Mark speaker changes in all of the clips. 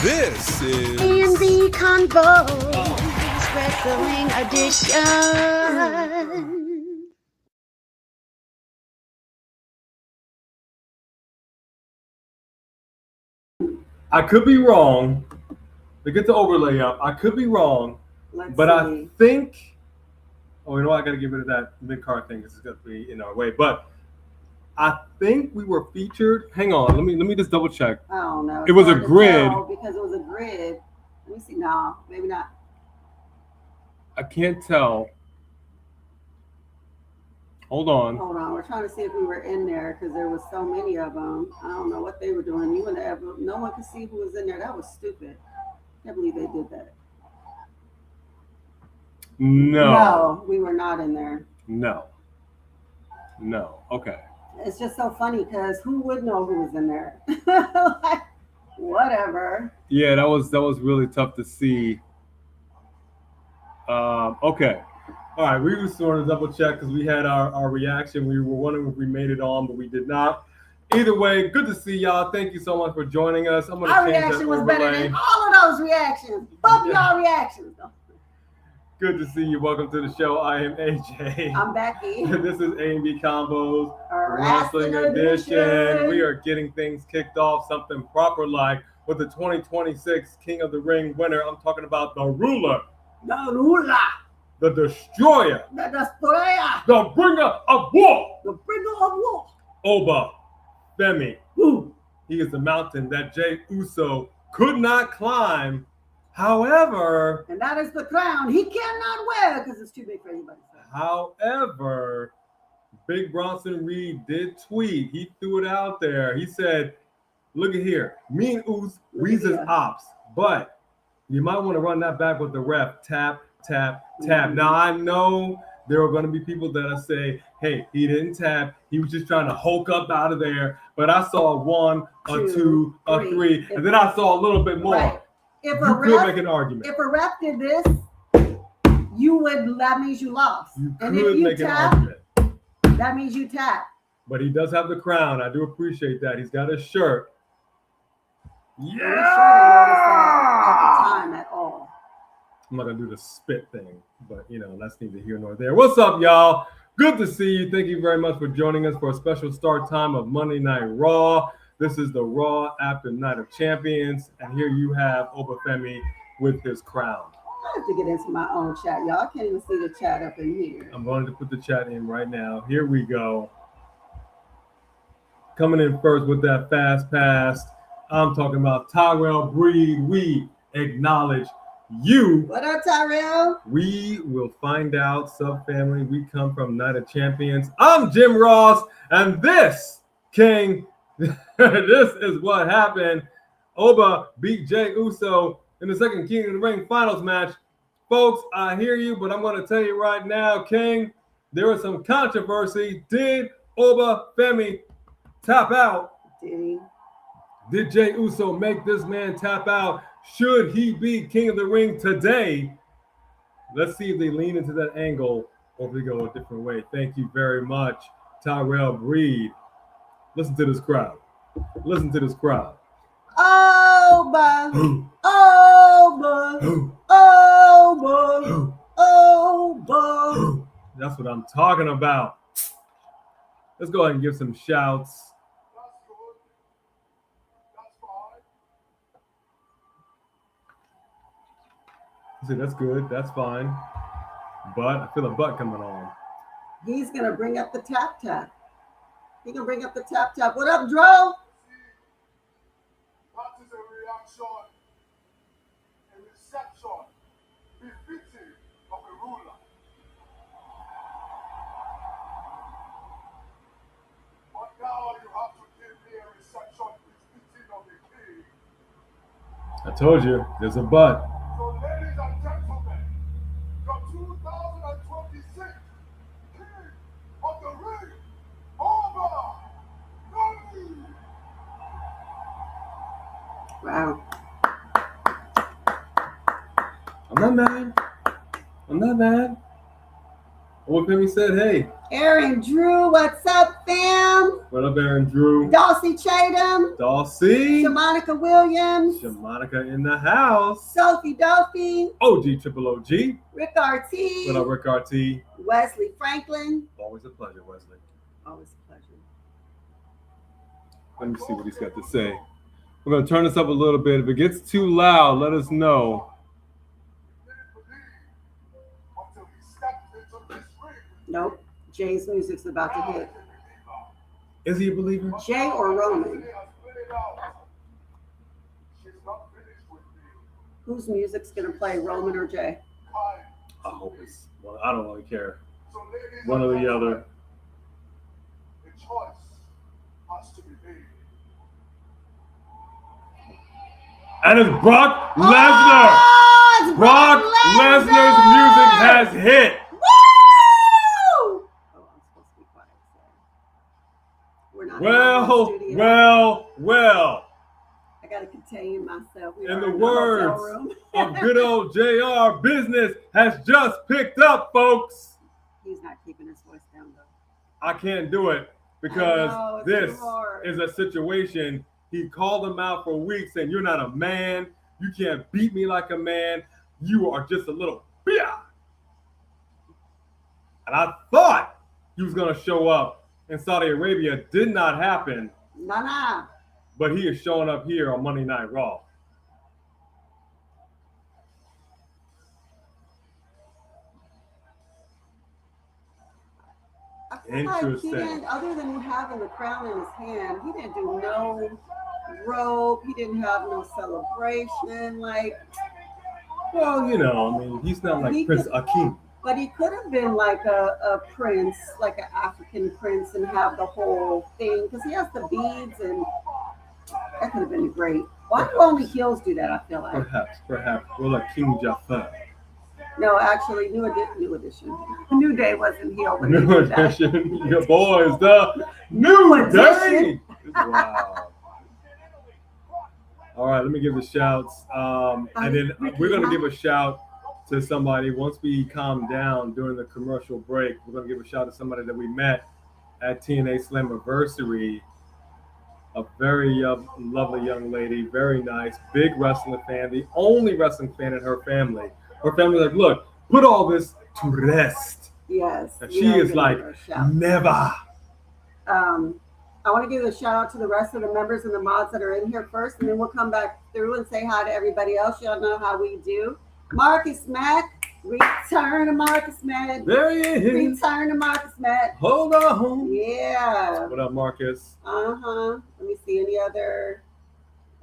Speaker 1: This is
Speaker 2: A&B Convos Wrestling Edition.
Speaker 3: I could be wrong. To get the overlay up, I could be wrong. But I think. Oh, you know what? I got to get rid of that mid-card thing because it's going to be in our way. But I think we were featured. Hang on. Let me just double check.
Speaker 4: I don't know.
Speaker 3: It was a grid.
Speaker 4: Because it was a grid. Let me see. No, maybe not.
Speaker 3: I can't tell. Hold on.
Speaker 4: We're trying to see if we were in there because there was so many of them. I don't know what they were doing. No one could see who was in there. That was stupid. I can't believe they did that. No, we were not in there.
Speaker 3: No. Okay.
Speaker 4: It's just so funny because who would know who was in there? Like, whatever.
Speaker 3: Yeah, that was really tough to see. Okay. All right, we were sort of double check because we had our reaction. We were wondering if we made it on, but we did not. Either way, good to see y'all. Thank you so much for joining us. I'm gonna
Speaker 4: Our
Speaker 3: change
Speaker 4: reaction
Speaker 3: that
Speaker 4: was
Speaker 3: overlay.
Speaker 4: better than all of those reactions. Fuck y'all reactions.
Speaker 3: Good to see you. Welcome to the show. I am AJ.
Speaker 4: I'm Becky.
Speaker 3: This is A&B Convos
Speaker 4: Wrestling Edition.
Speaker 3: We are getting things kicked off, something proper like with the 2026 King of the Ring winner. I'm talking about the ruler.
Speaker 4: The ruler.
Speaker 3: The destroyer.
Speaker 4: The destroyer.
Speaker 3: The bringer of war.
Speaker 4: The bringer of war.
Speaker 3: Oba Femi.
Speaker 4: Ooh.
Speaker 3: He is the mountain that Jey Uso could not climb. However,
Speaker 4: and that is the crown he cannot wear because it's too big for anybody.
Speaker 3: However, Big Bronson Reed did tweet. He threw it out there. He said, look at here. Me and Us, we's his ops. But you might want to run that back with the ref. Tap, tap, tap. Now, I know there are going to be people that'll say, hey, he didn't tap. He was just trying to hulk up out of there. But I saw a 1, a 2, a 3, and then I saw a little bit more.
Speaker 4: Right. If
Speaker 3: you could make an argument.
Speaker 4: If a ref did this, that means you lost.
Speaker 3: You
Speaker 4: and
Speaker 3: could
Speaker 4: if you
Speaker 3: make
Speaker 4: tap,
Speaker 3: an argument.
Speaker 4: that means you tap.
Speaker 3: But he does have the crown. I do appreciate that. He's got his shirt. Yeah!
Speaker 4: I'm sure they noticed that at the time at all.
Speaker 3: I'm not going to do the spit thing, but, that's neither here nor there. What's up, y'all? Good to see you. Thank you very much for joining us for a special start time of Monday Night Raw. This is the Raw after Night of Champions, and here you have Oba Femi with his crown.
Speaker 4: I have to get into my own chat, y'all. I can't even see the chat up in here.
Speaker 3: I'm going to put the chat in right now. Here we go. Coming in first with that fast pass, I'm talking about Tyrell Breed. We acknowledge you.
Speaker 4: What up, Tyrell?
Speaker 3: We will find out, sub-family. We come from Night of Champions. I'm Jim Ross, and this, King... this is what happened. Oba beat Jey Uso in the second King of the Ring finals match. Folks, I hear you, but I'm going to tell you right now, King, there was some controversy. Did Oba Femi tap out?
Speaker 4: Did he?
Speaker 3: Did Jey Uso make this man tap out? Should he be King of the Ring today? Let's see if they lean into that angle or if they go a different way. Thank you very much, Tyrell Breed. Listen to this crowd. Listen to this crowd.
Speaker 4: Oba, Oba, Oba, Oba.
Speaker 3: That's what I'm talking about. Let's go ahead and give some shouts. See, that's good. That's fine. But I feel a butt coming on.
Speaker 4: He's gonna bring up the tap tap. He can bring up the tap tap. What up, Dro?
Speaker 5: That is a reaction, a reception befitting of a ruler. But now you have to give me a reception befitting of a king.
Speaker 3: I told you, there's a but.
Speaker 5: So, ladies and gentlemen, the 2026 King of the Ring, Oba Femi.
Speaker 4: Wow.
Speaker 3: I'm not mad. Oba Femi said, hey,
Speaker 4: Aaron Drew, what's up, fam?
Speaker 3: What up, Aaron Drew?
Speaker 4: Dulcie Chatham.
Speaker 3: Dulcie.
Speaker 4: Shamanica Williams.
Speaker 3: Shamanica in the house.
Speaker 4: Sophie Duffy.
Speaker 3: OG Triple OG.
Speaker 4: Rick RT.
Speaker 3: What up, Rick RT?
Speaker 4: Wesley Franklin.
Speaker 3: Always a pleasure, Wesley.
Speaker 4: Always a pleasure.
Speaker 3: Let me see what he's got to say. We're going to turn this up a little bit. If it gets too loud, let us know.
Speaker 4: Nope. Jay's music's about to hit.
Speaker 3: Is he a believer?
Speaker 4: Jay or Roman? Whose music's gonna play, Roman or Jay?
Speaker 3: I hope it's. Well, I don't really care. One or the other.
Speaker 5: The choice has to be made.
Speaker 3: And it's Brock Lesnar.
Speaker 4: Oh, it's
Speaker 3: Brock Lesnar's music has hit.
Speaker 4: Woo! Oh, I'm supposed to be quiet. We're not.
Speaker 3: Well.
Speaker 4: I gotta contain myself.
Speaker 3: In the words of good old JR, business has just picked up, folks.
Speaker 4: He's not keeping his voice down though.
Speaker 3: I can't do it because
Speaker 4: know,
Speaker 3: this
Speaker 4: hard.
Speaker 3: is a situation. He called him out for weeks saying, "You're not a man. You can't beat me like a man. You are just a little bitch." And I thought he was going to show up in Saudi Arabia. Did not happen.
Speaker 4: Nah.
Speaker 3: But he is showing up here on Monday Night Raw.
Speaker 4: I feel like he
Speaker 3: Interesting.
Speaker 4: didn't, other than having the crown in his hand, he didn't do no robe. He didn't have no celebration. Like,
Speaker 3: Well, you know, I mean, he's not like
Speaker 4: He
Speaker 3: Prince
Speaker 4: could-
Speaker 3: Akeem.
Speaker 4: but he could have been like a prince, like an African prince, and have the whole thing because he has the beads, and that could have been great. Why do only heels do that? I feel like.
Speaker 3: Perhaps. Well, like King Jafar.
Speaker 4: No, actually, New Edition. New Day wasn't heel when they
Speaker 3: New
Speaker 4: did that.
Speaker 3: edition. Your boys, the New Day.
Speaker 4: Edition.
Speaker 3: Wow. All right, let me give the shouts. And then we're going to give a shout to somebody once we calm down during the commercial break. We're going to give a shout to somebody that we met at TNA Slammiversary. A very lovely young lady, very nice, big wrestling fan, the only wrestling fan in her family. Her family like, look, put all this to rest.
Speaker 4: Yes.
Speaker 3: And she is like, never.
Speaker 4: I want to give a shout out to the rest of the members and the mods that are in here first, and then we'll come back through and say hi to everybody else. Y'all know how we do. Marcus Mack, return to Marcus Mack.
Speaker 3: There he is.
Speaker 4: Return to Marcus Mack.
Speaker 3: Hold on.
Speaker 4: Yeah.
Speaker 3: What up, Marcus?
Speaker 4: Let me see any other.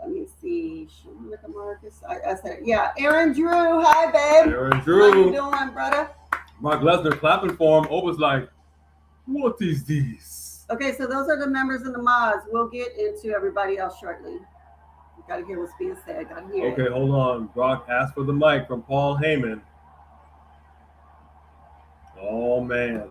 Speaker 4: Let me see. Look at Marcus. I said, yeah. Aaron Drew. Hi, babe.
Speaker 3: Aaron
Speaker 4: How you
Speaker 3: Drew.
Speaker 4: doing, brother?
Speaker 3: Mark Lesnar clapping for him. Oba's like, what is this?
Speaker 4: Okay, so those are the members and the mods. We'll get into everybody else shortly. You gotta hear what's being said. Gotta hear it.
Speaker 3: Okay, hold on. Brock asked for the mic from Paul Heyman. Oh, man.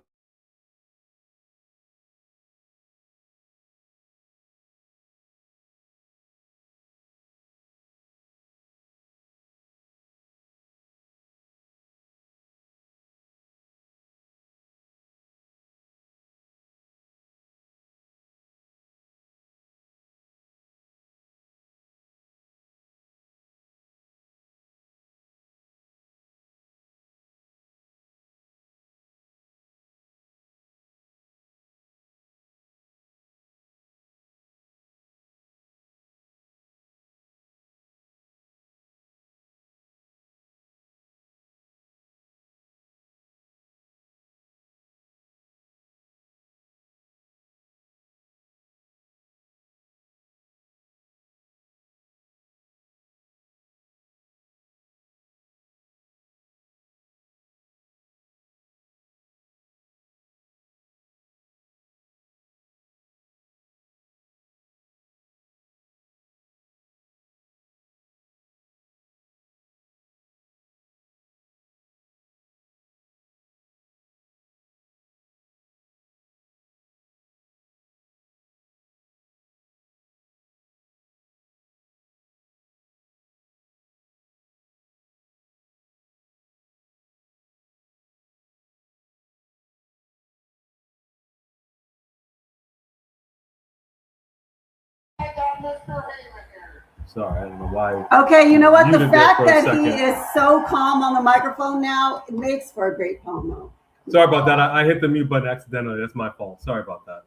Speaker 3: Sorry, I don't know why.
Speaker 4: Okay, you know what? The
Speaker 3: Muted there
Speaker 4: fact
Speaker 3: for a
Speaker 4: that
Speaker 3: second.
Speaker 4: he is so calm on the microphone now makes for a great promo.
Speaker 3: Sorry about that. I hit the mute button accidentally. That's my fault. Sorry about that.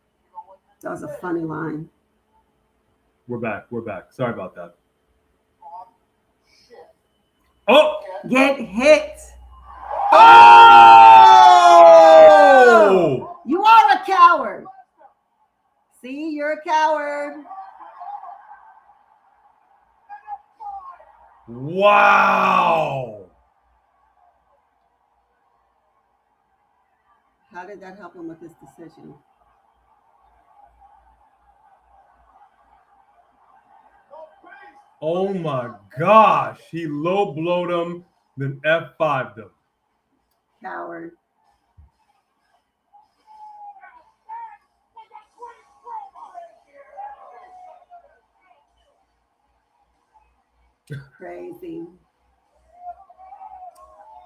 Speaker 4: That was a funny line.
Speaker 3: We're back. We're back. Sorry about that. Oh!
Speaker 4: Get hit.
Speaker 3: Oh!
Speaker 4: You are a coward. See, you're a coward.
Speaker 3: Wow!
Speaker 4: How did that help him with this decision?
Speaker 3: Oh my gosh. He low blowed him, then F5'd him.
Speaker 4: Coward. Crazy.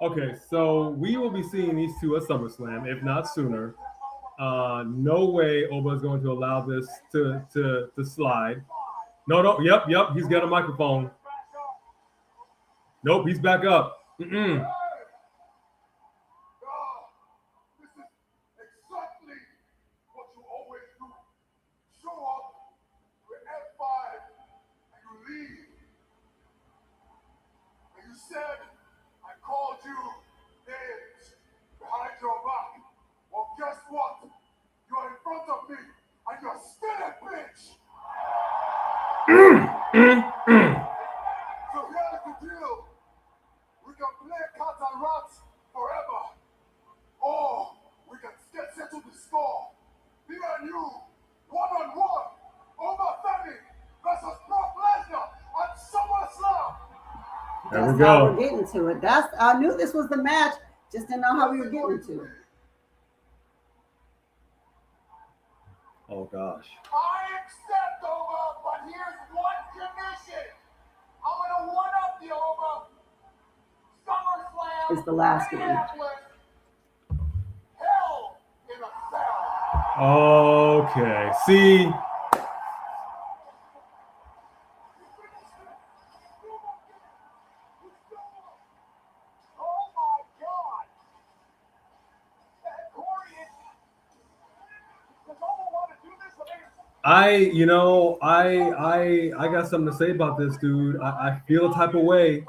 Speaker 3: Okay, so we will be seeing these two at SummerSlam, if not sooner. No way Oba is going to allow this to slide. No. Yep. He's got a microphone. Nope, he's back up. Mm-mm.
Speaker 5: This is exactly what you always do. Show up, you F5, and you leave. And you said, I called you names behind your back. Well, guess what? You are in front of me, and you're still a bitch. So here's the deal. We can play cat and rats forever. Or we can settle the score. Me and you, one-on-one, Oba Femi versus Brock Lesnar at SummerSlam.
Speaker 3: There
Speaker 4: That's
Speaker 3: we
Speaker 4: how
Speaker 3: go.
Speaker 4: we're getting to it. I knew this was the match, just didn't know how we were getting to it.
Speaker 3: Oh gosh.
Speaker 5: I accept, Oba, but here's one condition. I'm going to one-up the Oba. SummerSlam.
Speaker 4: It's the last one.
Speaker 5: Minneapolis. Hell in a Cell.
Speaker 3: Okay. See,
Speaker 5: Oh my God. Corey, does Oba want to do this?
Speaker 3: I got something to say about this, dude. I feel a type of way.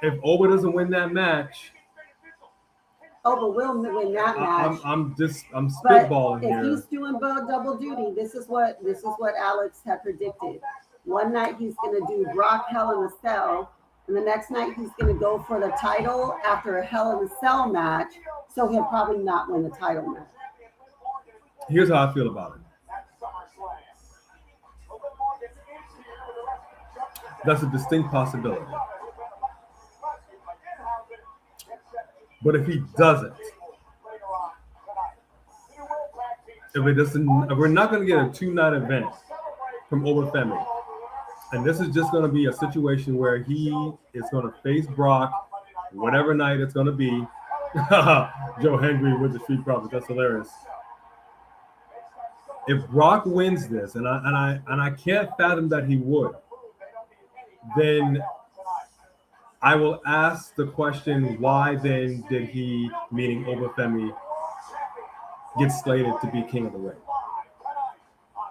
Speaker 3: If Oba doesn't win that match,
Speaker 4: Oba will win that match.
Speaker 3: I'm
Speaker 4: But
Speaker 3: spitballing
Speaker 4: if
Speaker 3: here.
Speaker 4: he's doing double duty, this is what Alex had predicted. One night he's going to do Brock Hell in a Cell, and the next night he's going to go for the title after a Hell in a Cell match. So he'll probably not win the title match.
Speaker 3: Here's how I feel about it. That's a distinct possibility. But if he doesn't, if we're not going to get a 2-night event from Oba Femi, and this is just going to be a situation where he is going to face Brock, whatever night it's going to be. Joe Henry with the Street Profits. That's hilarious. If Brock wins this, and I can't fathom that he would, then I will ask the question: why then did he, meaning Oba Femi, get slated to be King of the Ring?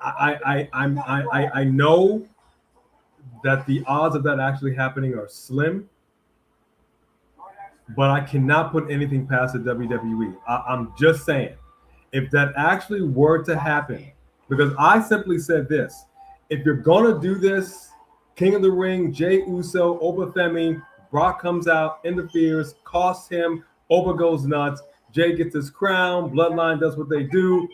Speaker 3: I know that the odds of that actually happening are slim, but I cannot put anything past the WWE. I'm just saying, if that actually were to happen, because I simply said this: if you're gonna do this, King of the Ring, Jey Uso, Oba Femi, Brock comes out, interferes, costs him, Oba goes nuts, Jey gets his crown, Bloodline does what they do.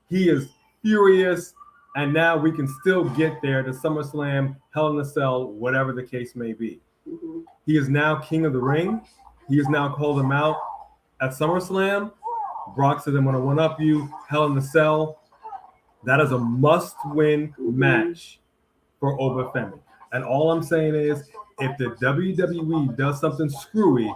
Speaker 3: He is furious, and now we can still get there to SummerSlam, Hell in a Cell, whatever the case may be.
Speaker 4: Mm-hmm.
Speaker 3: He is now King of the Ring. He has now called him out at SummerSlam. Brock says, I'm going to one-up you, Hell in a Cell. That is a must-win match for Oba Femi. And all I'm saying is, if the WWE does something screwy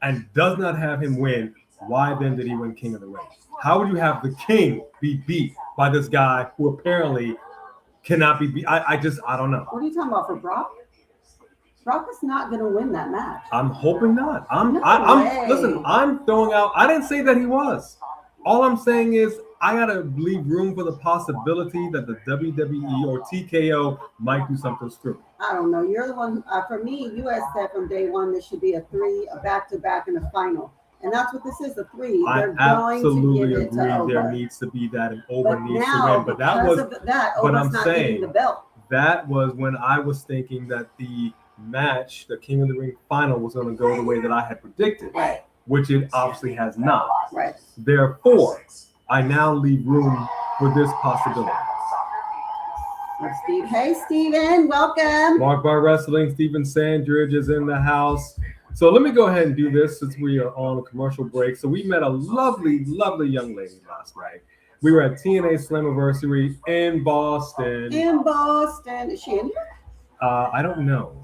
Speaker 3: and does not have him win, why then did he win King of the Ring? How would you have the king be beat by this guy who apparently cannot be beat? I don't know.
Speaker 4: What are you talking about for Brock? Brock is not going to win that match.
Speaker 3: I'm hoping not. I'm
Speaker 4: way.
Speaker 3: Listen, I'm throwing out. I didn't say that he was. All I'm saying is I gotta leave room for the possibility that the WWE or TKO might do something stupid.
Speaker 4: I don't know. You're the one. For me, you had said from day one this should be a 3, a back-to-back, and a final. And that's what this is, a 3. They're
Speaker 3: I
Speaker 4: going
Speaker 3: absolutely
Speaker 4: to give it
Speaker 3: agree.
Speaker 4: to Oba.
Speaker 3: There needs to be that, and Oba
Speaker 4: But
Speaker 3: needs
Speaker 4: now,
Speaker 3: to win. But that was.
Speaker 4: Oba's
Speaker 3: I'm
Speaker 4: not
Speaker 3: saying
Speaker 4: getting the belt.
Speaker 3: that was when I was thinking that the match, the King of the Ring final, was going to go the way that I had predicted,
Speaker 4: Right.
Speaker 3: which it obviously has not.
Speaker 4: Right.
Speaker 3: Therefore, I now leave room for this possibility.
Speaker 4: Steve. Hey, Steven. Welcome.
Speaker 3: Mark Bar Wrestling, Stephen Sandridge is in the house. So let me go ahead and do this since we are on a commercial break. So we met a lovely, lovely young lady last night. We were at TNA Slammiversary in Boston.
Speaker 4: In Boston. Is she in here?
Speaker 3: I don't know.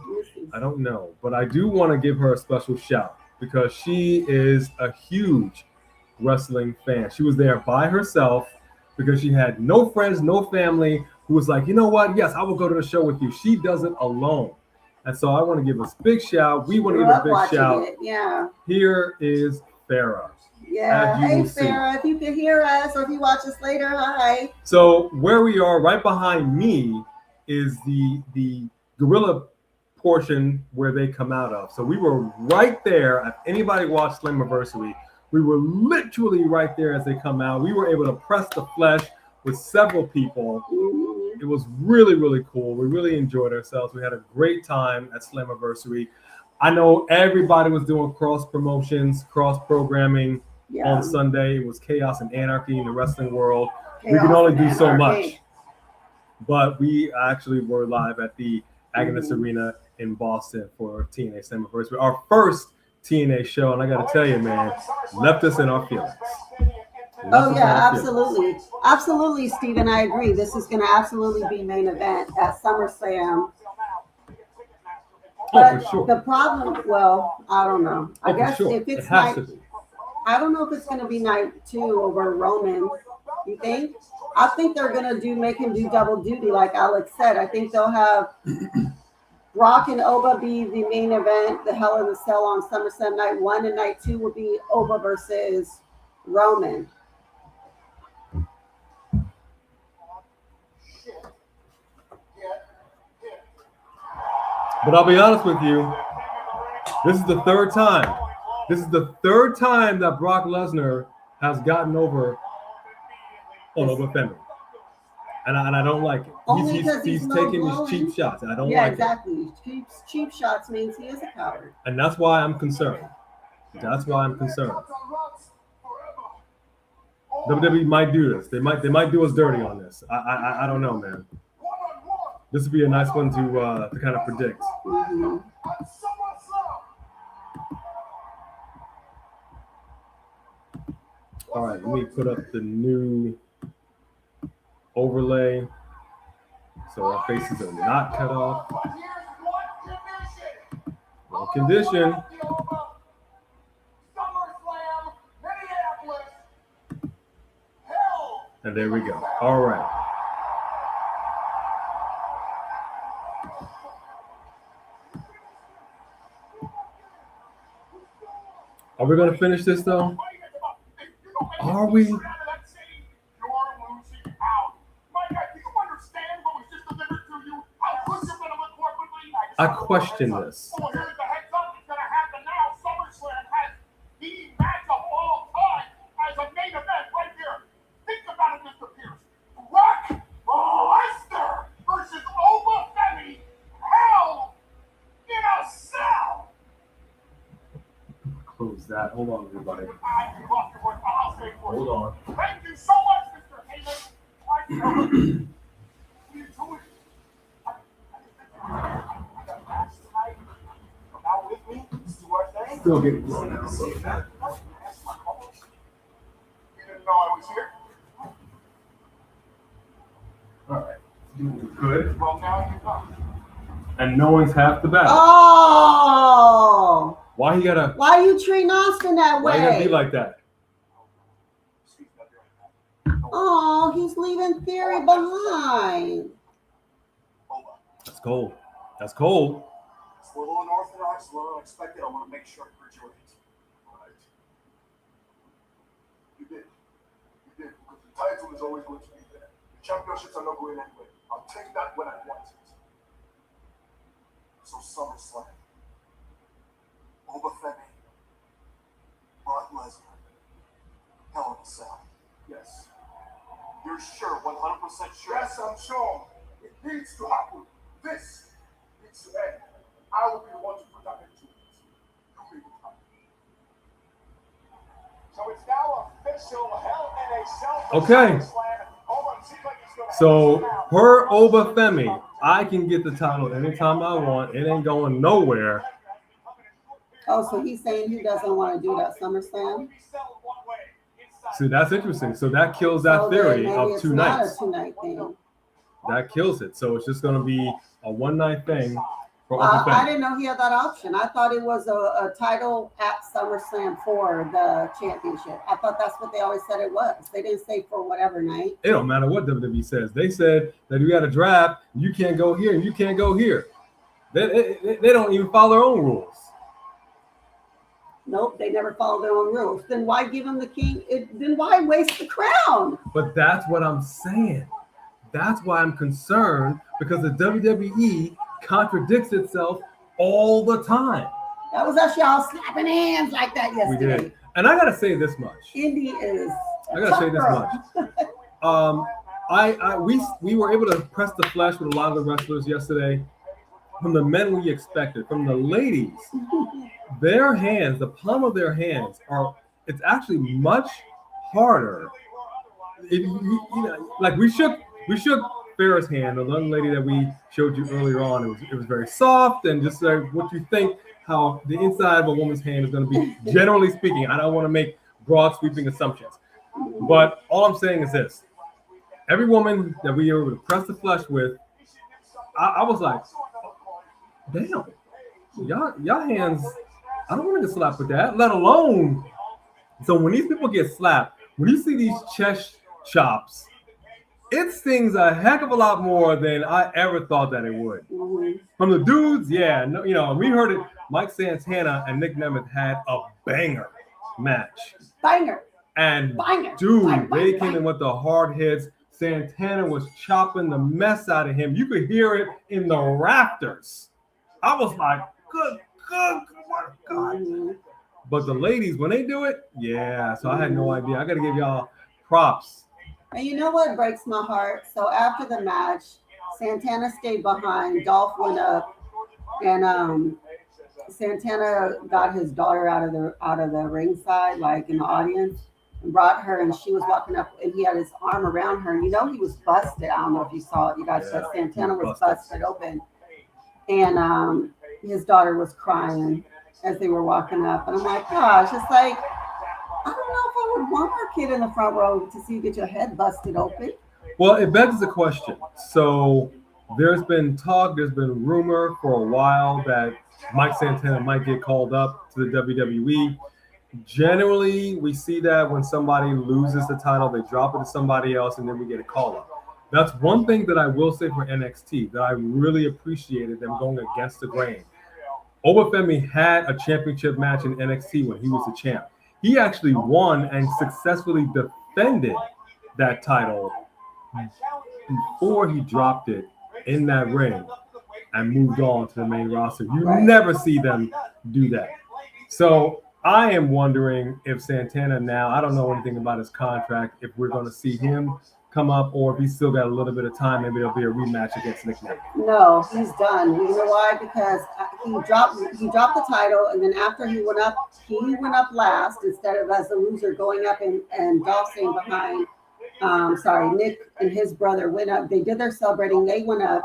Speaker 3: But I do want to give her a special shout because she is a huge wrestling fan. She was there by herself because she had no friends, no family, who was like, you know what? Yes, I will go to the show with you. She does it alone. And so I want to give a big shout. We want to give a big shout.
Speaker 4: Yeah.
Speaker 3: Here is Farrah.
Speaker 4: Yeah. Hey, Farrah, if you can hear us or if you watch us later, hi.
Speaker 3: So where we are, right behind me, is the gorilla portion where they come out of. So we were right there. If anybody watched Slammiversary, we were literally right there as they come out. We were able to press the flesh with several people. It was really, really cool. We really enjoyed ourselves. We had a great time at Slammiversary. I know everybody was doing cross promotions, cross programming on Sunday. It was chaos and anarchy in the wrestling world. We can only do so much. But we actually were live at the Agnes Arena in Boston for TNA Slammiversary. Our first TNA show, and I got to tell you, man, left us in our feelings.
Speaker 4: Oh, yeah, absolutely. Absolutely, Steven, I agree. This is going to absolutely be main event at SummerSlam. But
Speaker 3: for sure.
Speaker 4: The problem, well, I don't know. I guess if it's night, I don't know if it's going to be night 2 over Roman. You think? I think they're going to make him do double duty, like Alex said. I think they'll have Brock and Oba be the main event, the Hell in the Cell on SummerSlam night 1, and night 2 will be Oba versus Roman.
Speaker 3: But I'll be honest with you, this is the third time. This is the third time that Brock Lesnar has gotten over on Oba Femi. And I don't like it. He's taking these cheap shots, and I don't like it.
Speaker 4: Yeah, exactly. Cheap shots means he is a coward.
Speaker 3: And that's why I'm concerned. WWE might do this. They might do us dirty on this. I don't know, man. This would be a nice one to kind of predict.
Speaker 4: Mm-hmm.
Speaker 3: All right, let me put up the new overlay so our faces are not cut off. One condition. And there we go. All right. Are we going to finish this, though? Are we? I question this. Close that. Hold on, everybody. Hold on.
Speaker 5: Thank you so much, Mr. Heyman.
Speaker 3: Still getting blown out.
Speaker 5: You didn't know I was here?
Speaker 3: All right. Good.
Speaker 5: Well, now you know.
Speaker 3: And no one's half the battle.
Speaker 4: Oh!
Speaker 3: Why you gotta?
Speaker 4: Why are you treating Austin that way?
Speaker 3: Why you gotta be like that?
Speaker 4: Oh, he's leaving Theory behind.
Speaker 5: Oba,
Speaker 3: That's cold. That's cold.
Speaker 5: it's a little unorthodox, a little unexpected. I want to make sure I heard your it. All right. You did. You did. Because the title is always going to be there. The championships are not going anywhere. I'll take that when I want it. So SummerSlam. Oba Femi. Brock Lesnar. Hell in a Cell. Yes. You're sure, 100% sure? Yes, I'm sure. It needs to happen. This needs to end. I will be the one to put that into it. You make it happen. So it's now official. Hell in a Cell.
Speaker 3: Okay. So per Oba Femi, I can get the title anytime I want. It ain't going nowhere.
Speaker 4: Oh, so he's saying he doesn't want to do that SummerSlam?
Speaker 3: See, that's interesting. So that kills that theory of 2 nights.
Speaker 4: Not a 2-night thing.
Speaker 3: That kills it. So it's just going to be a 1-night thing for Oba
Speaker 4: I
Speaker 3: Femi.
Speaker 4: didn't know he had that option. I thought it was a title at SummerSlam for the championship. I thought that's what they always said it was. They didn't say for whatever night.
Speaker 3: It don't matter what WWE says. They said that we got a draft. You can't go here and you can't go here. They don't even follow their own rules.
Speaker 4: Nope, they never follow their own rules. Then why give him the king? Then why waste the crown?
Speaker 3: But that's what I'm saying. That's why I'm concerned, because the WWE contradicts itself all the time.
Speaker 4: That was us y'all slapping hands like that yesterday.
Speaker 3: We did. And I gotta say this much.
Speaker 4: Indy is.
Speaker 3: I gotta say this much. We were able to press the flesh with a lot of the wrestlers yesterday. From the men we expected, from the ladies, their hands, the palm of their hands it's actually much harder. Like we shook Farrah's hand, the young lady that we showed you earlier on. It was very soft and just like what you think how the inside of a woman's hand is going to be. Generally speaking, I don't want to make broad sweeping assumptions, but all I'm saying is this: every woman that we were able to press the flesh with, I was like, damn, y'all hands, I don't want to get slapped with that, let alone. So when these people get slapped, when you see these chest chops, it stings a heck of a lot more than I ever thought that it would.
Speaker 4: Mm-hmm.
Speaker 3: From the dudes, yeah, no, and we heard it. Mike Santana and Nick Nemeth had a banger match.
Speaker 4: Banger.
Speaker 3: And
Speaker 4: Banger.
Speaker 3: dude,
Speaker 4: Banger.
Speaker 3: they came in with the hard hits. Santana was chopping the mess out of him. You could hear it in the rafters. I was like, good God.
Speaker 4: Mm-hmm.
Speaker 3: But the ladies, when they do it, yeah. So I had no idea. I got to give y'all props.
Speaker 4: And you know what breaks my heart? So after the match, Santana stayed behind. Dolph went up, and Santana got his daughter out of the ringside, like in the audience, and brought her. And she was walking up, and he had his arm around her. And he was busted. I don't know if you saw it. You guys said Santana was busted open, and his daughter was crying as they were walking up. And I'm like, gosh, it's like, I don't know if I would want our kid in the front row to see you get your head busted open.
Speaker 3: Well, it begs the question. So there's been talk, there's been rumor for a while that Mike Santana might get called up to the WWE. Generally, we see that when somebody loses the title, they drop it to somebody else, and then we get a call up. That's one thing that I will say for NXT that I really appreciated them going against the grain. Oba Femi had a championship match in NXT when he was the champ. He actually won and successfully defended that title before he dropped it in that ring and moved on to the main roster. You never see them do that. So I am wondering if Santana now, I don't know anything about his contract, if we're going to see him come up, or if he's still got a little bit of time, maybe there'll be a rematch against Nick Nemeth.
Speaker 4: No, he's done. You know why? Because he dropped the title, and then after he went up last instead of as a loser going up and Dolph staying behind. Nick and his brother went up. They did their celebrating. They went up.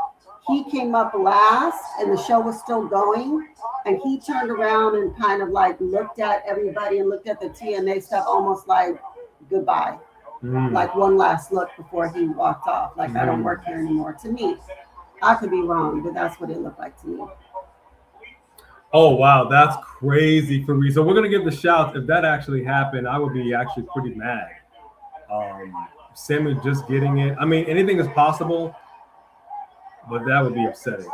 Speaker 4: He came up last, and the show was still going. And he turned around and kind of like looked at everybody and looked at the TNA stuff, almost like goodbye. Like one last look before he walked off. Like, I don't work here anymore. To me, I could be wrong, but that's what it looked like to me.
Speaker 3: Oh, wow. That's crazy for me. So we're going to give the shouts. If that actually happened, I would be actually pretty mad. Sammy just getting it. I mean, anything is possible, but that would be upsetting.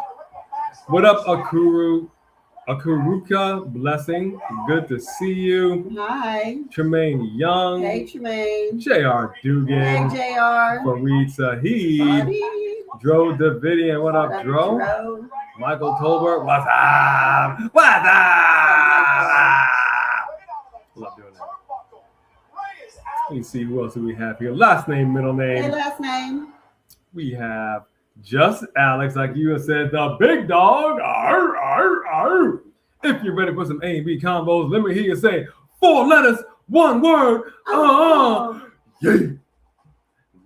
Speaker 3: What up, Akuruka? Blessing. Good to see you.
Speaker 4: Hi.
Speaker 3: Tremaine Young.
Speaker 4: Hey, Tremaine.
Speaker 3: J.R. Dugan.
Speaker 4: Hey, JR.
Speaker 3: Fareed Saheed.
Speaker 4: Buddy.
Speaker 3: Dro Davidian. What up, Dro?
Speaker 4: Dro?
Speaker 3: Michael Tolbert. What's up? What's up? Love doing that. Let me see who else do we have here. Last name, middle name.
Speaker 4: Hey, last name.
Speaker 3: We have Just Alex, like you have said, the big dog. Arr, arr, arr. If you're ready for some A and B combos, let me hear you say 4 letters, 1 word. Yeah.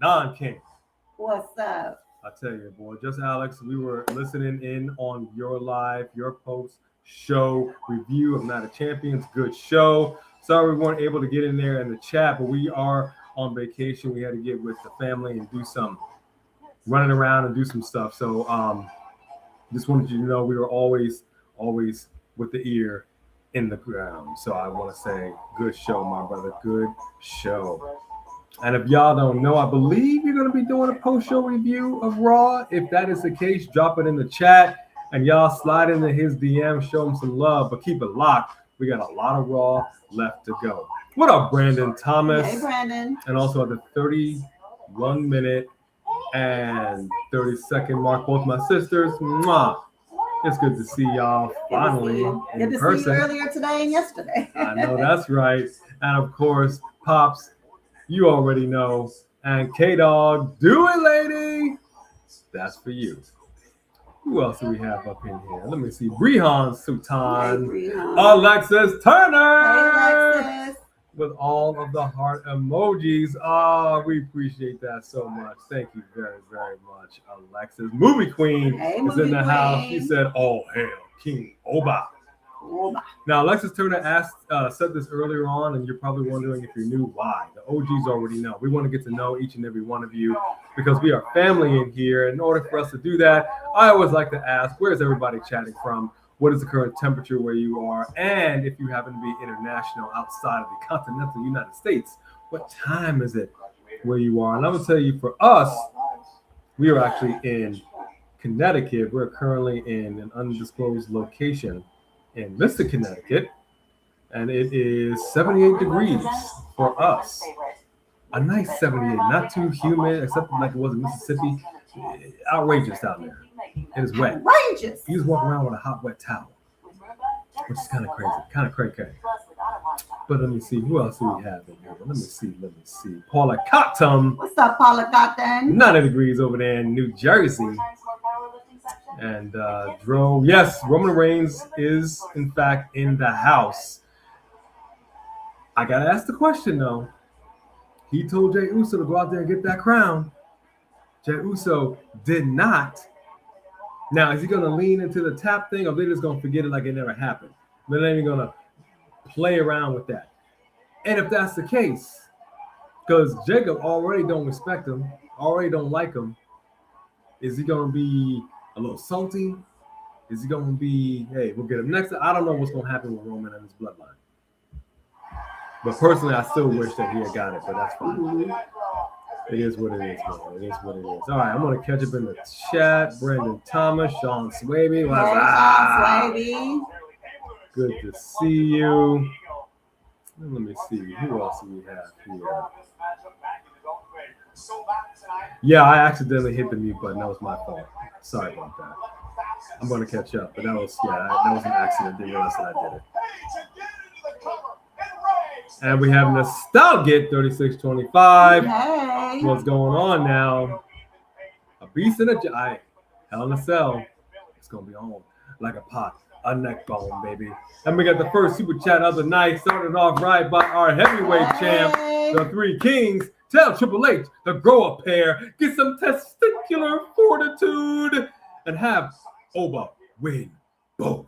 Speaker 3: Non-king.
Speaker 4: What's up?
Speaker 3: I tell you, boy, Just Alex, we were listening in on your live, your post-show review of Night of Champions. Good show. Sorry we weren't able to get in there in the chat, but we are on vacation. We had to get with the family and do some running around and do some stuff. So just wanted you to know we were always with the ear in the ground. So I want to say good show, my brother. Good show. And if y'all don't know, I believe you're going to be doing a post-show review of Raw. If that is the case, drop it in the chat and y'all slide into his DM, show him some love, but keep it locked. We got a lot of Raw left to go. What up, Brandon Thomas?
Speaker 4: Hey, Brandon.
Speaker 3: And also at the 31-minute and 30-second mark, both my sisters. Mwah. It's good to see y'all finally in
Speaker 4: Good to
Speaker 3: person.
Speaker 4: see you earlier today and yesterday.
Speaker 3: I know that's right. And of course, Pops, you already know. And K-Dog, do it, lady. That's for you. Who else do we have up in here? Let me see. Brehan Sultan.
Speaker 4: Hey,
Speaker 3: Alexis Turner.
Speaker 4: Hey, Alexis.
Speaker 3: With all of the heart emojis. Oh, we appreciate that so much. Thank you very, very much, Alexis. Movie Queen is
Speaker 4: Movie
Speaker 3: in the house.
Speaker 4: Queen.
Speaker 3: She said, "Oh, hail King Oba." Now, Alexis Turner said this earlier on, and you're probably wondering if you knew why. The OGs already know. We want to get to know each and every one of you because we are family in here. In order for us to do that, I always like to ask, where's everybody chatting from? What is the current temperature where you are? And if you happen to be international outside of the continental United States, what time is it where you are? And I'm going to tell you, for us, we are actually in Connecticut. We're currently in an undisclosed location in Mystic, Connecticut, and it is 78 degrees for us. A nice 78, not too humid, except like it was in Mississippi. Outrageous down there. It is wet.
Speaker 4: Outrageous.
Speaker 3: You just walk around with a hot, wet towel, which is kind of crazy, kind of cray-cray. But let me see, who else do we have in here? Let me see. Paula Cotton.
Speaker 4: What's up, Paula Cotton?
Speaker 3: 90 degrees over there in New Jersey. And Dro, yes, Roman Reigns is in fact in the house. I gotta ask the question though. He told Jey Uso to go out there and get that crown. Jey Uso did not. Now, is he gonna lean into the tap thing, or they just gonna forget it like it never happened? They're not even gonna play around with that. And if that's the case, because Jacob already don't respect him, already don't like him, is he gonna be a little salty? Is he going to be, hey, we'll get him next? I don't know what's going to happen with Roman and his bloodline. But personally, I still wish that he had got it, but that's fine. It is what it is, man. It is what it is. All right, I'm going to catch up in the chat. Brandon Thomas, Sean Swaby.
Speaker 4: Swaby.
Speaker 3: Good to see you. Let me see. Who else do we have here? Yeah, I accidentally hit the mute button. That was my fault. Sorry about that. I'm going to catch up, but that was an accident. Didn't realize that I did it. And we have Nostalgic 3625.
Speaker 4: Hey.
Speaker 3: What's going on now? A beast in a giant. Hell in a cell. It's going to be on like a pot. A neck bone, baby. And we got the first super chat of the night. Started off right by our heavyweight champ, the Three Kings. Tell Triple H to grow a pair, get some testicular fortitude, and have Oba win both.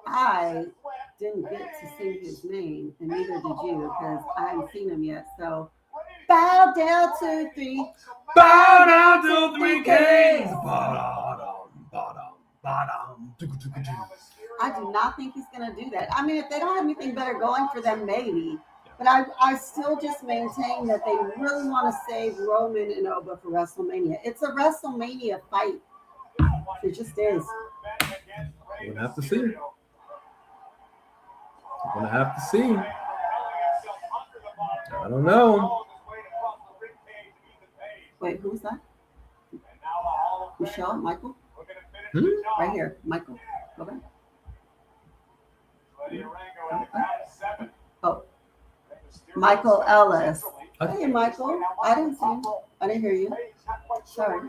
Speaker 4: I didn't get to see his name, and neither did you, because I haven't seen him yet. So, bow down to three.
Speaker 3: Bow down to Three Kings.
Speaker 4: I do not think he's going to do that. I mean, if they don't have anything better going for them, maybe. But I still just maintain that they really want to save Roman and Oba for WrestleMania. It's a WrestleMania fight. It just is.
Speaker 3: We're gonna have to see. We're gonna have to see. I don't know.
Speaker 4: Wait, who was that? Michelle? Michael?
Speaker 3: Hmm?
Speaker 4: Right here. Michael. Go back. Oh. Michael Ellis. Hey, Michael. I didn't see you. I didn't hear you. Sorry.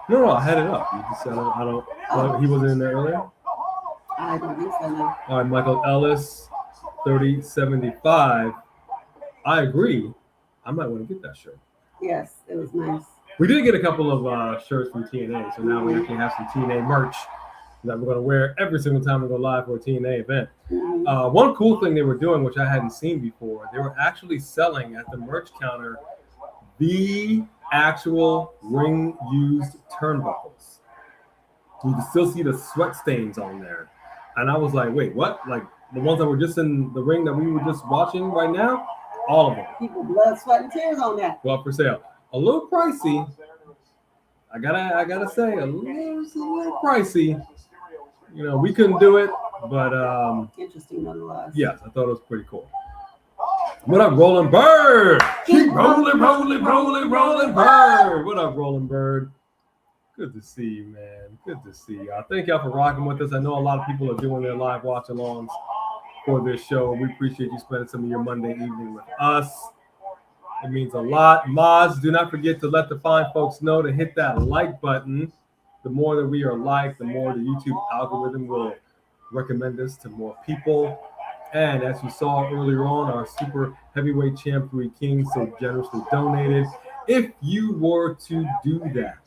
Speaker 3: No, I had it up. You just said I don't. He wasn't in there earlier.
Speaker 4: I don't think so, no.
Speaker 3: All right, Michael Ellis, 3075. I agree. I might want to get that shirt.
Speaker 4: Yes, it was nice.
Speaker 3: We did get a couple of shirts from TNA, so now we actually have some TNA merch that we're going to wear every single time we go live for a TNA event. One cool thing they were doing, which I hadn't seen before, they were actually selling at the merch counter the actual ring-used turnbuckles. You can still see the sweat stains on there. And I was like, wait, what? Like the ones that were just in the ring that we were just watching right now? All of them.
Speaker 4: People blood, sweat, and tears on that.
Speaker 3: Go up for sale. A little pricey. I gotta say, a little pricey. You know, we couldn't do it, but
Speaker 4: Interesting nonetheless.
Speaker 3: yes, I thought it was pretty cool. What up, Rolling Bird? Keep rolling, Bird. What up, Rolling Bird? Good to see you, man. Good to see y'all. Thank y'all for rocking with us. I know a lot of people are doing their live watch-alongs for this show. We appreciate you spending some of your Monday evening with us. It means a lot. Mods, do not forget to let the fine folks know to hit that like button. The more that we are liked, the more the YouTube algorithm will recommend us to more people. And as you saw earlier on, our super heavyweight champ, Three Kings, so generously donated. If you were to do that,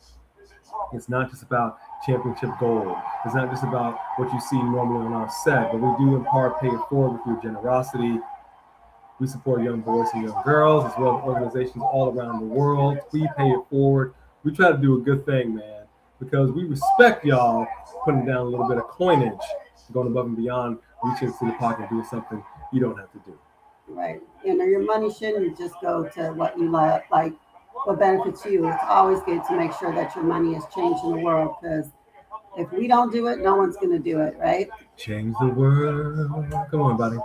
Speaker 3: it's not just about championship gold. It's not just about what you see normally on our set, but we do in part pay it forward with your generosity. We support young boys and young girls, as well as organizations all around the world. We pay it forward. We try to do a good thing, man, because we respect y'all putting down a little bit of coinage, going above and beyond, reaching into the pocket and doing something you don't have to do.
Speaker 4: Right. You know, your money shouldn't just go to what you like what benefits you. It's always good to make sure that your money is changing the world, because if we don't do it, no one's going to do it, right?
Speaker 3: Change the world. Come on, buddy.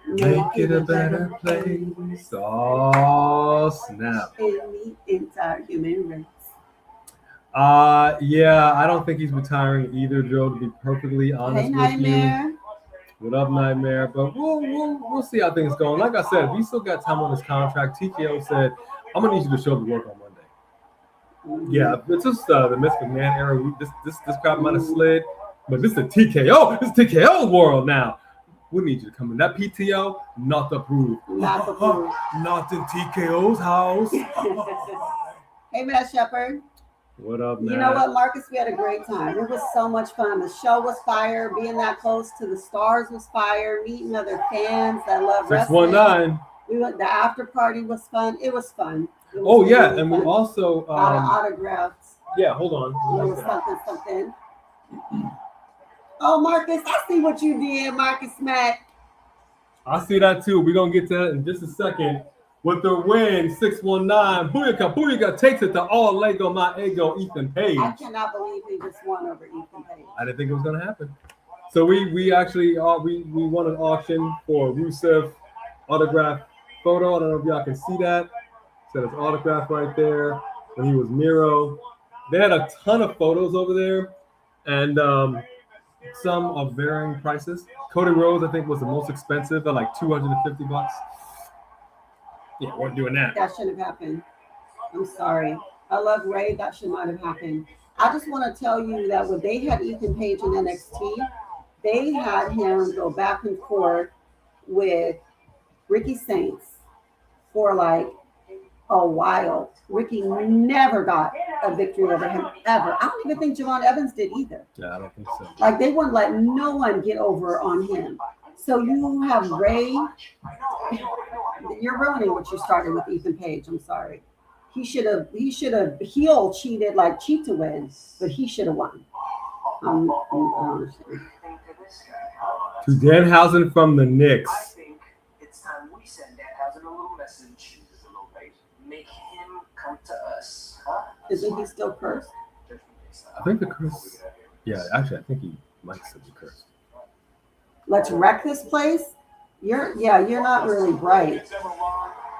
Speaker 3: Make it a better place. Oh, snap.
Speaker 4: In the entire human race.
Speaker 3: Yeah, I don't think he's retiring either, Joe, to be perfectly honest with
Speaker 4: Nightmare.
Speaker 3: you. What up, Nightmare? But we'll see how things go. Like I said, if he still got time on his contract, TKO said, I'm gonna need you to show the work on Monday. Yeah, it's just the Vince McMahon era. This crowd might have slid, but this is the TKO. This is TKO world now. We need you to come in. That PTO, not approved.
Speaker 4: Not approved.
Speaker 3: Not in TKO's house.
Speaker 4: Hey, Matt Shepard.
Speaker 3: What up, man?
Speaker 4: You know what, Marcus? We had a great time. It was so much fun. The show was fire. Being that close to the stars was fire. Meeting other fans that love wrestling.
Speaker 3: 619.
Speaker 4: We went. The after party was fun. It was fun. It was
Speaker 3: Oh yeah,
Speaker 4: really
Speaker 3: and
Speaker 4: fun.
Speaker 3: we also
Speaker 4: A lot of autographs.
Speaker 3: yeah. Hold on.
Speaker 4: It was something. Oh, Marcus, I see what you did, Marcus Mack.
Speaker 3: I see that too. We're gonna get to that in just a second. With the win, 619. Booyaka takes it to all Lego my ego, Ethan Page.
Speaker 4: I cannot believe he just won over Ethan Page.
Speaker 3: I didn't think it was gonna happen. So we actually we won an auction for Rusev autograph photo. I don't know if y'all can see that. Said his autograph right there when he was Miro. They had a ton of photos over there, and some of varying prices. Cody Rhodes, I think, was the most expensive at like $250. Yeah, we're doing that.
Speaker 4: That shouldn't have happened. I'm sorry. I love Ray. That should not have happened. I just want to tell you that when they had Ethan Page in NXT, they had him go back and forth with Ricky Saints for like a while. Ricky never got a victory over him ever. I don't even think Javon Evans did either.
Speaker 3: Yeah, I don't think so.
Speaker 4: Like they wouldn't let no one get over on him. So you have Ray. You're ruining what you started with Ethan Page. I'm sorry. He should have heel cheated like Cheat to win, but he should have won. I don't understand.
Speaker 3: To Danhausen from the Knicks.
Speaker 5: come to us, huh?
Speaker 4: Isn't he still cursed?
Speaker 3: I think the curse. Yeah, actually, I think he might still be cursed.
Speaker 4: Let's wreck this place. You're not really bright.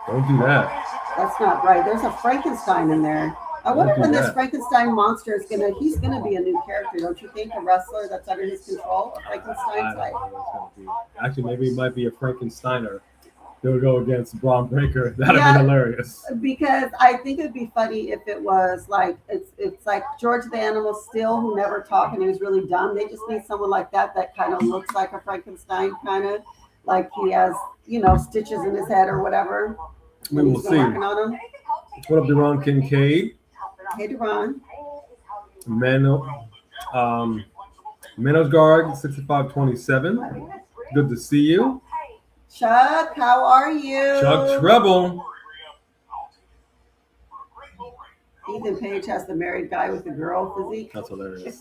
Speaker 3: Don't do that.
Speaker 4: That's not right. There's a Frankenstein in there. I wonder
Speaker 3: Don't do
Speaker 4: when this
Speaker 3: that.
Speaker 4: Frankenstein monster is he's gonna be a new character, don't you think? A wrestler that's under his control, a
Speaker 3: I
Speaker 4: Frankenstein's
Speaker 3: don't
Speaker 4: like.
Speaker 3: know what it's gonna be. Actually, maybe it might be a Frankensteiner. They'll go against Braun Breaker. That'd be hilarious.
Speaker 4: Because I think it'd be funny if it was like it's like George the Animal Steel, who never talked and he was really dumb. They just need someone like that kind of looks like a Frankenstein, kind of like he has stitches in his head or whatever.
Speaker 3: We will see.
Speaker 4: Working on him.
Speaker 3: What up, Deron Kincaid?
Speaker 4: Hey, Deron.
Speaker 3: Menosgard 6527. Good to see you.
Speaker 4: Chuck, how are you?
Speaker 3: Chuck Treble.
Speaker 4: Ethan Page has the married guy with the girl physique.
Speaker 3: That's hilarious.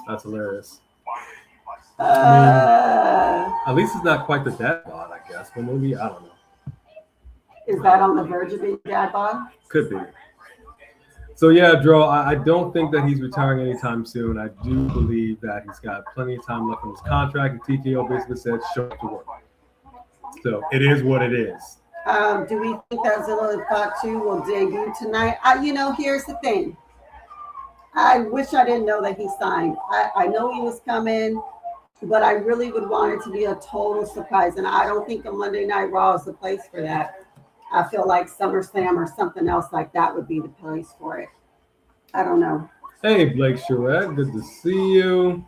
Speaker 3: That's hilarious. At least it's not quite the dad bod, I guess, but maybe, I don't know.
Speaker 4: Is that on the verge of being dad bod?
Speaker 3: Could be. So yeah, Dro, I don't think that he's retiring anytime soon. I do believe that he's got plenty of time left on his contract, and TKO basically said show up to work. So it is what it is.
Speaker 4: Do we think that Zilla and Thought 2 will debut tonight? Here's the thing. I wish I didn't know that he signed. I know he was coming, but I really would want it to be a total surprise. And I don't think a Monday Night Raw is the place for that. I feel like SummerSlam or something else like that would be the place for it. I don't know.
Speaker 3: Hey, Blake Charette, good to see you.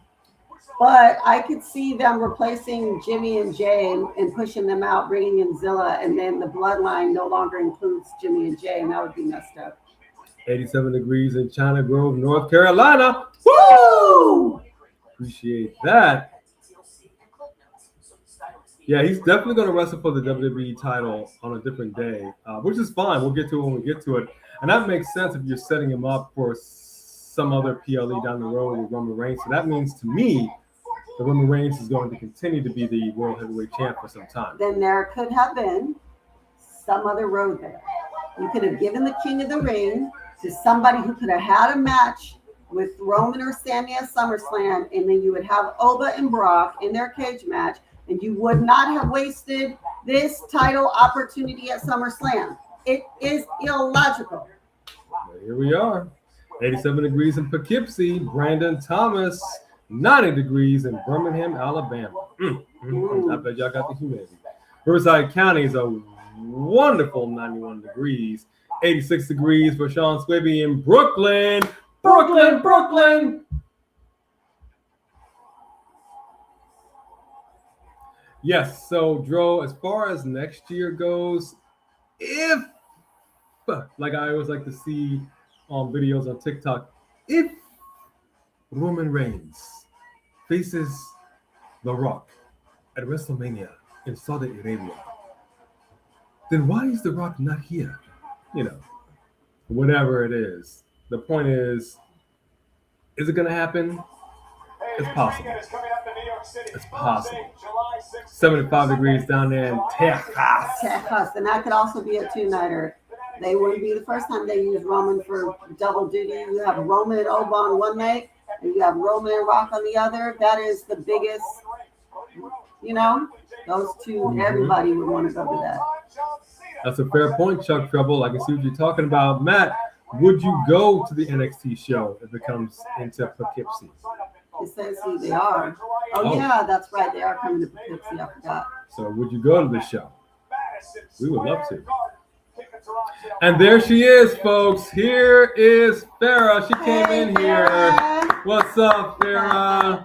Speaker 4: But I could see them replacing Jimmy and Jey and pushing them out, bringing in Zilla, and then the Bloodline no longer includes Jimmy and Jey, and that would be messed up.
Speaker 3: 87 degrees in China Grove, North Carolina.
Speaker 4: Woo!
Speaker 3: Appreciate that. Yeah, he's definitely going to wrestle for the WWE title on a different day, which is fine. We'll get to it when we get to it. And that makes sense if you're setting him up for some other PLE down the road with Roman Reigns. So that means to me that Roman Reigns is going to continue to be the World Heavyweight Champ for some time.
Speaker 4: Then there could have been some other road there. You could have given the King of the Ring to somebody who could have had a match with Roman or Sami at SummerSlam, and then you would have Oba and Brock in their cage match, and you would not have wasted this title opportunity at SummerSlam. It is illogical.
Speaker 3: But here we are. 87 degrees in Poughkeepsie. Brandon Thomas, 90 degrees in Birmingham, Alabama. I bet y'all got the humidity. Riverside County is a wonderful 91 degrees. 86 degrees for Sean Squibby in Brooklyn. Brooklyn. Yes, so Dro, as far as next year goes, if, like I always like to see on videos on TikTok, if Roman Reigns faces The Rock at WrestleMania in Saudi Arabia, then why is The Rock not here? Whatever it is. The point is it going to happen? It's possible. It's possible. 75 degrees down there in Texas.
Speaker 4: And that could also be a two-nighter. They wouldn't be the first time they use Roman for double duty. You have Roman and Oba on one night, and you have Roman and Rock on the other. That is the biggest, those two, everybody would want to go to that.
Speaker 3: That's a fair point, Chuck Trouble. I can see what you're talking about. Matt, would you go to the NXT show if it comes into Poughkeepsie?
Speaker 4: It says who they are. Oh, yeah, that's right. They are coming to Poughkeepsie. I forgot.
Speaker 3: So would you go to the show? We would love to. And there she is, folks. Here is Farrah. She came in here. What's up, Farrah?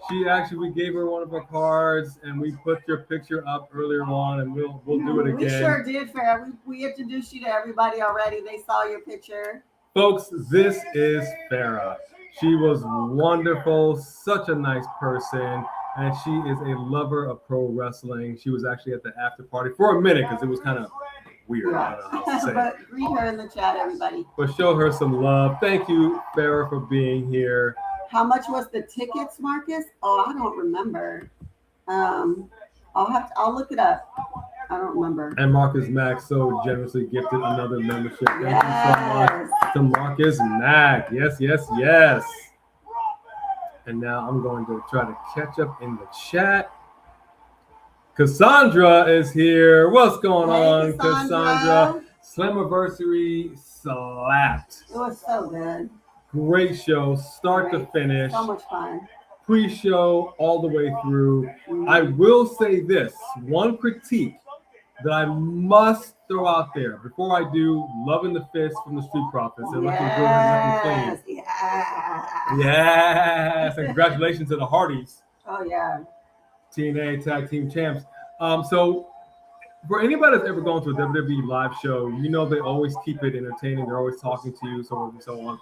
Speaker 3: We gave her one of her cards, and we put your picture up earlier on, and we'll do it again.
Speaker 4: We sure did, Farrah. We introduced you to everybody already. They saw your picture.
Speaker 3: Folks, this is Farrah. She was wonderful, such a nice person, and she is a lover of pro wrestling. She was actually at the after party for a minute because it was kind of weird. I don't know how to say
Speaker 4: But greet her in the chat, everybody.
Speaker 3: But show her some love. Thank you, Farrah, for being here.
Speaker 4: How much was the tickets, Marcus? Oh, I don't remember. I'll look it up. I don't remember.
Speaker 3: And Marcus Mack so generously gifted another membership. Thank you so much to Marcus Mack. Yes, yes, yes. And now I'm going to try to catch up in the chat. Cassandra is here. What's going on, Cassandra? Slammiversary slapped.
Speaker 4: It was so good.
Speaker 3: Great show, start to finish.
Speaker 4: So much fun.
Speaker 3: Pre-show all the way through. I will say this, one critique that I must throw out there before I do, loving the fist from the Street Profits. They're looking good and looking clean. Yes. And congratulations to the Hardys.
Speaker 4: Oh, yeah.
Speaker 3: TNA Tag Team Champs. So for anybody that's ever gone to a WWE live show, you know they always keep it entertaining. They're always talking to you, so on and so on.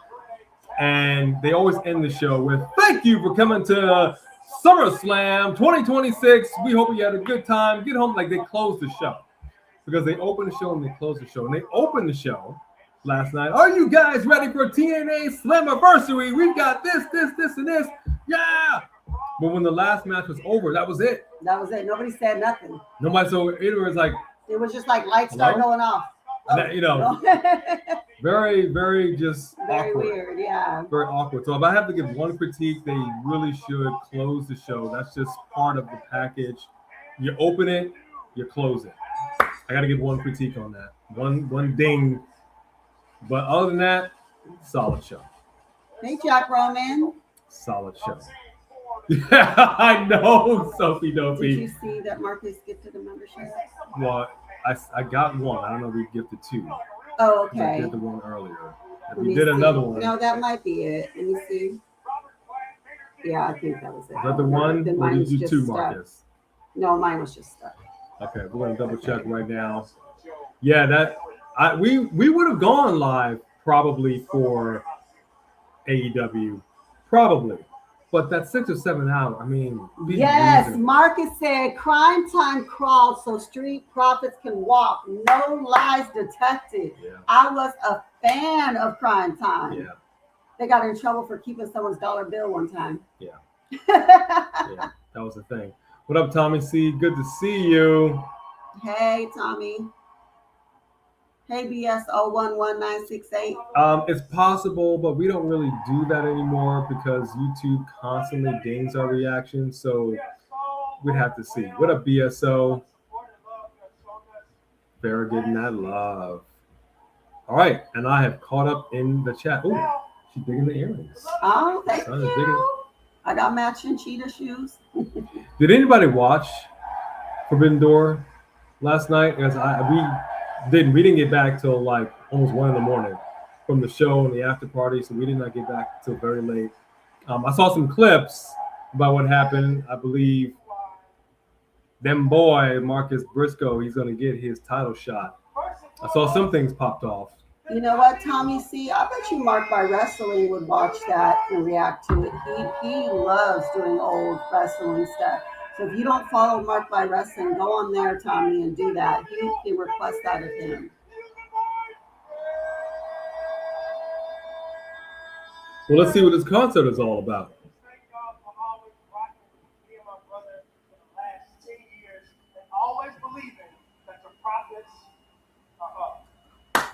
Speaker 3: And they always end the show with, thank you for coming to SummerSlam 2026. We hope you had a good time. Get home. Like, they close the show. Because they open the show and they close the show. And they opened the show last night. Are you guys ready for TNA Slammiversary? We've got this, and this. Yeah! But when the last match was over, that was it.
Speaker 4: That was it. Nobody said nothing.
Speaker 3: Nobody, so it was like...
Speaker 4: It was just like lights start going off.
Speaker 3: That, you know, very, very just
Speaker 4: very
Speaker 3: awkward.
Speaker 4: Weird, yeah.
Speaker 3: Very awkward. So if I have to give one critique, they really should close the show. That's just part of the package. You open it, you close it. I got to give one critique on that. One ding. But other than that, solid show.
Speaker 4: Hey, Jack Roman.
Speaker 3: Solid show. Yeah, I know, Sophie Dopey.
Speaker 4: Did you see that Marcus gifted a membership?
Speaker 3: Well, I got one. I don't know if we gifted two.
Speaker 4: Oh, okay.
Speaker 3: I did the one earlier. If we did another one.
Speaker 4: No, that might be it. Let me see. Yeah, I think that was it.
Speaker 3: Is that the one?
Speaker 4: Then
Speaker 3: Or
Speaker 4: mine
Speaker 3: did you
Speaker 4: was
Speaker 3: do two,
Speaker 4: just
Speaker 3: Marcus?
Speaker 4: stuck. No, mine was just stuck.
Speaker 3: Okay, we're gonna double check right now. Yeah, we would have gone live probably for AEW, probably, but that 6 or 7 hours. I mean,
Speaker 4: yes, Marcus said crime time crawled so Street Profits can walk. No lies detected. Yeah. I was a fan of crime time.
Speaker 3: Yeah,
Speaker 4: they got in trouble for keeping someone's dollar bill one time.
Speaker 3: Yeah, yeah, that was the thing. What up, Tommy C? Good to see you.
Speaker 4: Hey, Tommy. Hey, BS011968.
Speaker 3: It's possible, but we don't really do that anymore because YouTube constantly dings our reactions. So we'd have to see. What up, BSO? Farrah getting that love. All right, and I have caught up in the chat. Oh, she's digging the earrings.
Speaker 4: Oh, thank you. I got matching cheetah shoes.
Speaker 3: Did anybody watch Forbidden Door last night? Because we didn't get back till like almost 1 a.m. from the show and the after party, so we did not get back till very late. I saw some clips about what happened. I believe them boy Marcus Briscoe, he's gonna get his title shot. I saw some things popped off.
Speaker 4: You know what, Tommy C? I bet you Mark by Wrestling would watch that and react to it. He loves doing old wrestling stuff. So if you don't follow Mark by Wrestling, go on there, Tommy, and do that. He can request that of him.
Speaker 3: Well, let's see what this concert is all about.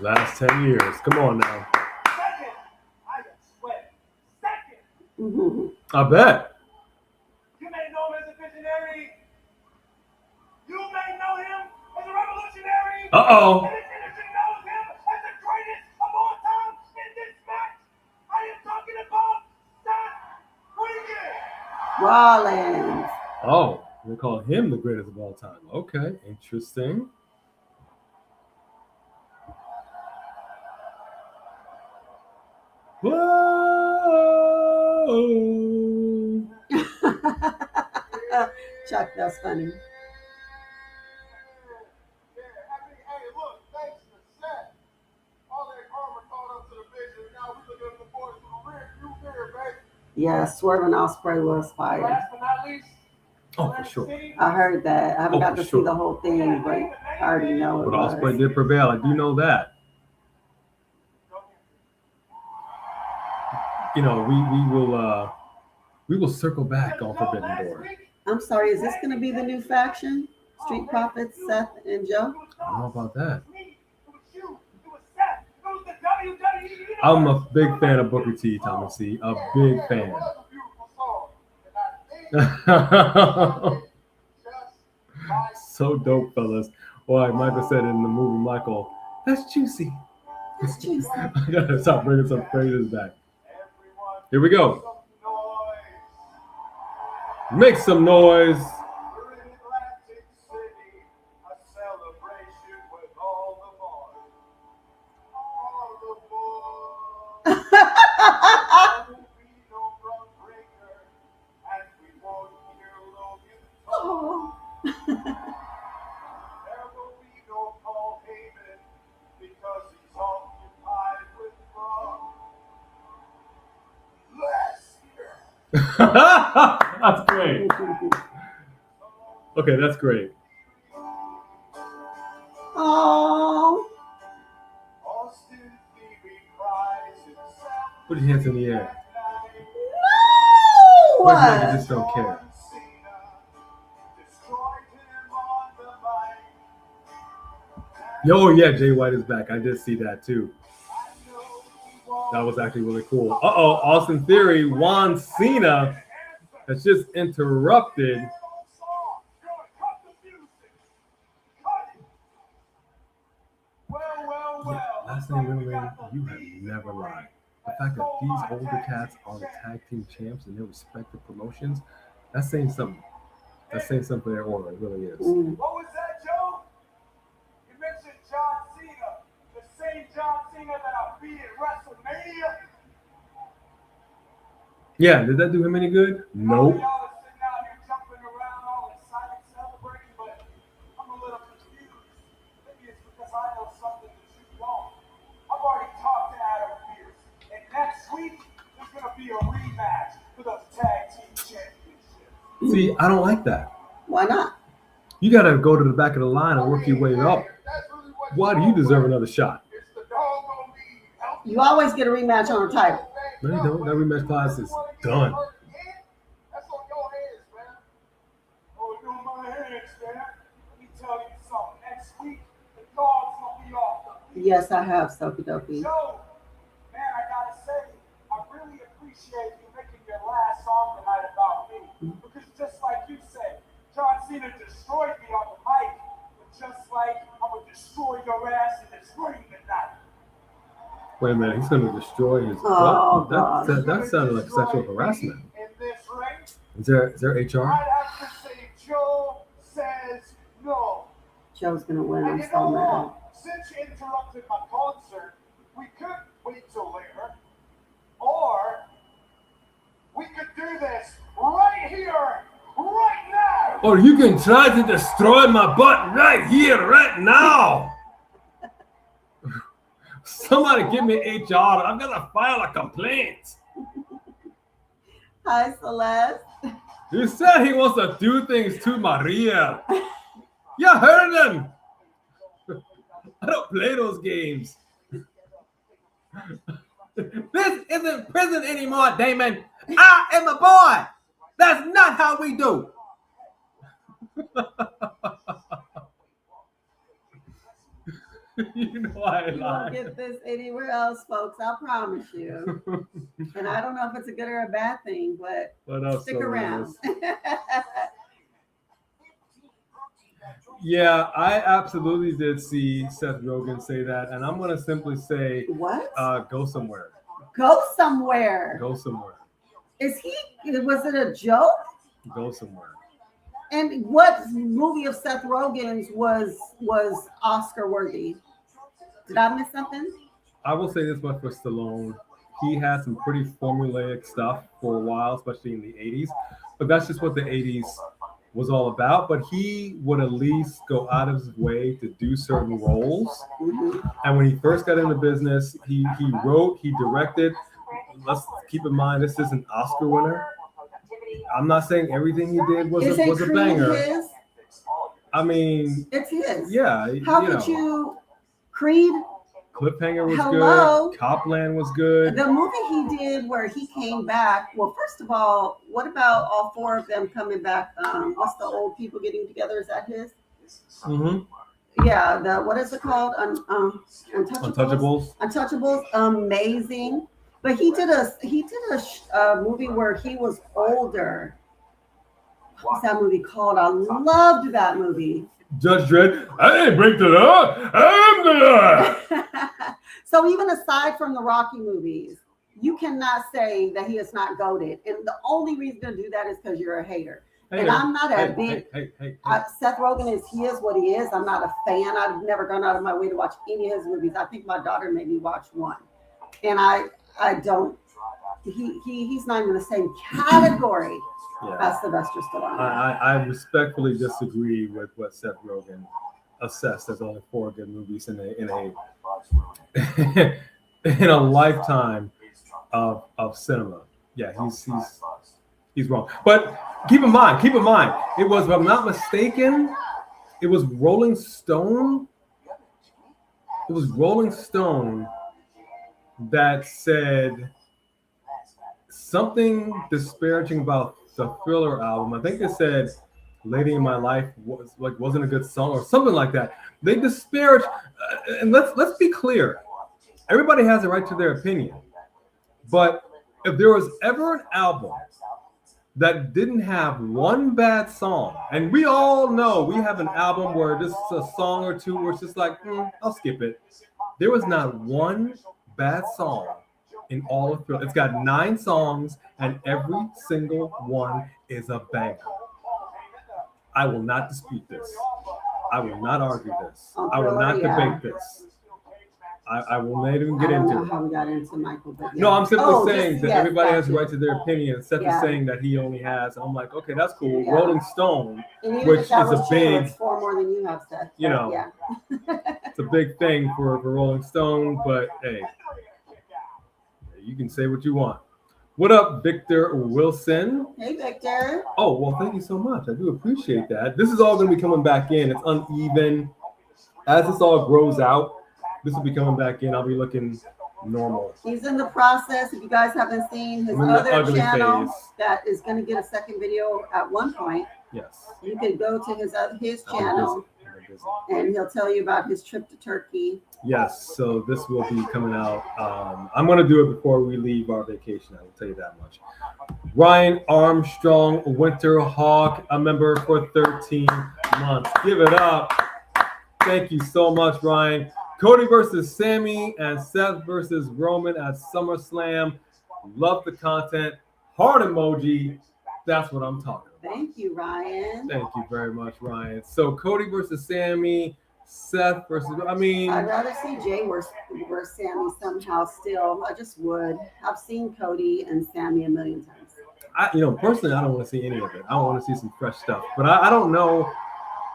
Speaker 3: Last 10 years. Come on now.
Speaker 5: Second, I got sweat. Second.
Speaker 3: I bet.
Speaker 5: You may know him as a visionary. You may know him as a revolutionary.
Speaker 3: Uh-oh.
Speaker 5: And this industry knows him as the greatest of all time in this match. I am talking about Seth
Speaker 4: Rollins.
Speaker 3: Oh, they call him the greatest of all time. Okay, interesting. Whoa!
Speaker 4: Chuck, that's funny. Yeah, Swerve and Ospreay was fire.
Speaker 5: Last but not least,
Speaker 3: Oh, for sure.
Speaker 4: I heard that. I haven't got to
Speaker 3: for sure.
Speaker 4: see the whole thing, but I already know it
Speaker 3: But
Speaker 4: was.
Speaker 3: Ospreay did prevail. I do know that. You know, we will circle back on Forbidden Door.
Speaker 4: I'm sorry, is this going to be the new faction? Street Profits, Seth and Joe.
Speaker 3: I don't know about that.
Speaker 5: Me, it was you, it was Seth, it was the WWE Universe.
Speaker 3: I'm a big fan of Booker T, Thomas C. A big fan.
Speaker 5: It was a beautiful song, and I think just like
Speaker 3: So dope, fellas. Or like Michael said in the movie, Michael, that's juicy.
Speaker 4: It's juicy.
Speaker 3: I gotta stop bringing some phrases back.
Speaker 5: everyone
Speaker 3: Here we go.
Speaker 5: some noise.
Speaker 3: Make some noise.
Speaker 5: We're in Atlantic City, a celebration with all the boys. All the boys. There will be no run breaker, and we won't hear Logan talk.
Speaker 4: Oh.
Speaker 5: There will be no Paul Heyman, because he's occupied with Raw. Lesnar.
Speaker 3: That's great. Okay, that's great.
Speaker 4: Oh.
Speaker 5: Austin Theory cries himself.
Speaker 3: Put your hands in the air.
Speaker 4: No.
Speaker 3: Wait, no, you just don't care.
Speaker 5: John Cena destroyed him on the mic.
Speaker 3: Yo, yeah, Jay White is back. I did see that too.
Speaker 5: I know he won't
Speaker 3: That was actually really cool. Uh-oh, Austin Theory, Juan Cena has just interrupted.
Speaker 5: Cut the music. Cut it. Well.
Speaker 3: Last name, middle name, you have never lied. The fact that these older cats are the tag team champs in their respective promotions, that's saying something. That's saying something for their order. It really is.
Speaker 4: Mm.
Speaker 5: What was that, Joe? You mentioned John Cena, the same John Cena that I beat at WrestleMania.
Speaker 3: Yeah, did that do him any good? Nope.
Speaker 5: Y'all are sitting out here jumping around, all excited, celebrating, but I'm a little confused. Maybe it's because I know something that you don't. I've already talked to Adam Pearce, and next week there's going to be a rematch for the tag team championship.
Speaker 3: See, I don't like that.
Speaker 4: Why not?
Speaker 3: You got to go to the back of the line and work your way up.
Speaker 5: That's really what
Speaker 3: Why do you deserve another shot?
Speaker 5: It's the dog gonna be healthy.
Speaker 4: You always get a rematch on a title.
Speaker 3: No, you don't. That rematch class is done.
Speaker 5: That's on your hands, man. Oh, it's on my hands, man. Let me tell you something. Next week, the dog's gonna be off the leash.
Speaker 4: Yes, I have, Sophie Dopey.
Speaker 5: So, man, I gotta say, I really appreciate you making your last song tonight about me. Because just like you said, John Cena destroyed me on the mic. But just like I'm gonna destroy your ass in this ring tonight.
Speaker 3: Wait a minute, he's going to destroy his
Speaker 4: Oh,
Speaker 3: butt?
Speaker 4: God.
Speaker 3: That sounded like sexual harassment.
Speaker 5: In this ring,
Speaker 3: Is there HR?
Speaker 5: I'd have to say Joe says no.
Speaker 4: Joe's gonna win.
Speaker 5: And
Speaker 4: I'm
Speaker 5: you know
Speaker 4: so mad.
Speaker 5: what? Since you interrupted my concert, we could wait till later. Or we could do this right here, right now.
Speaker 3: Or you can try to destroy my butt right here, right now. Somebody give me HR. I'm going to file a complaint.
Speaker 4: Hi, Celeste.
Speaker 3: He said he wants to do things to Maria. You heard him. I don't play those games. This isn't prison anymore, Damon. I am a boy. That's not how we do. You know I
Speaker 4: You won't
Speaker 3: lie.
Speaker 4: get this anywhere else, folks. I promise you. And I don't know if it's a good or a bad thing, but
Speaker 3: What else?
Speaker 4: stick around.
Speaker 3: Yeah, I absolutely did see Seth Rogen say that, and I'm gonna simply say,
Speaker 4: What?
Speaker 3: go somewhere.
Speaker 4: Go somewhere.
Speaker 3: Go somewhere.
Speaker 4: Was it a joke?
Speaker 3: Go somewhere.
Speaker 4: And what movie of Seth Rogen's was Oscar worthy? Did I miss something?
Speaker 3: I will say this much for Stallone. He had some pretty formulaic stuff for a while, especially in the 80s. But that's just what the 80s was all about. But he would at least go out of his way to do certain roles.
Speaker 4: Mm-hmm.
Speaker 3: And when he first got into business, he wrote, he directed. Let's keep in mind, this is an Oscar winner. I'm not saying everything he did was
Speaker 4: Is it
Speaker 3: a
Speaker 4: Creed
Speaker 3: banger.
Speaker 4: his?
Speaker 3: I mean,
Speaker 4: It's his.
Speaker 3: yeah.
Speaker 4: How
Speaker 3: you
Speaker 4: could
Speaker 3: know,
Speaker 4: you? Creed,
Speaker 3: Cliffhanger was
Speaker 4: Hello?
Speaker 3: good. Copland was good.
Speaker 4: the movie he did where he came back. Well, first of all, what about all four of them coming back? What's the old people getting together? Is that his?
Speaker 3: Mm-hmm.
Speaker 4: Yeah, what is it called?
Speaker 3: Untouchables.
Speaker 4: Untouchables, amazing. But he did a movie where he was older. What's that movie called? I loved that movie.
Speaker 3: Judge Dredd. Hey, break the law. I'm the law.
Speaker 4: So even aside from the Rocky movies, you cannot say that he is not goated. And the only reason to do that is because you're a hater. And I'm not a big. Seth Rogen he is what he is. I'm not a fan. I've never gone out of my way to watch any of his movies. I think my daughter made me watch one, and I don't. He's not in the same category as Sylvester Stallone.
Speaker 3: I respectfully disagree with what Seth Rogen assessed as only 4 good movies in a lifetime of cinema. Yeah, he's wrong. But keep in mind, it was, if I'm not mistaken, it was Rolling Stone. It was Rolling Stone that said something disparaging about the Thriller album. I think they said "Lady in My Life" wasn't a good song or something like that. They disparage, and let's be clear. Everybody has a right to their opinion, but if there was ever an album that didn't have one bad song, and we all know we have an album where just a song or two where it's just like, I'll skip it. There was not one bad song in all of Thriller. It's got 9 songs, and every single one is a banger. I will not dispute this. I will not argue this. I will not debate this. I will not even get into it.
Speaker 4: How we got into Michael, but
Speaker 3: No, I'm simply saying that everybody has a right to their opinion. Seth is saying that he only has. I'm like, okay, that's cool. Yeah. Rolling Stone, which is a big.
Speaker 4: It's 4 more than you have, Seth.
Speaker 3: You know, it's a big thing for Rolling Stone, but hey, you can say what you want. What up, Victor Wilson?
Speaker 4: Hey, Victor.
Speaker 3: Oh, well, thank you so much. I do appreciate that. This is all going to be coming back in. It's uneven. As this all grows out, this will be coming back in. I'll be looking normal.
Speaker 4: He's in the process. If you guys haven't seen his other channel that is going to get a second video at one point,
Speaker 3: yes,
Speaker 4: you can go to his channel and he'll tell you about his trip to Turkey.
Speaker 3: Yes, so this will be coming out. I'm going to do it before we leave our vacation. I will tell you that much. Ryan Armstrong, Winterhawk, a member for 13 months. Give it up. Thank you so much, Ryan. Cody versus Sammy and Seth versus Roman at SummerSlam. Love the content. Heart emoji. That's what I'm talking about.
Speaker 4: Thank you, Ryan.
Speaker 3: Thank you very much, Ryan. So Cody versus Sammy, Seth versus,
Speaker 4: I'd rather see Jey versus Sammy somehow still. I just would. I've seen Cody and Sammy a million times.
Speaker 3: Personally, I don't want to see any of it. I want to see some fresh stuff. But I don't know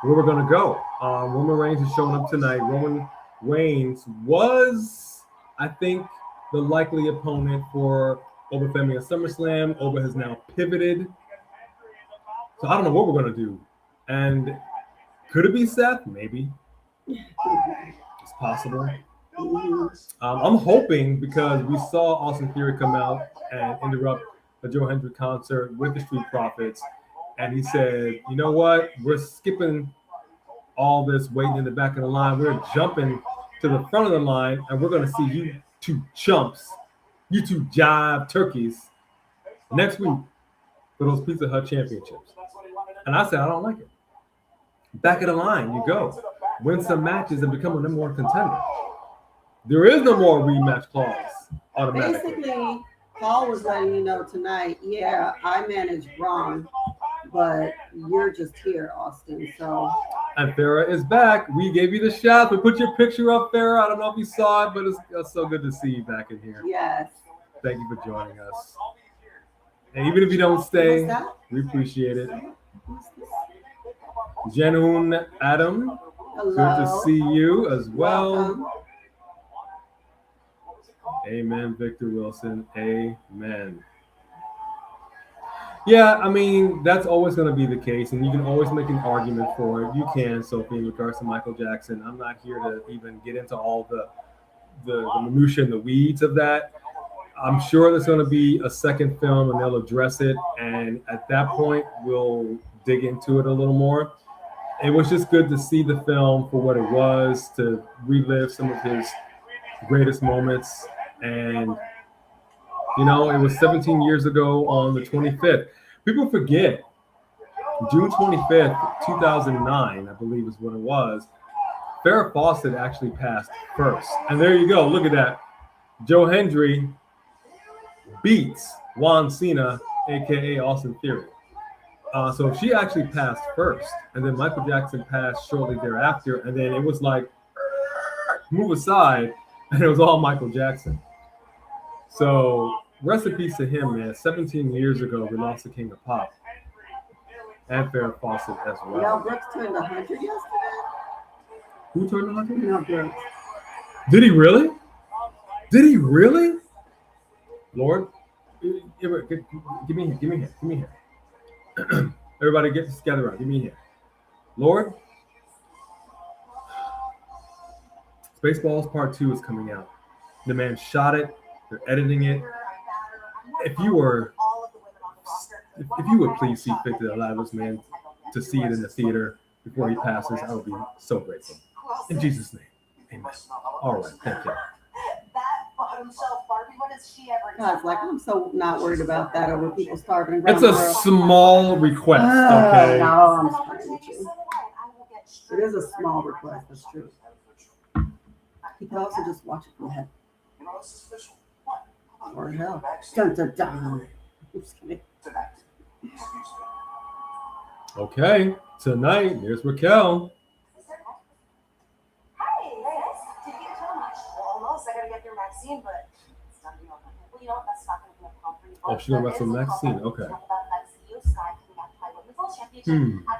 Speaker 3: where we're going to go. Roman Reigns is showing up tonight. Roman Reigns was, I think, the likely opponent for Oba Femi at SummerSlam. Oba has now pivoted. So I don't know what we're going to do. And could it be Seth? Maybe. It's possible. I'm hoping, because we saw Austin Theory come out and interrupt the Joe Hendrick concert with the Street Profits. And he said, you know what? We're skipping all this waiting in the back of the line. We're jumping to the front of the line, and we're going to see you 2 chumps, you 2 jive turkeys next week for those Pizza Hut championships. And I said, I don't like it. Back of the line, you go. Win some matches and become a number 1 contender. There is no more rematch clause automatically.
Speaker 4: Basically, Paul was letting you know tonight, I managed wrong, but you're just here, Austin. So.
Speaker 3: And Farrah is back. We gave you the shot. We put your picture up, Farrah. I don't know if you saw it, but it's so good to see you back in here.
Speaker 4: Yes.
Speaker 3: Thank you for joining us. And even if you don't stay, we appreciate it. Jenun Adam,
Speaker 4: hello.
Speaker 3: good to see you as well.
Speaker 4: Welcome.
Speaker 3: Amen, Victor Wilson. Amen. Yeah, that's always going to be the case, and you can always make an argument for it. You can, Sophie, in regards to Michael Jackson. I'm not here to even get into all the minutiae and the weeds of that. I'm sure there's going to be a second film, and they'll address it, and at that point, we'll dig into it a little more. it was just good to see the film for what it was, to relive some of his greatest moments. And, you know, it was 17 years ago on the 25th. People forget, June 25th, 2009, I believe is what it was, Farrah Fawcett actually passed first. And there you go. Look at that. Joe Hendry beats Juan Cena, a.k.a. Austin Theory. So she actually passed first. And then Michael Jackson passed shortly thereafter. And then it was like, move aside. And it was all Michael Jackson. So rest in peace to him, man. 17 years ago, we lost the King of Pop. And Farrah Fawcett as well.
Speaker 4: Mel Brooks turned 100 yesterday?
Speaker 3: Who turned 100?
Speaker 4: Mel Brooks.
Speaker 3: Did he really? Did he really? Lord, give me here. Everybody get together around. Give me here. Lord, Spaceballs Part 2 is coming out. The man shot it. They're editing it. If you would please see fit to allow this man to see it in the theater before he passes, I would be so grateful. In Jesus' name, amen. All right, thank you.
Speaker 4: Guys, like, I'm so not worried about that over people starving.
Speaker 3: It's a small request, okay?
Speaker 4: No, I'm starting with you. It is a small request, that's true. You can also just watch it from heaven. Or hell. Dun, dun, dun. I'm just kidding.
Speaker 3: Okay, tonight, here's Raquel.
Speaker 1: Hi, nice. Did you get too much? Well, almost. I gotta get your vaccine, but it's not gonna be well, you know what? That's not gonna be a problem for you.
Speaker 3: Oh, she's gonna wrestle Maxine. Okay.
Speaker 1: At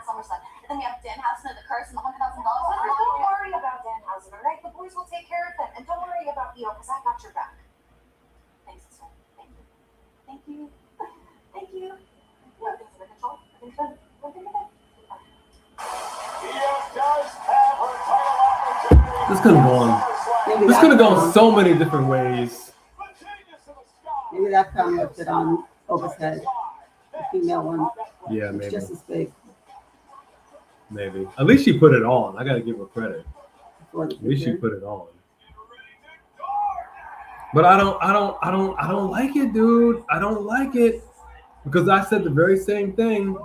Speaker 1: SummerSlam. And then we have Danhausen and the curse and the $100,000. Don't worry about Danhausen, all right? The boys will take care of him. And don't worry about Io, because I got your back. Thanks, sister. Thank you. Thank you. Thank you. Everything's under control. Everything's good. Everything's good.
Speaker 3: This could have gone. This could have gone so many different ways.
Speaker 4: Maybe that crown would fit on Oba's head. The female one.
Speaker 3: Yeah,
Speaker 4: It's
Speaker 3: maybe.
Speaker 4: just as big.
Speaker 3: Maybe. At least she put it on. I gotta give her credit.
Speaker 4: For the
Speaker 3: At least she
Speaker 4: picture.
Speaker 3: put it on. But I don't like it, dude. I don't like it. Because I said the very same thing.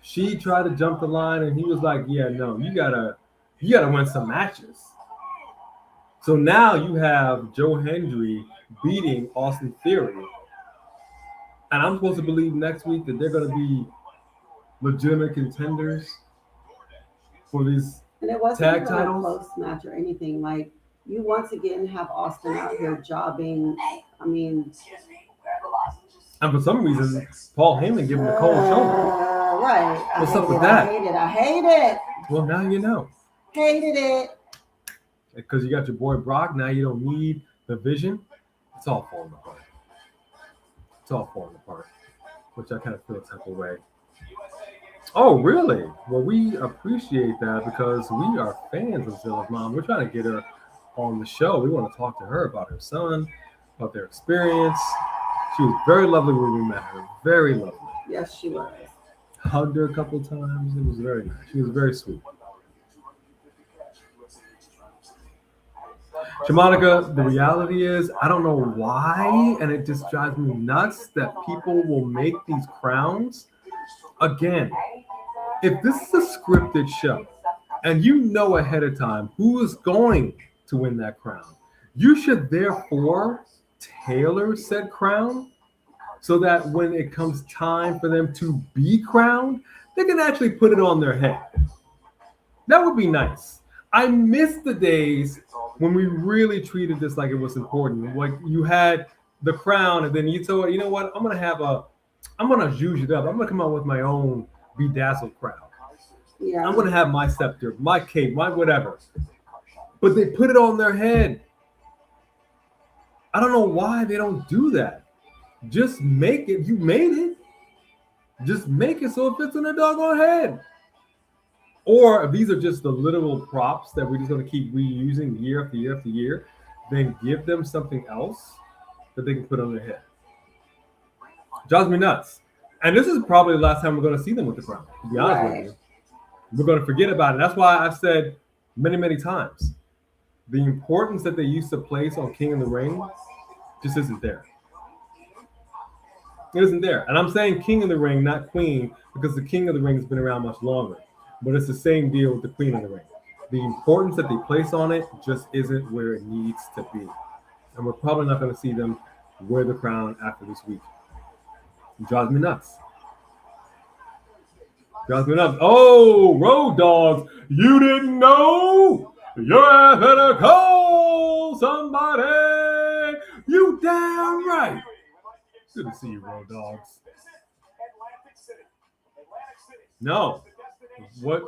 Speaker 3: She tried to jump the line and he was like, yeah, no, you gotta win some matches. So now you have Joe Hendry beating Austin Theory. And I'm supposed to believe next week that they're gonna be legitimate contenders for these.
Speaker 4: And it wasn't
Speaker 3: tag
Speaker 4: even
Speaker 3: titles?
Speaker 4: a close match or anything. Like, you once again have Austin out here jobbing. I mean,
Speaker 3: And for some reason, Paul Heyman gave him the cold shoulder.
Speaker 4: right.
Speaker 3: What's up with that?
Speaker 4: I hate it.
Speaker 3: Well, now you know.
Speaker 4: Hated it.
Speaker 3: Because you got your boy Brock, now you don't need the Vision. It's all falling apart. It's all falling apart, which I kind of feel a type of way. Oh, really? Well, we appreciate that because we are fans of Zilla's mom. We're trying to get her on the show. We want to talk to her about her son, about their experience. She was very lovely when we met her. Very lovely.
Speaker 4: Yes, she was.
Speaker 3: Hugged her a couple of times. It was very nice. She was very sweet. Shamanica, the reality is, I don't know why, and it just drives me nuts that people will make these crowns. Again, if this is a scripted show, and you know ahead of time who is going to win that crown, you should therefore tailor said crown so that when it comes time for them to be crowned, they can actually put it on their head. That would be nice. I miss the days when we really treated this like it was important. Like you had the crown, and then you thought, you know what? I'm gonna zhuzh it up. I'm gonna come out with my own bedazzled crown.
Speaker 4: Yeah.
Speaker 3: I'm gonna have my scepter, my cape, my whatever. But they put it on their head. I don't know why they don't do that. Just make it. You made it. Just make it so it fits on their doggone head. Or if these are just the literal props that we're just going to keep reusing year after year after year, then give them something else that they can put on their head. Drives me nuts. And this is probably the last time we're going to see them with the crown, to be honest with you. We're going to forget about it. That's why I've said many, many times, the importance that they used to place on King of the Ring just isn't there. It isn't there. And I'm saying King of the Ring, not Queen, because the King of the Ring has been around much longer. But it's the same deal with the Queen of the Ring. The importance that they place on it just isn't where it needs to be. And we're probably not going to see them wear the crown after this week. It drives me nuts. Drives me nuts. Oh, Road Dogs, you didn't know? You're gonna call somebody. You damn right. Good to see you, Road Dogs. No. What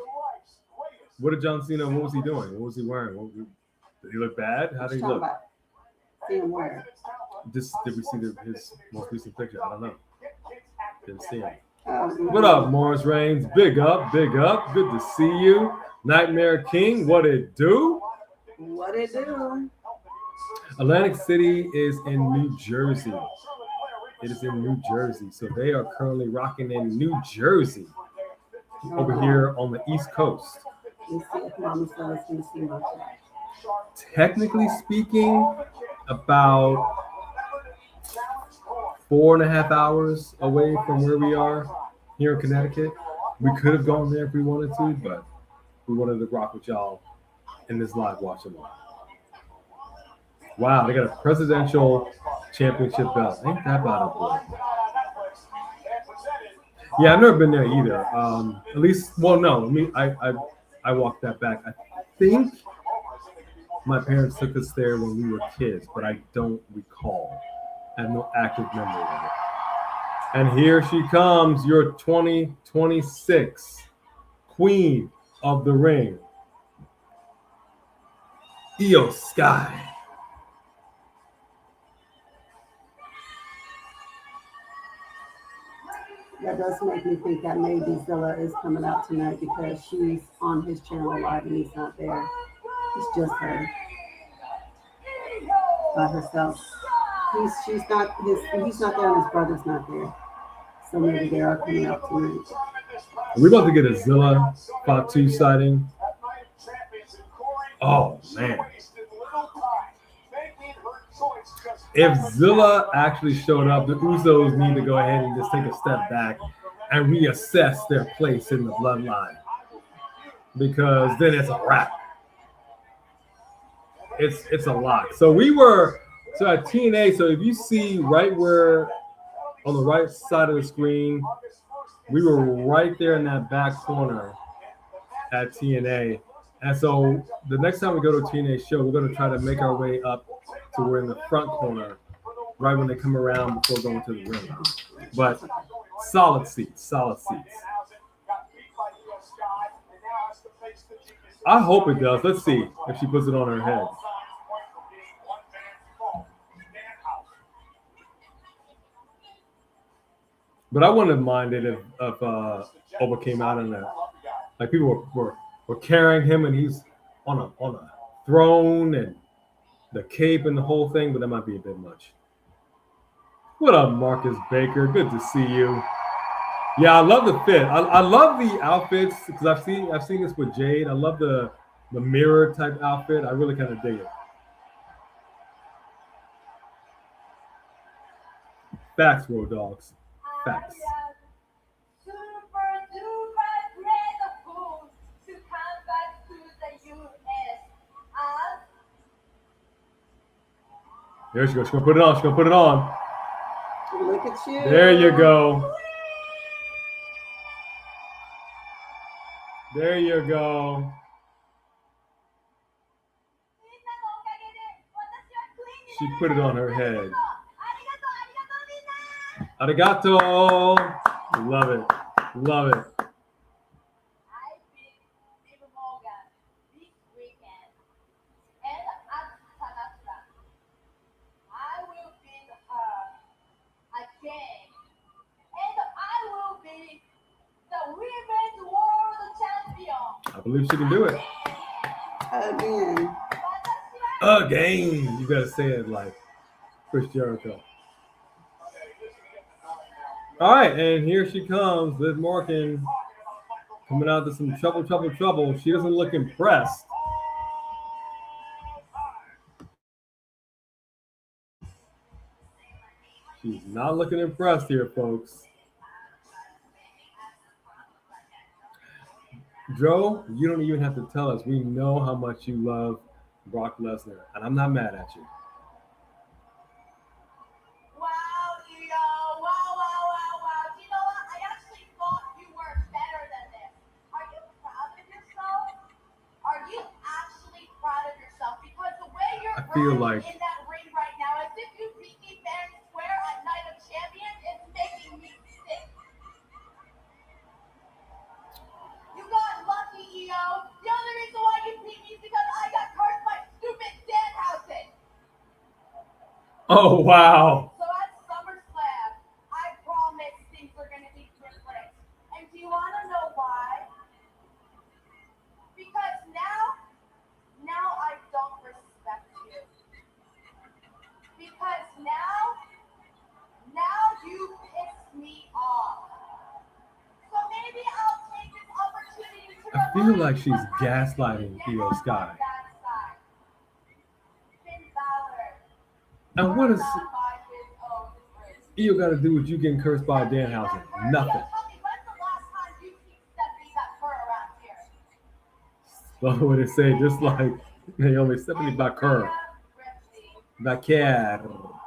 Speaker 3: did John Cena, what was he doing? What was he wearing? Did he look bad? How did he look?
Speaker 4: See him wear.
Speaker 3: Did we see his most recent picture? I don't know. Didn't see him.
Speaker 4: Mm-hmm.
Speaker 3: What up, Morris Reigns? Big up, big up. Good to see you. Nightmare King, what it do?
Speaker 4: What it do?
Speaker 3: Atlantic City is in New Jersey. It is in New Jersey. So they are currently rocking in New Jersey over here on the East Coast.
Speaker 4: Let's see if Mama Stella's going to see my chat.
Speaker 3: Technically speaking, about 4.5 hours away from where we are here in Connecticut. We could have gone there if we wanted to, but we wanted to rock with y'all in this live watch along. Wow, they got a presidential championship belt. Ain't that about a boy? Yeah, I've never been there either. At least, well, no. I walked that back. I think my parents took us there when we were kids, but I don't recall. I have no active memory of it. And here she comes, your 2026 Queen of the Ring, Io Sky.
Speaker 4: That does make me think that maybe Zilla is coming out tonight because she's on his channel live and he's not there. It's just her by herself. He's not there and his brother's not there. So maybe they are coming out tonight.
Speaker 3: We're about to get a Zilla Fatu sighting. Oh man. If Zilla actually showed up, the Usos need to go ahead and just take a step back and reassess their place in the bloodline. Because then it's a wrap. It's a lot. So at TNA, so if you see right where on the right side of the screen, we were right there in that back corner at TNA. And so the next time we go to a TNA show, we're going to try to make our way up to we're in the front corner, right when they come around before going to the ring. But solid seats. I hope it does. Let's see if she puts it on her head. But I wouldn't have minded if Oba came out in that. Like people were carrying him and he's on a throne and the cape and the whole thing, but that might be a bit much. What up, Marcus Baker? Good to see you. Yeah, I love the fit. I love the outfits because I've seen this with Jade. I love the mirror type outfit. I really kind of dig it. Facts, Road Dogs. Facts.
Speaker 1: Super duper grateful to come back to the US.
Speaker 3: There she goes. She's gonna put it on.
Speaker 4: Look at you.
Speaker 3: There you go. There you go. She put it on her head. Arigato. Love it. Love it.
Speaker 1: I beat Steve Morgan this weekend, and at Tanatra, I will beat her again, and I will be the Women's World Champion.
Speaker 3: I believe she can do it. Again. You gotta say it like Chris Jericho. All right, and here she comes, Liv Morgan. Coming out to some trouble. She doesn't look impressed. She's not looking impressed here, folks. Joe, you don't even have to tell us. We know how much you love Brock Lesnar, and I'm not mad at you.
Speaker 1: Wow, Io. Wow. You know what? I actually thought you were better than this. Are you proud of yourself? Are you actually proud of yourself? Because the way you're
Speaker 3: feel
Speaker 1: running
Speaker 3: like-
Speaker 1: in that ring right now, as if you beat me fair and square at Night of Champions, is making me sick. You got lucky, Io. The only reason why you beat me is because I got cursed by stupid Danhausen.
Speaker 3: Oh, wow.
Speaker 1: So at SummerSlam, I promise things are going to be different. And do you want to know why? Because now I don't respect you. Because now you piss me off. So maybe I'll take this opportunity to
Speaker 3: I feel like she's gaslighting Io Sky.
Speaker 1: Finn Balor.
Speaker 3: And what is
Speaker 1: Not by his own wrist.
Speaker 3: Io got to do with you getting cursed by Danhausen? Nothing.
Speaker 1: Tell me, when's the last time you seen Stephanie got her around here?
Speaker 3: So what they say, just like Naomi, Stephanie back her. Back here.
Speaker 1: Oh,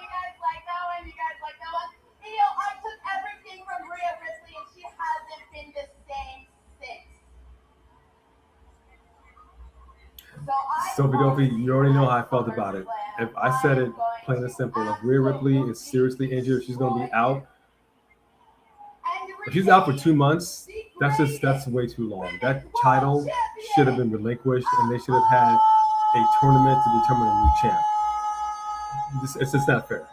Speaker 1: you guys like that one? Io, I took everything from Rhea Ripley and she hasn't been the same since.
Speaker 3: Sophie Duffy, you already know how I felt about it. If I said it plain and simple, if Rhea Ripley is seriously injured, she's going to be out. If she's out for 2 months, that's way too long. That title should have been relinquished, and they should have had a tournament to determine a new champ. It's just not fair.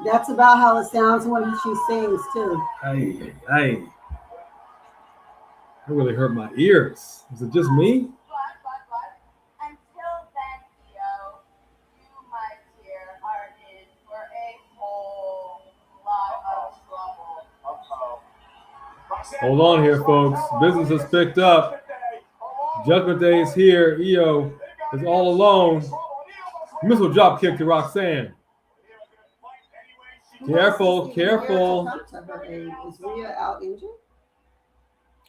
Speaker 4: That's about how it sounds when she sings too.
Speaker 3: Hey. That really hurt my ears. Is it just me?
Speaker 1: But, until then, Io, you, my dear, are in for a whole lot of trouble.
Speaker 3: Hold on here, folks. Business has picked up. Judgment Day is here. Io is all alone. Missile drop kick to Roxanne. Careful.
Speaker 4: Is Rhea out injured?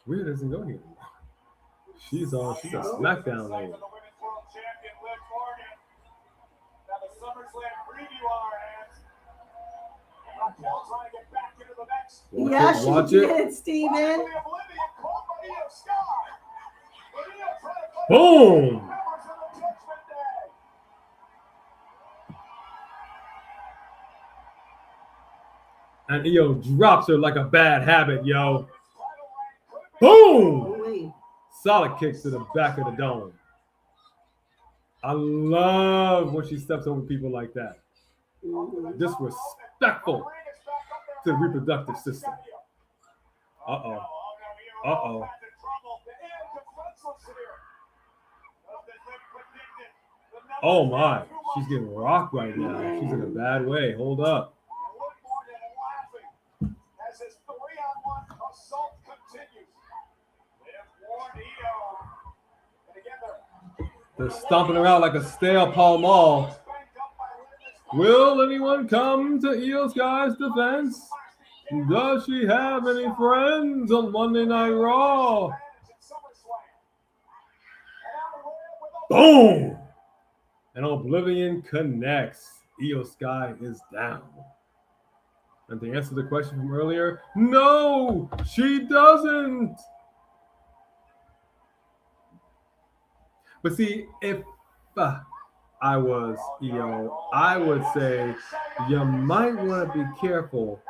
Speaker 3: Rhea doesn't go anymore. She's a Smackdown lady.
Speaker 4: Yeah, she did, Steven.
Speaker 3: Boom! And Io drops her like a bad habit, yo. Boom!
Speaker 4: Ooh-wee.
Speaker 3: Solid kicks to the back of the dome. I love when she steps over people like that. Disrespectful to the reproductive system. Uh-oh. Oh my, she's getting rocked right now. She's in a bad way. Hold up. They're stomping her out like a stale Pall Mall. Will anyone come to Io Sky's defense? Does she have any friends on Monday Night Raw? Boom! And Oblivion connects. Io Sky is down. And to answer the question from earlier, no, she doesn't. But see, if I was Io, I would say you might want to be careful.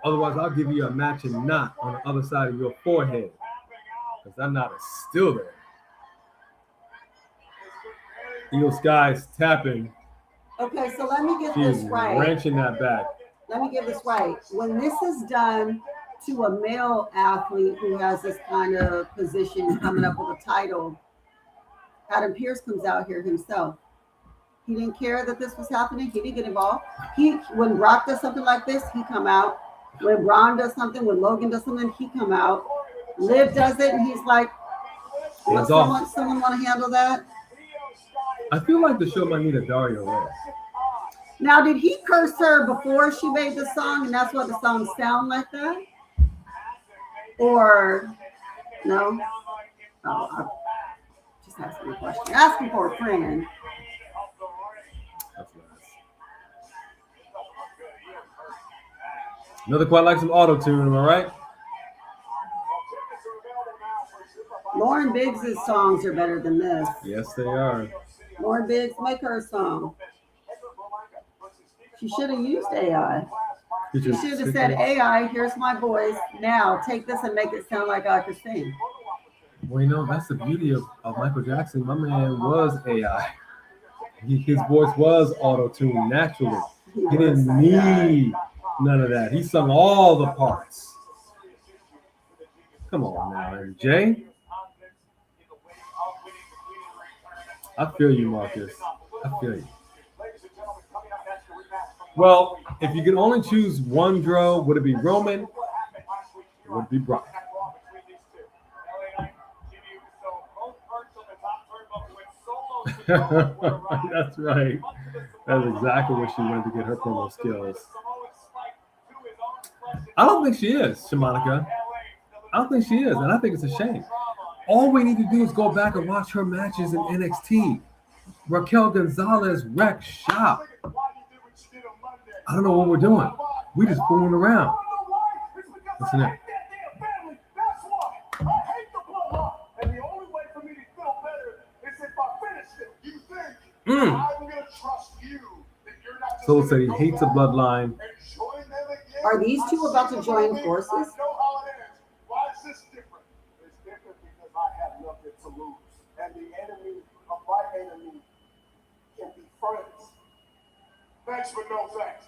Speaker 3: Otherwise, I'll give you a matching knot on the other side of your forehead. Because that knot is still there. Io Sky's tapping.
Speaker 4: Okay, so let me get
Speaker 3: She's
Speaker 4: this right.
Speaker 3: wrenching that back.
Speaker 4: Let me get this right. When this is done to a male athlete who has this kind of position coming up with a title, Adam Pearce comes out here himself. He didn't care that this was happening. He didn't get involved. When Brock does something like this, he come out. When Braun does something, when Logan does something, he come out. Liv does it, and he's like,
Speaker 3: Hands
Speaker 4: someone want to handle that?
Speaker 3: I feel like the show might need a Dario Reyes.
Speaker 4: Now, did he curse her before she made the song, and that's why the song sound like that? Or no? Oh, I'm just asking a question. Asking for a friend.
Speaker 3: That's nice. Another quite like some auto tune, am I right?
Speaker 4: Lauren Biggs' songs are better than this.
Speaker 3: Yes, they are.
Speaker 4: Lauren Biggs, make her a song. She should have used AI. She should have said, AI, here's my voice. Now take this and make it sound like I could sing.
Speaker 3: Well, you know, that's the beauty of Michael Jackson. My man was AI. His voice was auto-tuned naturally. He didn't need none of that. He sung all the parts. Come on now, Jay. I feel you, Marcus. I feel you. Well, if you could only choose one Dro, would it be Roman? Or would it be Brock? That's right. That's exactly what she went to get her promo skills. I don't think she is, Shamanica. I don't think she is, and I think it's a shame. All we need to do is go back and watch her matches in NXT. Raquel Gonzalez wrecked shop. I don't know what we're doing. We just fooling around. Listen to that. Soul said he hates the bloodline.
Speaker 4: Are these two about to join forces?
Speaker 5: Why is this different? It's different because I have nothing to lose. And the enemy of my enemy can be friends. Thanks, but no thanks.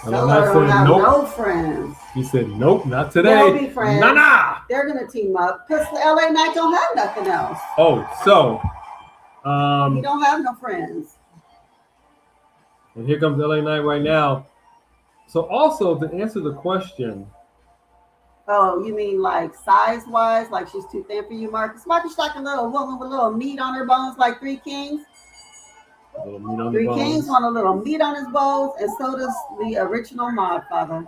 Speaker 4: Solo don't have no friends.
Speaker 3: He said, nope, not today.
Speaker 4: They'll be friends.
Speaker 3: Nah.
Speaker 4: They're going to team up because the LA Knight don't have nothing else.
Speaker 3: Oh, so.
Speaker 4: He don't have no friends.
Speaker 3: And here comes LA Knight right now. So also, to answer the question.
Speaker 4: Oh, you mean like size-wise? Like she's too thin for you, Marcus? Marcus like a little woman with a little meat on her bones like Three Kings? Three Kings want a little meat on his bones, and so does the original Mod Father.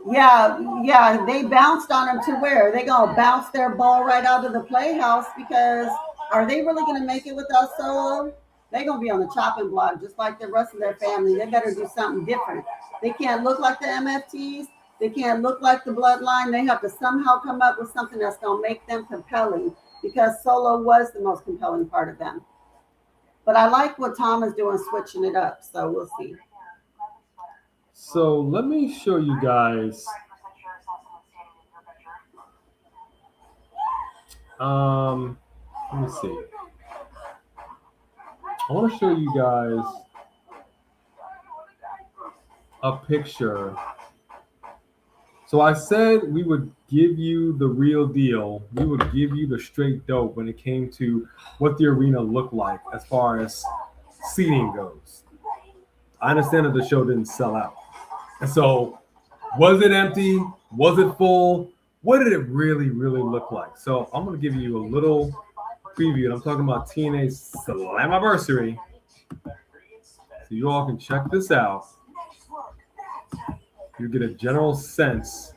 Speaker 4: Yeah, they bounced on him to where? They gonna bounce their ball right out of the playhouse because are they really gonna make it without Solo? They're gonna be on the chopping block just like the rest of their family. They better do something different. They can't look like the MFTs. They can't look like the Bloodline. They have to somehow come up with something that's gonna make them compelling because Solo was the most compelling part of them. But I like what Tom is doing, switching it up. So we'll see.
Speaker 3: So let me show you guys. Let me see. I want to show you guys a picture. So I said we would give you the real deal. We would give you the straight dope when it came to what the arena looked like as far as seating goes. I understand that the show didn't sell out. And so was it empty? Was it full? What did it really, really look like? So I'm going to give you a little preview. And I'm talking about TNA Slammiversary. So you all can check this out. You get a general sense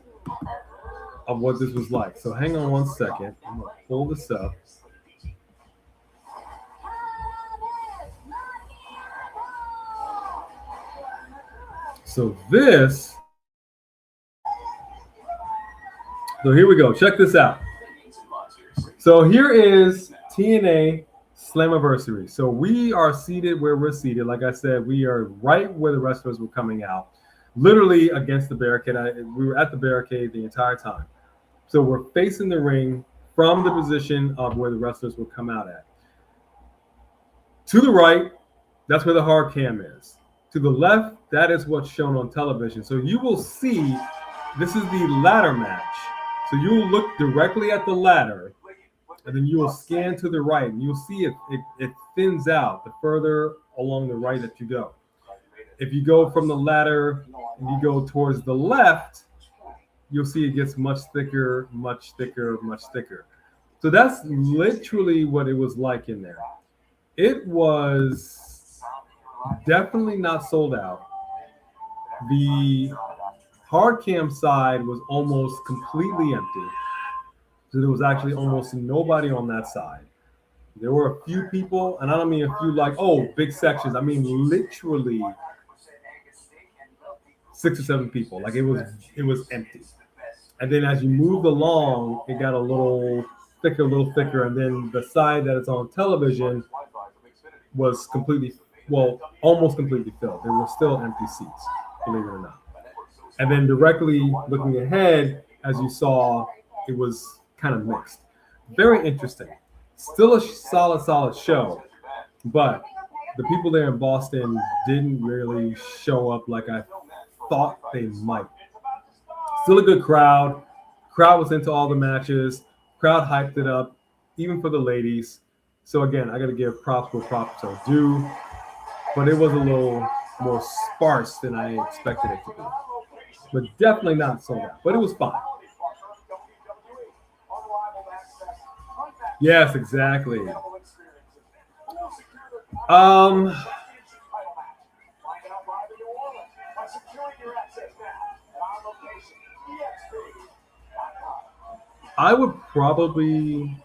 Speaker 3: of what this was like. So hang on one second. I'm going to pull this up. So here we go. Check this out. So here is TNA Slammiversary. So we are seated where we're seated. Like I said, we are right where the wrestlers were coming out, literally against the barricade. We were at the barricade the entire time. So we're facing the ring from the position of where the wrestlers will come out at. To the right, that's where the hard cam is. To the left, that is what's shown on television. So you will see this is the ladder match So you'll look directly at the ladder, and then you will scan to the right, and you'll see it thins out the further along the right that you go. If you go from the ladder and you go towards the left, you'll see it gets much thicker, much thicker, much thicker. So that's literally what it was like in there. It was definitely not sold out. The hard cam side was almost completely empty. So there was actually almost nobody on that side. There were a few people, and I don't mean a few like, oh, big sections. I mean literally 6 or 7 people. Like it was empty. And then as you moved along, it got a little thicker, and then the side that is on television was almost completely filled. There were still empty seats, believe it or not. And then directly looking ahead, as you saw, it was kind of mixed. Very interesting. Still a solid show, but the people there in Boston didn't really show up like I thought they might. Still a good crowd. Crowd was into all the matches. Crowd hyped it up, even for the ladies. So again, I got to give props where props are due, but it was a little more sparse than I expected it to be. But definitely not sold out. But it was fine. Yes, exactly. I would probably.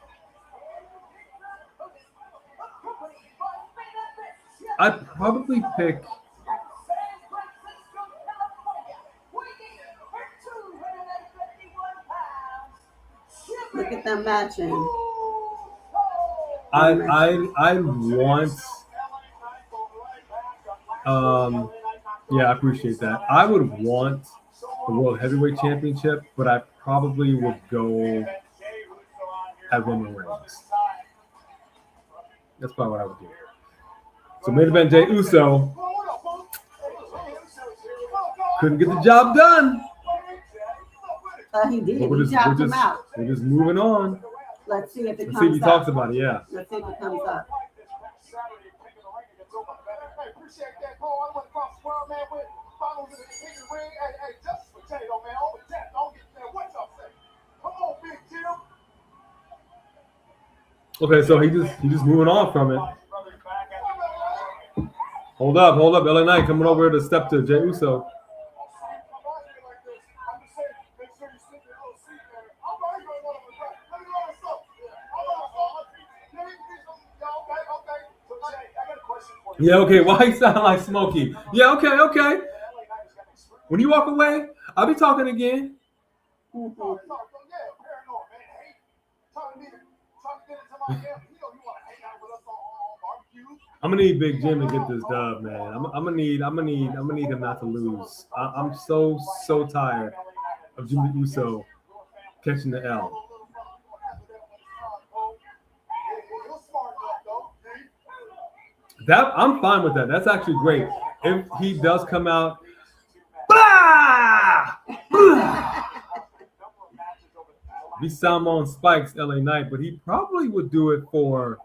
Speaker 3: I'd probably pick.
Speaker 4: Look at them matching.
Speaker 3: I want. Yeah, I appreciate that. I would want the World Heavyweight Championship, but I probably would go at Roman Reigns. That's probably what I would do. So main event, Jey Uso couldn't get the job done.
Speaker 4: He did.
Speaker 3: We're
Speaker 4: He tapped him out.
Speaker 3: We're just moving on.
Speaker 4: Let's see if it comes
Speaker 3: See if he
Speaker 4: up.
Speaker 3: talks about it. Yeah.
Speaker 4: Let's see if it comes up.
Speaker 3: Okay, so he just moving on from it. Hold up, LA Knight coming over to step to Jey Uso. Yeah, okay. Why you sound like Smokey? Yeah, okay. When you walk away, I'll be talking again. I'm gonna need Big Jim to get this dub, man. I'm gonna need him not to lose. I'm so tired of Jimmy Uso catching the L. That I'm fine with that. That's actually great. If he does come out, he sound on spikes, LA Knight, but he probably would do it for.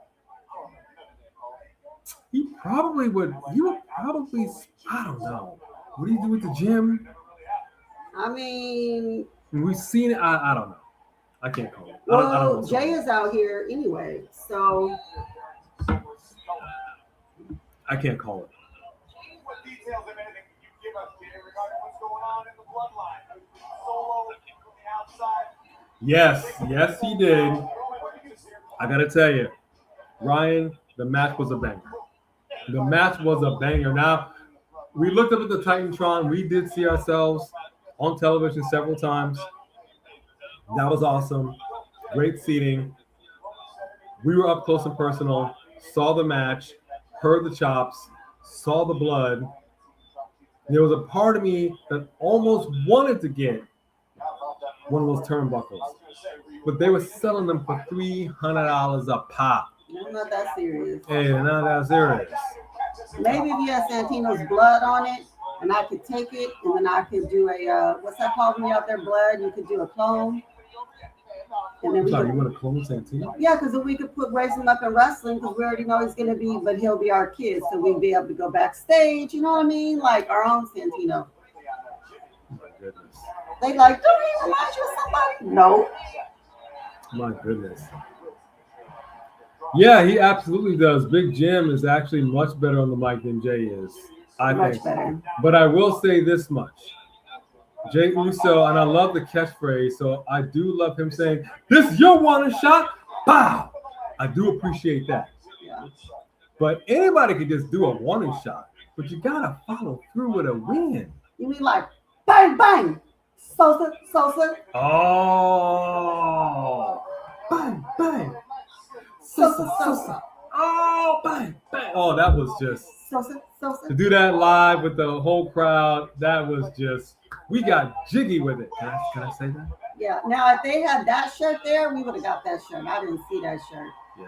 Speaker 3: He would probably. I don't know. What do you do with the gym?
Speaker 4: I mean,
Speaker 3: we've seen it. I don't know. I can't call it.
Speaker 4: Well,
Speaker 3: I don't know.
Speaker 4: Jay is out here anyway, so.
Speaker 3: I can't call it.
Speaker 5: What details, if anything, can you give us, Jay, regarding what's going on in the bloodline? Solo from the outside.
Speaker 3: Yes, he did. I gotta tell you, Ryan, the match was a banger. The match was a banger. Now, we looked up at the Titantron. We did see ourselves on television several times. That was awesome. Great seating. We were up close and personal, saw the match, heard the chops, saw the blood. There was a part of me that almost wanted to get one of those turnbuckles, but they were selling them for $300 a pop.
Speaker 4: I'm not that serious.
Speaker 3: Hey, not that serious.
Speaker 4: Maybe if you had Santino's blood on it, and I could take it, and then I could do a what's that called when you're out there, blood? You could do a clone. And then
Speaker 3: I'm
Speaker 4: we
Speaker 3: sorry, you
Speaker 4: could,
Speaker 3: want to clone Santino?
Speaker 4: yeah, because then we could raise him up in wrestling because we already know he's going to be, but he'll be our kid. So we'd be able to go backstage. You know what I mean? Like our own Santino.
Speaker 3: My goodness.
Speaker 4: They like, don't he remind you of somebody? No.
Speaker 3: My goodness. Yeah, he absolutely does. Big Jim is actually much better on the mic than Jay is. I
Speaker 4: Much
Speaker 3: think.
Speaker 4: better.
Speaker 3: But I will say this much. Jey Uso, and I love the catchphrase, so I do love him saying, "This is your one shot." Pow! I do appreciate that.
Speaker 4: Yeah.
Speaker 3: But anybody could just do a warning shot, but you gotta follow through with a win.
Speaker 4: You mean like bang, bang, Sosa, Sosa,
Speaker 3: Oh, bang, bang,
Speaker 4: Sosa, Sosa,
Speaker 3: oh, bang, bang. Oh, that was just
Speaker 4: Sosa, Sosa.
Speaker 3: to do that live with the whole crowd. That was just, we got jiggy with it. Can I say that?
Speaker 4: Yeah. Now, if they had that shirt there, we would have got that shirt. I didn't see that shirt.
Speaker 3: Yeah.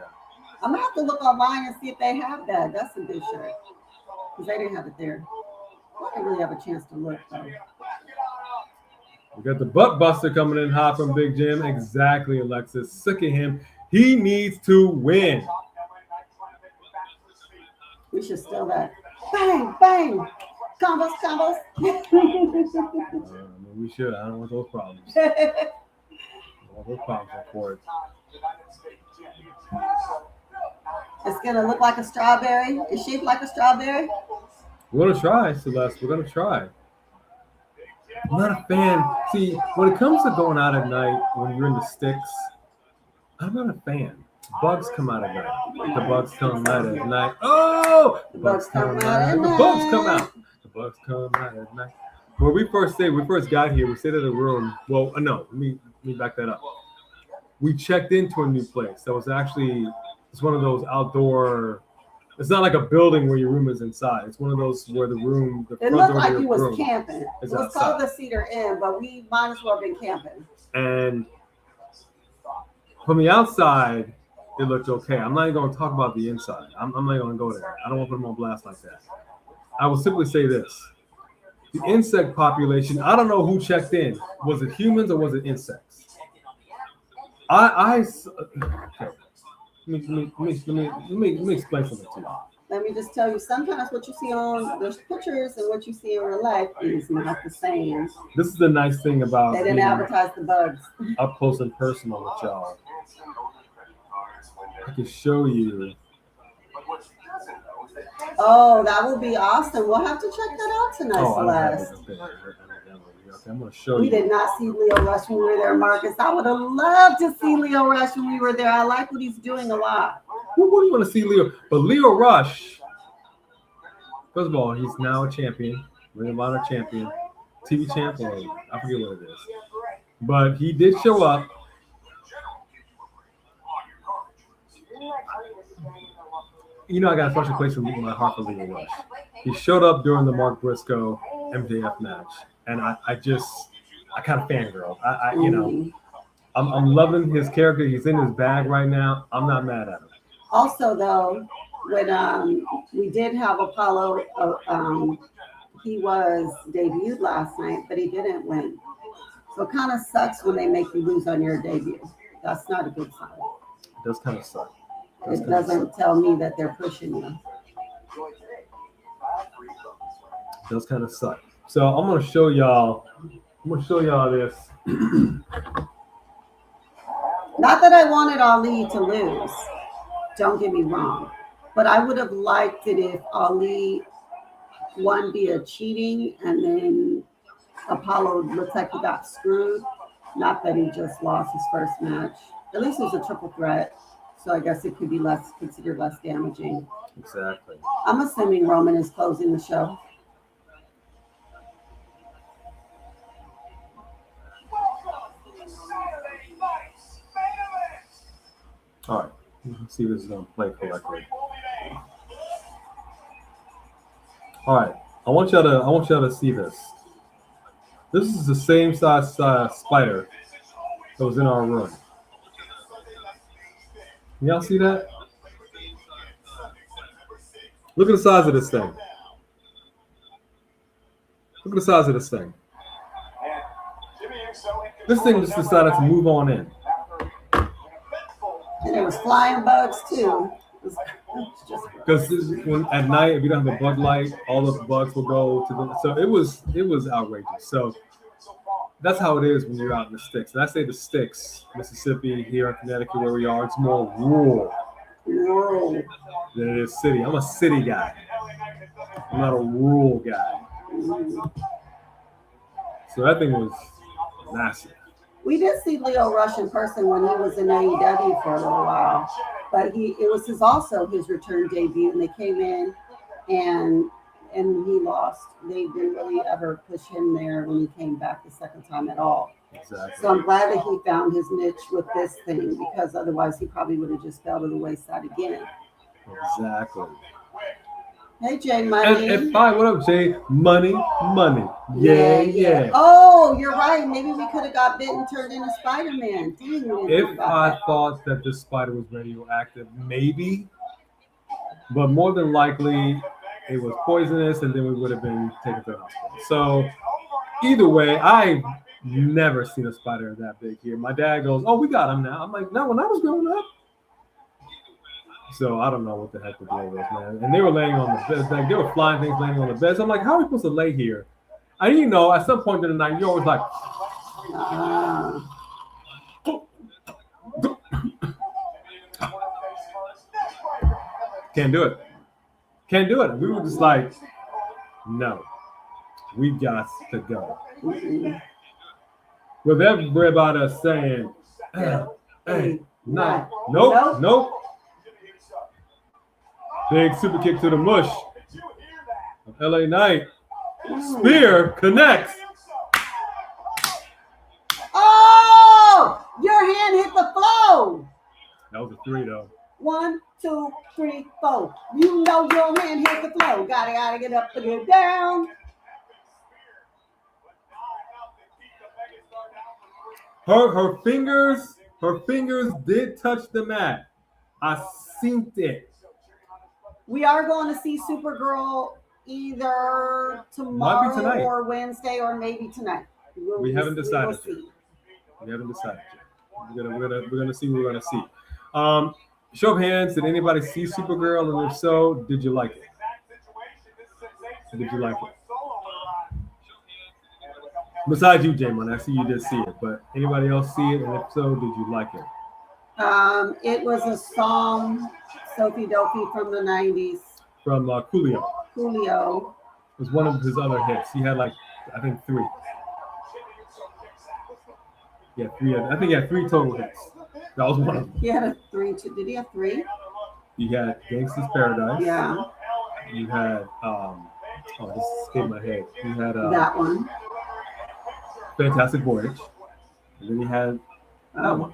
Speaker 4: I'm gonna have to look online and see if they have that. That's a good shirt because they didn't have it there. I didn't really have a chance to look though.
Speaker 3: We got the butt buster coming in hot from Big Jim. Exactly, Alexis. Sick of him. He needs to win.
Speaker 4: We should steal that. Bang, bang, combos, combos.
Speaker 3: We should. I don't want those problems. I don't want those problems for it.
Speaker 4: It's gonna look like a strawberry. It's shaped like a strawberry.
Speaker 3: We're gonna try, Celeste. We're gonna try. I'm not a fan. See, when it comes to going out at night, when you're in the sticks, I'm not a fan. Bugs come out at night. The bugs come out at night. Oh! The bugs come out at night. The bugs come out. The bugs come out at night. When we first got here, we stayed at a room. Well, no, let me back that up. We checked into a new place. That was actually, it's one of those outdoor. It's not like a building where your room is inside. It's one of those where the room.
Speaker 4: It looked like he was camping. It was called the Cedar Inn, but we might as well have been camping.
Speaker 3: And from the outside, it looked okay. I'm not even going to talk about the inside. I'm not going to go there. I don't want to put them on blast like that. I will simply say this. The insect population, I don't know who checked in. Was it humans or was it insects? Okay. Let me explain something to you.
Speaker 4: Let me just tell you, sometimes what you see on those pictures and what you see in real life is not the same.
Speaker 3: This is the nice thing about
Speaker 4: they didn't advertise the bugs.
Speaker 3: Up close and personal with y'all. I can show you.
Speaker 4: Oh, that would be awesome. We'll have to check that out tonight, Celeste.
Speaker 3: I'm going to show
Speaker 4: We
Speaker 3: you.
Speaker 4: did not see Leo Rush when we were there, Marcus. I would have loved to see Leo Rush when we were there. I like what he's doing a lot.
Speaker 3: Who wouldn't want to see Leo? But Leo Rush, first of all, he's now a champion, Ring of Honor champion, TV champion. I forget what it is. But he did show up. You know, I got a special place in my heart for Leo Rush. He showed up during the Mark Briscoe MJF match. And I kind of fangirl. I'm loving his character. He's in his bag right now. I'm not mad at him.
Speaker 4: Also, though, when we did have Apollo, he was debuted last night, but he didn't win. So it kind of sucks when they make you lose on your debut. That's not a good sign.
Speaker 3: It does kind of suck.
Speaker 4: It doesn't tell me that they're pushing you.
Speaker 3: It does kind of suck. So I'm gonna show y'all this.
Speaker 4: Not that I wanted Ali to lose. Don't get me wrong. But I would have liked it if Ali won via cheating and then Apollo looks like he got screwed. Not that he just lost his first match. At least it was a triple threat. So I guess it could be considered less damaging.
Speaker 3: Exactly.
Speaker 4: I'm assuming Roman is closing the show.
Speaker 3: All right. Let's see if this is gonna play correctly. All right. I want y'all to see this. This is the same size spider that was in our room. Y'all see that? Look at the size of this thing. Look at the size of this thing. This thing just decided to move on in.
Speaker 4: flying bugs too. It's just
Speaker 3: Because when at night, if you don't have a bug light, all the bugs will go to the. So it was outrageous. So that's how it is when you're out in the sticks. And I say the sticks, Mississippi, here in Connecticut, where we are, it's more rural
Speaker 4: rural.
Speaker 3: than it is city. I'm a city guy. I'm not a rural guy. So that thing was massive.
Speaker 4: We did see Leo Rush in person when he was in AEW for a little while, but it was also his return debut, and they came in and he lost. They didn't really ever push him there when he came back the second time at all.
Speaker 3: Exactly.
Speaker 4: So I'm glad that he found his niche with this thing, because otherwise he probably would have just fell to the wayside again.
Speaker 3: Exactly.
Speaker 4: Hey, Jay Money.
Speaker 3: And hi, what up, Jay? Money. Yeah.
Speaker 4: Oh, you're right. Maybe we could have got bitten, turned into Spider-Man. Dang, we didn't know
Speaker 3: If
Speaker 4: about
Speaker 3: I
Speaker 4: that.
Speaker 3: thought that this spider was radioactive, maybe. But more than likely, it was poisonous, and then we would have been taken to the hospital. So either way, I've never seen a spider that big here. My dad goes, "Oh, we got him now." I'm like, "No, when I was growing up." So I don't know what the heck the deal was, man. And they were laying on the bed, like they were flying things laying on the bed. So I'm like, "How are we supposed to lay here?" I didn't know. At some point in the night, you're always like, "Can't do it. Can't do it." We were just like, "No, we got to go." With everybody saying, "Hey, no, nope." Big super kick to the mush. LA Knight. Spear connects.
Speaker 4: Oh, your hand hit the floor.
Speaker 3: That was a 3, though.
Speaker 4: 1, 2, 3, 4. You know your hand hit the floor. Gotta get up and get down.
Speaker 3: Her fingers did touch the mat. I seen it.
Speaker 4: We are going to see Supergirl either tomorrow
Speaker 3: tonight.
Speaker 4: or Wednesday or maybe tonight.
Speaker 3: We haven't decided
Speaker 4: we'll
Speaker 3: yet.
Speaker 4: see.
Speaker 3: We haven't decided yet. We're gonna see what we're gonna see. Show of hands, did anybody see Supergirl? And if so, did you like it? Did you like it? Besides you, J-Mon, I see you did see it, but anybody else see it? And if so, did you like it?
Speaker 4: It was a song, Sophie Dopey from the 90s.
Speaker 3: From Coolio.
Speaker 4: Julio.
Speaker 3: It was one of his other hits. He had like, I think 3. Yeah, 3. I think he had 3 total hits. That was one of them.
Speaker 4: He had a 3. Did he have 3?
Speaker 3: You had Gangsta's Paradise.
Speaker 4: Yeah.
Speaker 3: You had this escaped my head. You had
Speaker 4: That one.
Speaker 3: Fantastic Voyage. And then you had that one.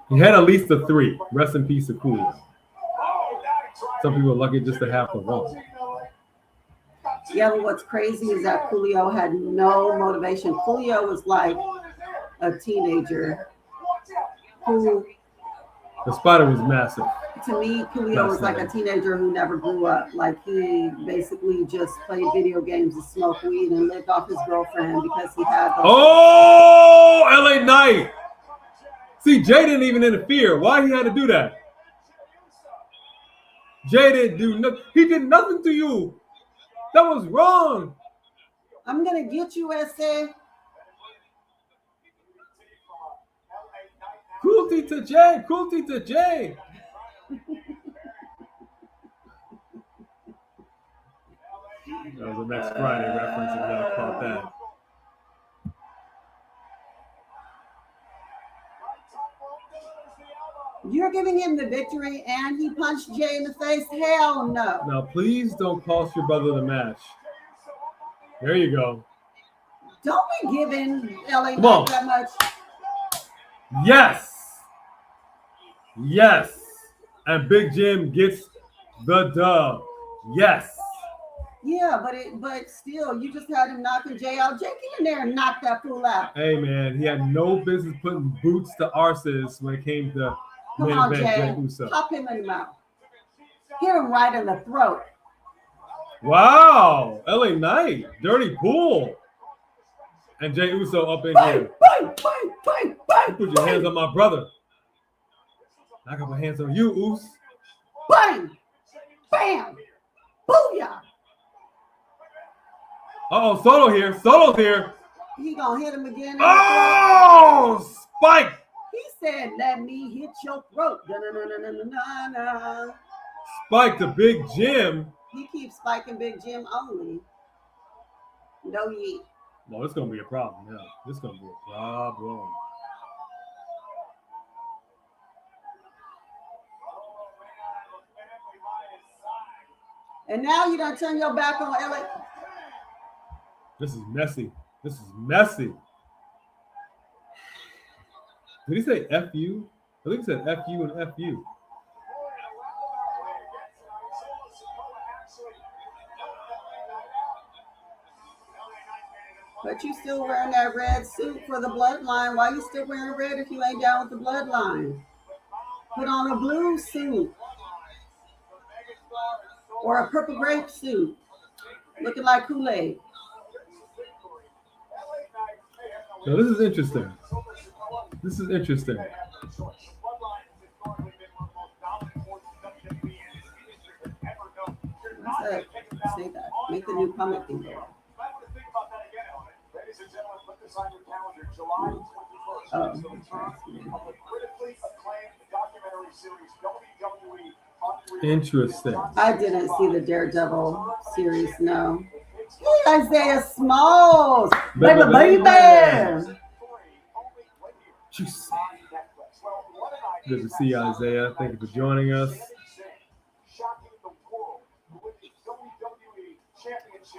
Speaker 3: He had at least a 3. Rest in peace to Coolio. Some people are lucky just to have the 1.
Speaker 4: Yeah, but what's crazy is that Coolio had no motivation. Coolio was like a teenager who,
Speaker 3: The spider was massive.
Speaker 4: to me, Coolio was like a teenager who never grew up. Like he basically just played video games and smoked weed and lived off his girlfriend because he had the
Speaker 3: Oh, LA Knight. See, Jay didn't even interfere. Why he had to do that? Jay didn't do nothing. He did nothing to you. That was wrong.
Speaker 4: I'm gonna get you, SA.
Speaker 3: Cruelty to Jay. Cruelty to Jay. That was a next Friday reference if y'all caught that.
Speaker 4: You're giving him the victory and he punched Jay in the face? Hell no.
Speaker 3: Now, please don't cost your brother the match. There you go.
Speaker 4: Don't be giving LA
Speaker 3: Come on.
Speaker 4: Knight that much.
Speaker 3: Yes. Yes. And Big Jim gets the dub. Yes.
Speaker 4: Yeah, but still, you just had him knocking Jay out. Jay, get in there and knock that fool out.
Speaker 3: Hey, man, he had no business putting boots to arses when it came to
Speaker 4: Come
Speaker 3: main
Speaker 4: on,
Speaker 3: event
Speaker 4: Jay.
Speaker 3: Jey Uso.
Speaker 4: Pop him in the mouth. Hit him right in the throat.
Speaker 3: Wow. LA Knight. Dirty Bull. And Jey Uso up in
Speaker 4: Bang,
Speaker 3: here.
Speaker 4: bang, bang, bang, bang.
Speaker 3: Put your hands on my brother. I got my hands on you, Oos.
Speaker 4: Bang, bam, booyah.
Speaker 3: Uh-oh, Solo's here.
Speaker 4: He gonna hit him again.
Speaker 3: Oh, Spike.
Speaker 4: He said, "Let me hit your throat." Da-na-na-na-na-na-na.
Speaker 3: Spike the Big Jim.
Speaker 4: He keeps spiking Big Jim only. No yeet.
Speaker 3: No, it's gonna be a problem. Yeah, this is gonna be a problem.
Speaker 4: And now you done turn your back on LA.
Speaker 3: This is messy. Did he say F you? I think he said F you and F you.
Speaker 4: But you still wearing that red suit for the Bloodline. Why you still wearing red if you ain't down with the Bloodline? Put on a blue suit. Or a purple grape suit. Looking like Kool-Aid.
Speaker 3: So this is interesting.
Speaker 4: What's that? Say that. Make the new comment thing go. Oh.
Speaker 3: Interesting.
Speaker 4: I didn't see the Daredevil series, no. Hey, Isaiah Smalls! Baby!
Speaker 3: Juicy. Good to see you, Isaiah. Thank you for joining us.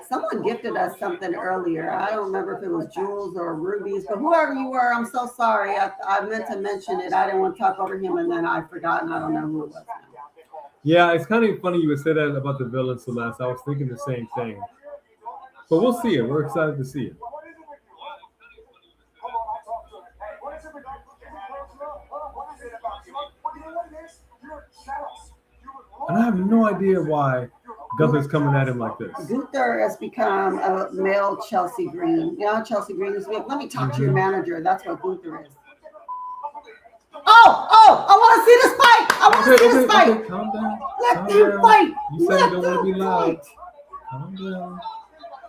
Speaker 4: Someone gifted us something earlier. I don't remember if it was jewels or rubies, but whoever you were, I'm so sorry. I meant to mention it. I didn't want to talk over him, and then I forgot, and I don't know who it was now.
Speaker 3: Yeah, it's kind of funny you would say that about the villain, Celeste. I was thinking the same thing. But we'll see it. We're excited to see it. And I have no idea why Gunther's coming at him like this.
Speaker 4: Gunther has become a male Chelsea Green. You know how Chelsea Green is? Let me talk to your manager. That's what Gunther is. Oh, I want to see this fight. I want to see this fight.
Speaker 3: Okay, calm down.
Speaker 4: Let them fight.
Speaker 3: You said
Speaker 4: Let
Speaker 3: you don't want to be
Speaker 4: them
Speaker 3: loud.
Speaker 4: fight.
Speaker 3: Calm down.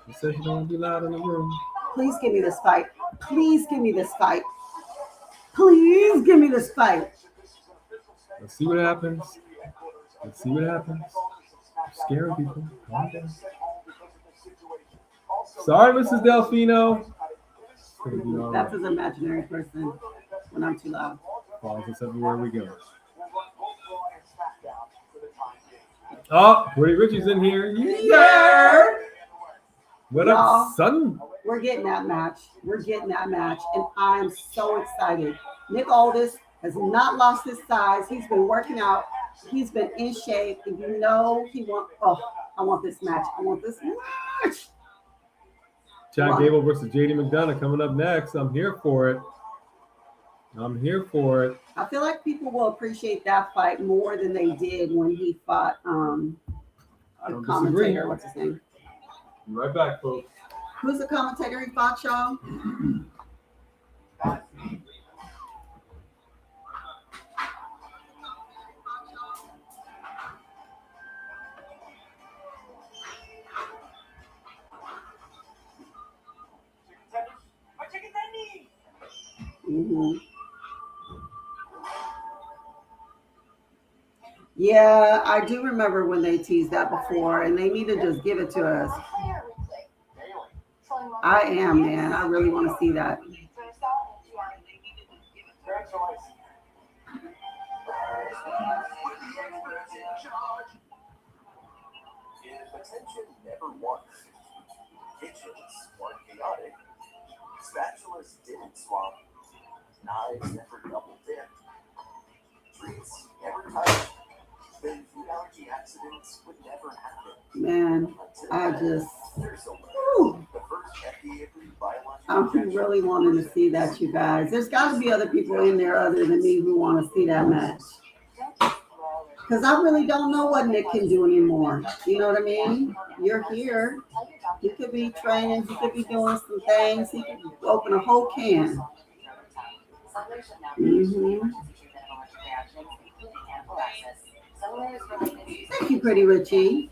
Speaker 3: You said you don't want to be loud in the room.
Speaker 4: Please give me this fight. Please give me this fight. Please give me this fight.
Speaker 3: Let's see what happens. You're scaring people. Calm down. Sorry, Mrs. Delfino.
Speaker 4: That's his imaginary person when I'm too loud.
Speaker 3: Follows us everywhere we go. Oh, Pretty Richie's in here. Yeah. What
Speaker 4: Y'all,
Speaker 3: up, son?
Speaker 4: We're getting that match. And I'm so excited. Nick Aldis has not lost his size. He's been working out. He's been in shape. And you know he wants, I want this match.
Speaker 3: Chad Gable versus JD McDonough coming up next. I'm here for it.
Speaker 4: I feel like people will appreciate that fight more than they did when he fought the commentator. What's his name?
Speaker 3: Right back, folks.
Speaker 4: Who's the commentator he fought, y'all? Mm-hmm. Yeah, I do remember when they teased that before, and they need to just give it to us. I am, man. I really want to see that.
Speaker 5: Attention never once. Kitchens weren't chaotic. Spatulas didn't swap. Knives never double dipped. Treats never touched. Then food allergy accidents would never happen.
Speaker 4: Man, I just, I'm really wanting to see that, you guys. There's got to be other people in there other than me who want to see that match. Because I really don't know what Nick can do anymore. You know what I mean? You're here. He could be training. He could be doing some things. He could open a whole can. Mm-hmm. Thank you, Pretty Richie.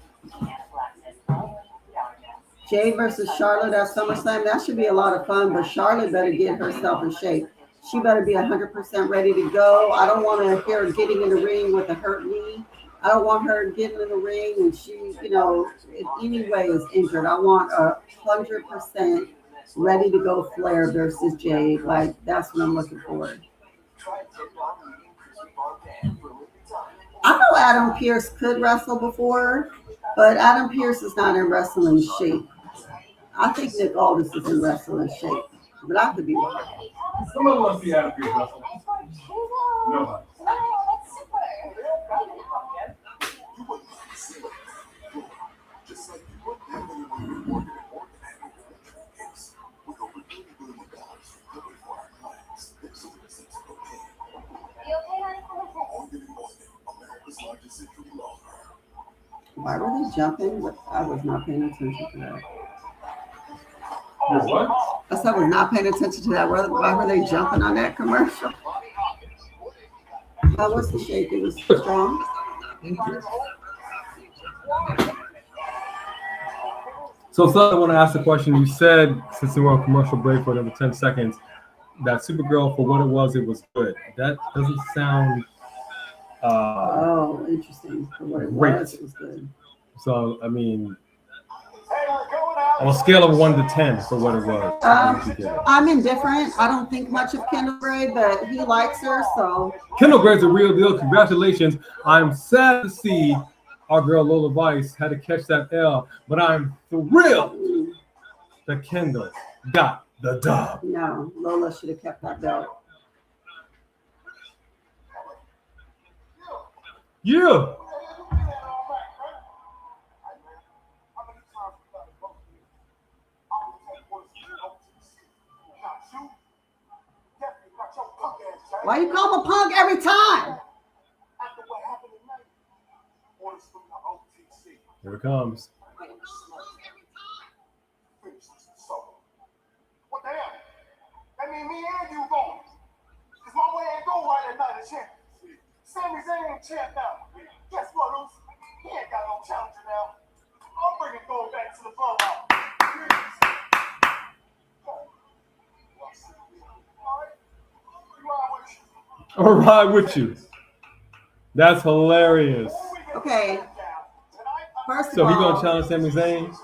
Speaker 4: Jey versus Charlotte at SummerSlam. That should be a lot of fun, but Charlotte better get herself in shape. She better be 100% ready to go. I don't want to hear her getting in the ring with a hurt knee. I don't want her getting in the ring and she, in any way is injured. I want 100% ready to go Flair versus Jey. Like, that's what I'm looking for. I know Adam Pearce could wrestle before, but Adam Pearce is not in wrestling shape. I think Nick Aldis is in wrestling shape, but I could be wrong.
Speaker 3: Someone wants to see Adam Pearce wrestle. Nobody.
Speaker 4: Why were they jumping? I was not paying attention to that.
Speaker 3: What?
Speaker 4: I said I was not paying attention to that. Why were they jumping on that commercial? What's the shape? It was strong.
Speaker 3: So, I want to ask the question. You said, since we were on commercial break for another 10 seconds, that Supergirl, for what it was good. That doesn't sound...
Speaker 4: interesting. For what it
Speaker 3: great.
Speaker 4: was, it was good.
Speaker 3: So, I mean, on a scale of 1 to 10 for what it was.
Speaker 4: I'm indifferent. I don't think much of Kendall Gray, but he likes her, so.
Speaker 3: Kendall Gray's a real deal. Congratulations. I'm sad to see our girl Lola Vice had to catch that L, but I'm thrilled that Kendall got the dub.
Speaker 4: No, Lola should have kept that belt.
Speaker 3: Yeah.
Speaker 4: Why you call him a punk every time?
Speaker 3: Here it comes.
Speaker 5: What the hell? That mean me and you going. Because my way ain't go right at Night of Champions. Sami Zayn ain't champ now. Guess what, Uso? He ain't got no challenger now. I'm bringing gold back to the bloodline.
Speaker 3: All right with you. That's hilarious.
Speaker 4: Okay. First of
Speaker 3: So he
Speaker 4: all,
Speaker 3: gonna challenge Sami Zayn?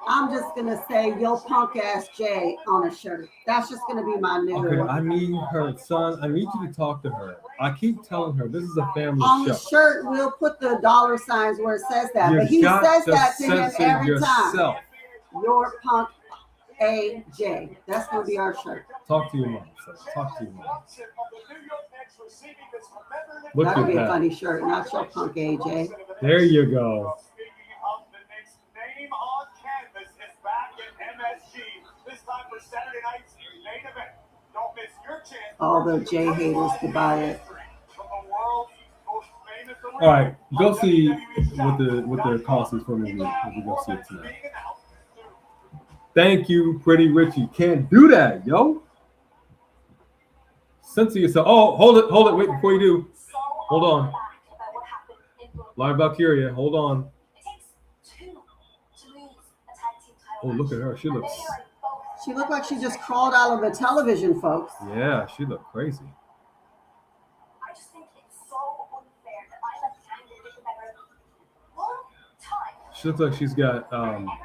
Speaker 4: I'm just gonna say yo punk ass Jay on a shirt. That's just gonna be my new.
Speaker 3: Okay, I need her, son. I need you to talk to her. I keep telling her this is a family
Speaker 4: On
Speaker 3: show.
Speaker 4: the shirt, we'll put the dollar signs where it says that.
Speaker 3: You
Speaker 4: But he
Speaker 3: got
Speaker 4: says
Speaker 3: to
Speaker 4: that to him
Speaker 3: censor
Speaker 4: every
Speaker 3: yourself.
Speaker 4: time. Your punk AJ. That's gonna be our shirt.
Speaker 3: Talk to your mom, son. Talk to your mom. Look
Speaker 4: That'll
Speaker 3: at
Speaker 4: be a
Speaker 3: that.
Speaker 4: funny shirt, not your punk AJ.
Speaker 3: There you go.
Speaker 4: All the Jay haters to buy it.
Speaker 3: All right, go see what the cost is for me if we go see it tonight. Thank you, Pretty Richie. Can't do that, yo. Censor yourself. Oh, hold it. Wait, before you do. Hold on. Live Valkyria, hold on. Oh, look at her. She looks...
Speaker 4: She looked like she just crawled out of the television, folks.
Speaker 3: Yeah, she looked crazy.
Speaker 1: I just think it's so unfair that I left candidate with a better long time.
Speaker 3: She looks like she's got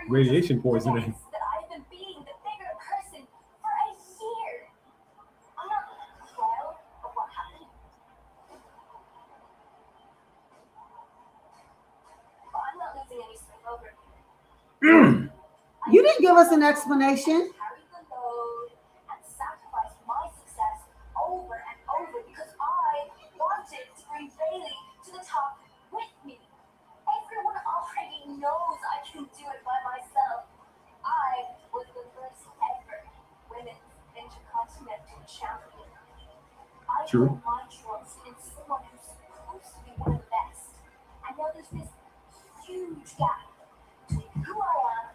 Speaker 3: radiation poisoning.
Speaker 1: That I've been being the bigger person for a year. I'm not proud of what happened. But I'm not losing any sleep over it.
Speaker 4: You didn't give us an explanation.
Speaker 1: Carry the load and sacrifice my success over and over because I wanted to bring Bailey to the top with me. Everyone already knows I can do it by myself. I was the first ever women's intercontinental champion. I
Speaker 3: True.
Speaker 1: put my trust in someone who's supposed to be one of the best. there's this huge gap between who I am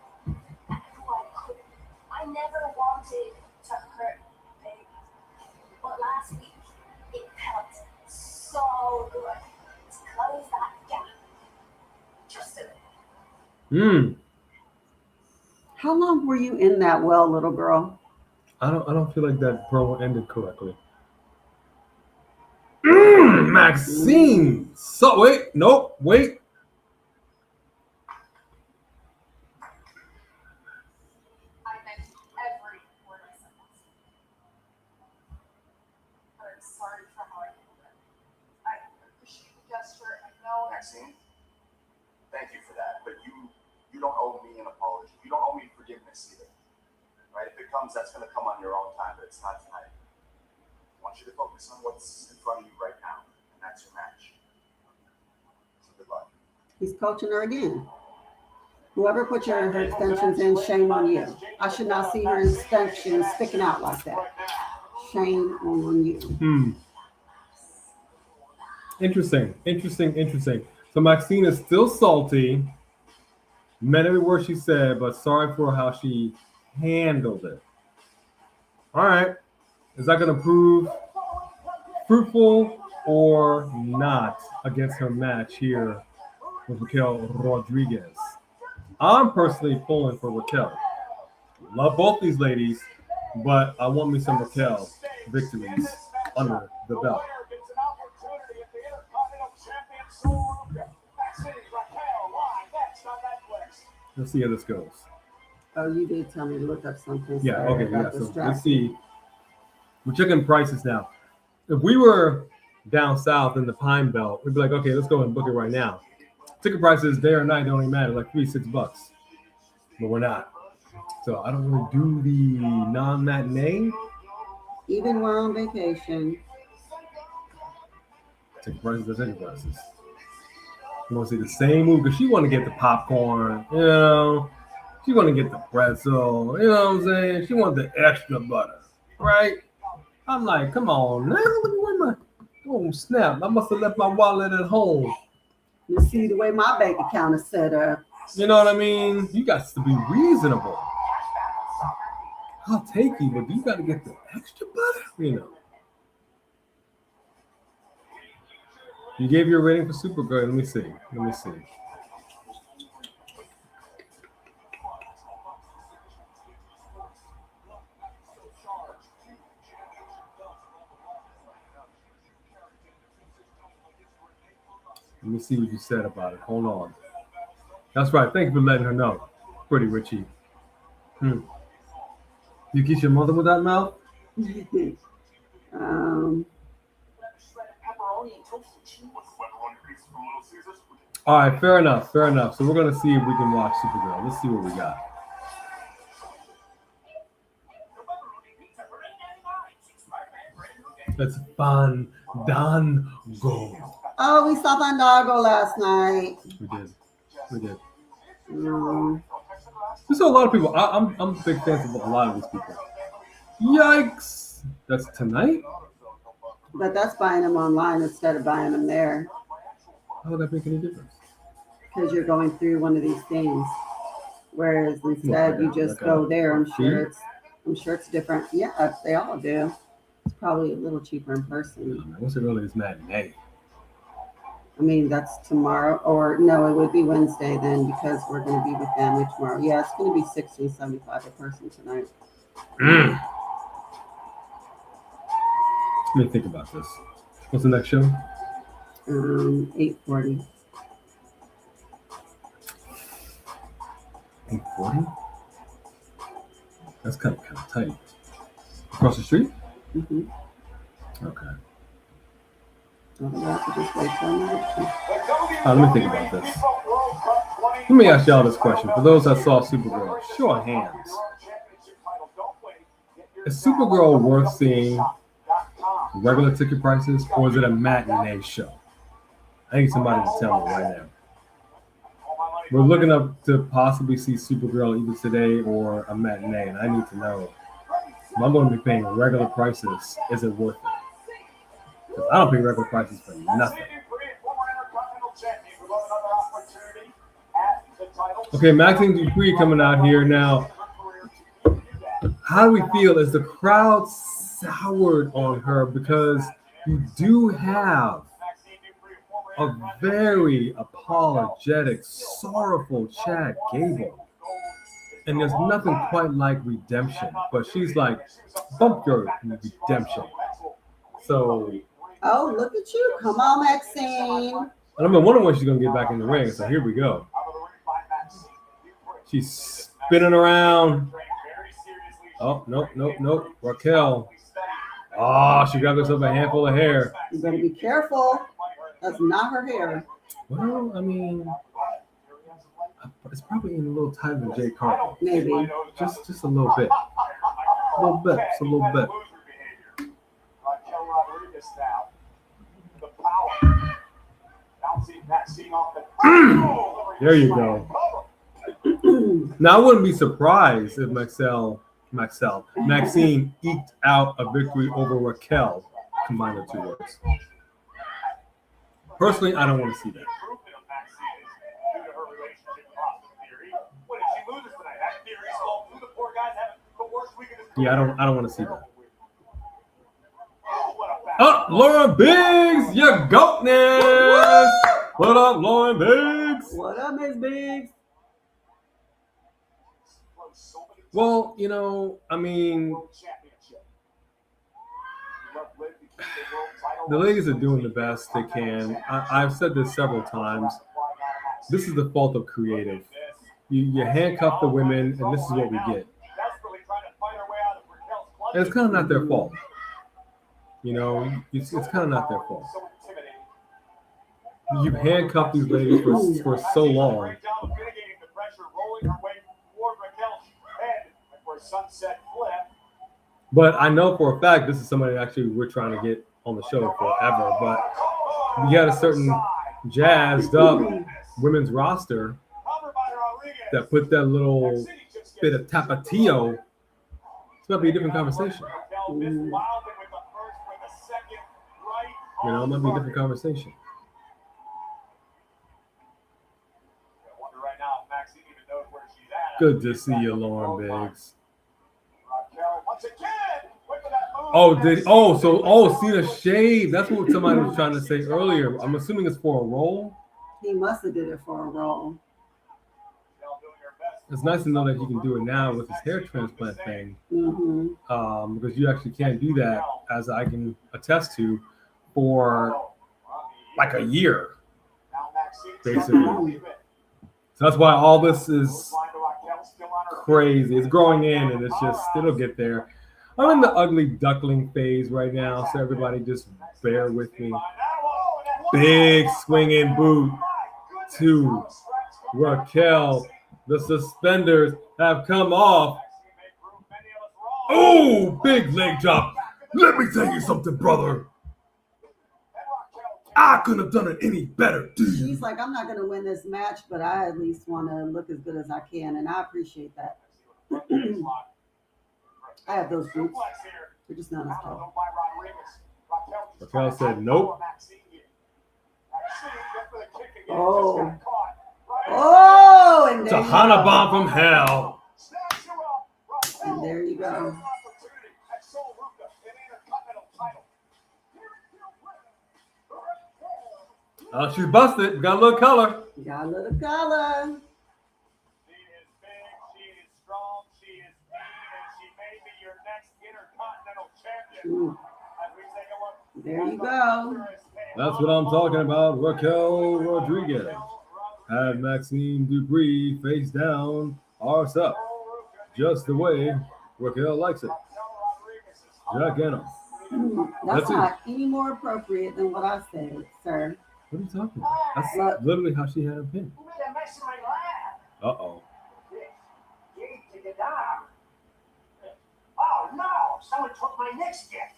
Speaker 1: and who I could be. I never wanted to hurt baby. But last week, it felt so good to close that gap. Just a bit.
Speaker 4: How long were you in that well, little girl?
Speaker 3: I don't feel like that promo ended correctly. Maxine. So wait.
Speaker 1: I meant every word I said. I'm sorry for how I handled it. I appreciate the gesture. I know
Speaker 5: Maxine, thank you for that. But you don't owe me an apology. You don't owe me forgiveness either. Right? If it comes, that's going to come on your own time, but it's not tonight. I want you to focus on what's in front of you right now, and that's your match. So good luck.
Speaker 4: He's coaching her again. Whoever put her extensions in, shame on you. I should not see her extensions sticking out like that. Shame on you.
Speaker 3: Interesting. So Maxine is still salty. Meant every word she said, but sorry for how she handled it. All right. Is that going to prove fruitful or not against her match here with Raquel Rodriguez? I'm personally pulling for Raquel. Love both these ladies, but I want me some Raquel victories under the belt. Let's see how this goes.
Speaker 4: Oh, you did tell me to look up something.
Speaker 3: Yeah,
Speaker 4: Sorry
Speaker 3: okay,
Speaker 4: about
Speaker 3: yeah.
Speaker 4: the
Speaker 3: So
Speaker 4: strap.
Speaker 3: let's see. We're checking prices now. If we were down south in the Pine Belt, we'd be like, okay, let's go and book it right now. Ticket prices day or night don't even matter, like $6. But we're not. So I don't really do the non-matinee.
Speaker 4: Even we're on vacation.
Speaker 3: Ticket prices are ticket prices. You want to see the same move because she want to get the popcorn, you know. She want to get the pretzel, you know what I'm saying? She want the extra butter, right? I'm like, come on now, look at where my snap. I must have left my wallet at home.
Speaker 4: You see the way my bank account is set up.
Speaker 3: You know what I mean? You got to be reasonable. I'll take you, but you got to get the extra butter, you know. You gave your rating for Supergirl. Let me see. Let me see what you said about it. Hold on. That's right. Thank you for letting her know. Pretty Richie. You kiss your mother with that mouth? All right, fair enough. So we're going to see if we can watch Supergirl. Let's see what we got. That's Fandango.
Speaker 4: Oh, we saw Fandango last night.
Speaker 3: We did.
Speaker 4: Mm.
Speaker 3: We saw a lot of people. I'm a big fan of a lot of these people. Yikes! That's tonight?
Speaker 4: But that's buying them online instead of buying them there.
Speaker 3: How would that make any difference?
Speaker 4: Because you're going through one of these things. Whereas instead you just go there. I'm sure it's different. Yeah, they all do. It's probably a little cheaper in person.
Speaker 3: What's it really? It's matinee.
Speaker 4: I mean, that's tomorrow, or no, it would be Wednesday then because we're going to be with family tomorrow. Yeah, it's going to be $16.75 a person tonight.
Speaker 3: Let me think about this. What's the next show?
Speaker 4: 8:40.
Speaker 3: 8:40? That's kind of tight. Across the street?
Speaker 4: Mm-hmm.
Speaker 3: Okay.
Speaker 4: Otherwise, we just wait for an election.
Speaker 3: Let me think about this. Let me ask y'all this question. For those that saw Supergirl, show of hands. Is Supergirl worth seeing regular ticket prices, or is it a matinee show? I need somebody to tell me right now. We're looking up to possibly see Supergirl either today or a matinee, and I need to know if I'm going to be paying regular prices, is it worth it? Because I don't pay regular prices for nothing. Okay, Maxine Dupree coming out here now. How do we feel? Is the crowd soured on her because you do have a very apologetic, sorrowful Chad Gable, and there's nothing quite like redemption. But she's like, bump your redemption. So,
Speaker 4: Oh, look at you. Come on, Maxine.
Speaker 3: and I've been wondering when she's gonna get back in the ring. So here we go. She's spinning around. Oh, nope. Raquel. Oh, she grabbed herself a handful of hair.
Speaker 4: You better be careful. That's not her hair.
Speaker 3: Well, I mean, it's probably in a little tighter than Jay Carter.
Speaker 4: Maybe.
Speaker 3: Just a little bit. A little bit. Just a little bit. There you go. Now, I wouldn't be surprised if Maxine eked out a victory over Raquel. Combine the two words. Personally, I don't want to see that. Yeah, I don't want to see that. Oh, Lauren Biggs, your goatness! What up, Lauren Biggs?
Speaker 4: What up, Miss Biggs?
Speaker 3: Well, you know, I mean, the ladies are doing the best they can. I've said this several times. This is the fault of creative. You handcuff the women, and this is what we get. And it's kind of not their fault. You know, it's kind of not their fault. You handcuffed these ladies for so long. But I know for a fact this is somebody actually we're trying to get on the show forever. But we got a certain jazzed up women's roster that put that little bit of tapatio. It's going to be a different conversation. You know, it might be a different conversation. Good to see you, Lauren Biggs. See the shave. That's what somebody was trying to say earlier. I'm assuming it's for a role.
Speaker 4: He must have did it for a role.
Speaker 3: It's nice to know that he can do it now with his hair transplant thing.
Speaker 4: Mm-hmm.
Speaker 3: Because you actually can't do that, as I can attest to, for like a year, basically. So that's why all this is crazy. It's growing in, and it's just, it'll get there. I'm in the ugly duckling phase right now, so everybody just bear with me. Big swinging boot to Raquel. The suspenders have come off. Oh, big leg drop. Let me tell you something, brother. I couldn't have done it any better, dude.
Speaker 4: She's like, I'm not going to win this match, but I at least want to look as good as I can, and I appreciate that. I have those boots. They're just not as tall.
Speaker 3: Raquel said, nope.
Speaker 4: Oh, and there
Speaker 3: Tahana bomb from hell.
Speaker 4: And there you go.
Speaker 3: Oh, she's busted. Got a little color.
Speaker 4: Got a little color.
Speaker 6: She is big, she is strong, she is mean, and she may be your next Intercontinental Champion. As we take a look.
Speaker 4: There you go.
Speaker 3: That's what I'm talking about. Raquel Rodriguez had Maxine Dupree face down, arse up, just the way Raquel likes it. Gigantic.
Speaker 4: That's not any more appropriate than what I said, sir.
Speaker 3: What are you talking about? That's literally how she had him pinned.
Speaker 6: Who made a mess of my lab?
Speaker 3: Uh-oh.
Speaker 6: Oh no! Someone took my next gift.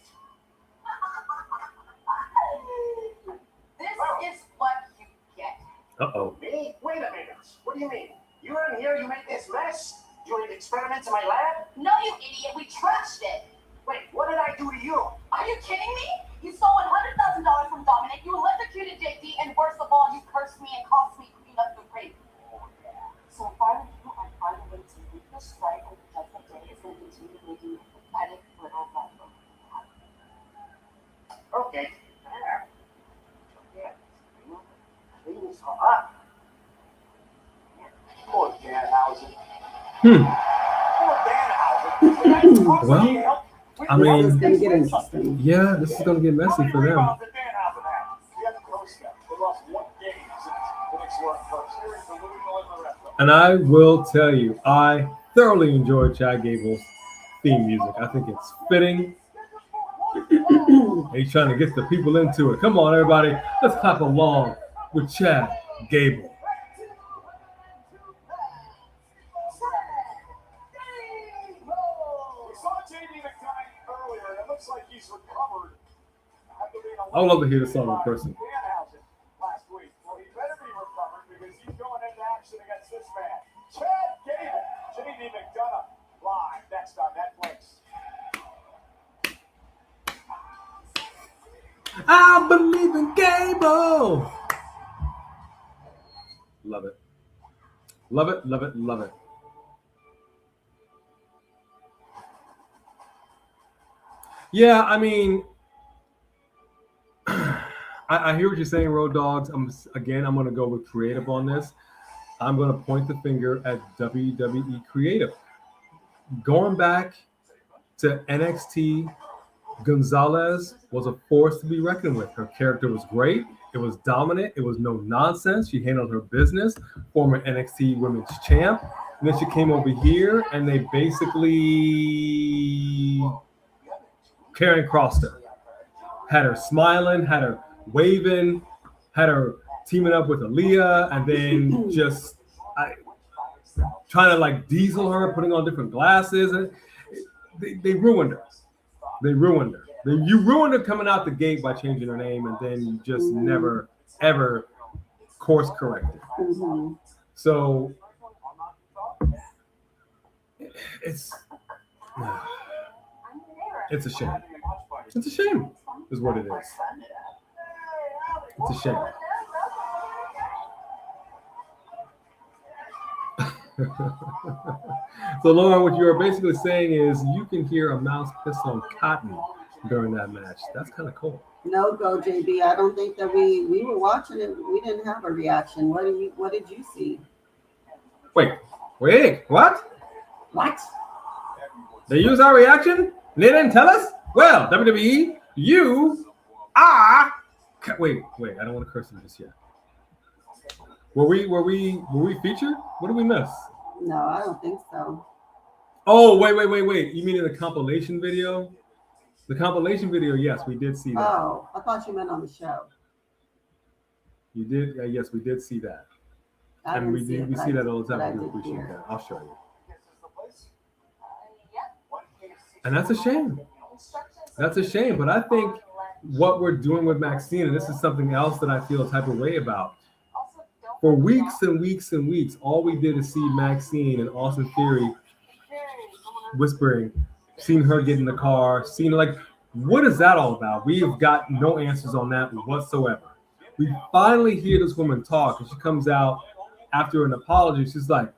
Speaker 1: This is what you get.
Speaker 3: Uh-oh.
Speaker 6: Me? Wait a minute. What do you mean? You were in here, you made this mess? You did experiments in my lab?
Speaker 1: No, you idiot. We trashed it.
Speaker 6: Wait, what did I do to you?
Speaker 1: Are you kidding me? You stole $100,000 from Dominic. You electrocuted JD, and worst of all, you cursed me and cost me Queen of the Ring. So if I
Speaker 6: Poor Danhausen.
Speaker 3: Hmm.
Speaker 6: Poor Danhausen.
Speaker 3: Well, I
Speaker 4: This is
Speaker 3: mean,
Speaker 4: gonna get interesting.
Speaker 3: yeah, this is gonna get messy for them. And I will tell you, I thoroughly enjoyed Chad Gable's theme music. I think it's fitting. He's trying to get the people into it. Come on, everybody, let's clap along with Chad Gable. I would love to hear the song in person.
Speaker 6: Last week. Well, he better be recovered because he's going into action against this man. Chad Gable, J.D. McDonough, live next on Netflix.
Speaker 3: I believe in Gable. Love it. Love it, love it, love it. Yeah, I mean, I hear what you're saying, Road Dogs. I'm going to go with creative on this. I'm going to point the finger at WWE Creative. Going back to NXT, Gonzalez was a force to be reckoned with. Her character was great. It was dominant. It was no nonsense. She handled her business. Former NXT Women's Champ. And then she came over here, and they basically Karen crossed her. Had her smiling, had her waving, had her teaming up with Aaliyah, and then just trying to like diesel her, putting on different glasses. And they ruined her. They ruined her. You ruined her coming out the gate by changing her name, and then you just never, ever course corrected.
Speaker 4: Mm-hmm.
Speaker 3: So it's a shame. It's a shame, is what it is. It's a shame. So, Lauren, what you are basically saying is you can hear a mouse piss on cotton during that match. That's kind of cool.
Speaker 4: No go, JB. I don't think that we were watching it. We didn't have a reaction. What did you see?
Speaker 3: Wait, what?
Speaker 4: What?
Speaker 3: They use our reaction? They didn't tell us? Well, WWE, you are. Wait, I don't want to curse them just yet. Were we featured? What did we miss?
Speaker 4: No, I don't think so.
Speaker 3: Oh, wait. You mean in the compilation video? The compilation video, yes, we did see that.
Speaker 4: Oh, I thought you meant on the show.
Speaker 3: You did? Yes, we did see that.
Speaker 4: I
Speaker 3: And we
Speaker 4: didn't see it, but
Speaker 3: see
Speaker 4: I-
Speaker 3: that all the
Speaker 4: but I
Speaker 3: time. We
Speaker 4: did
Speaker 3: appreciate
Speaker 4: hear.
Speaker 3: that. I'll show you. And that's a shame. That's a shame. But I think what we're doing with Maxine, and this is something else that I feel a type of way about. For weeks and weeks and weeks, all we did is see Maxine and Austin Theory whispering, seeing her get in the car, seeing like, what is that all about? We have got no answers on that whatsoever. We finally hear this woman talk, and she comes out after an apology. She's like,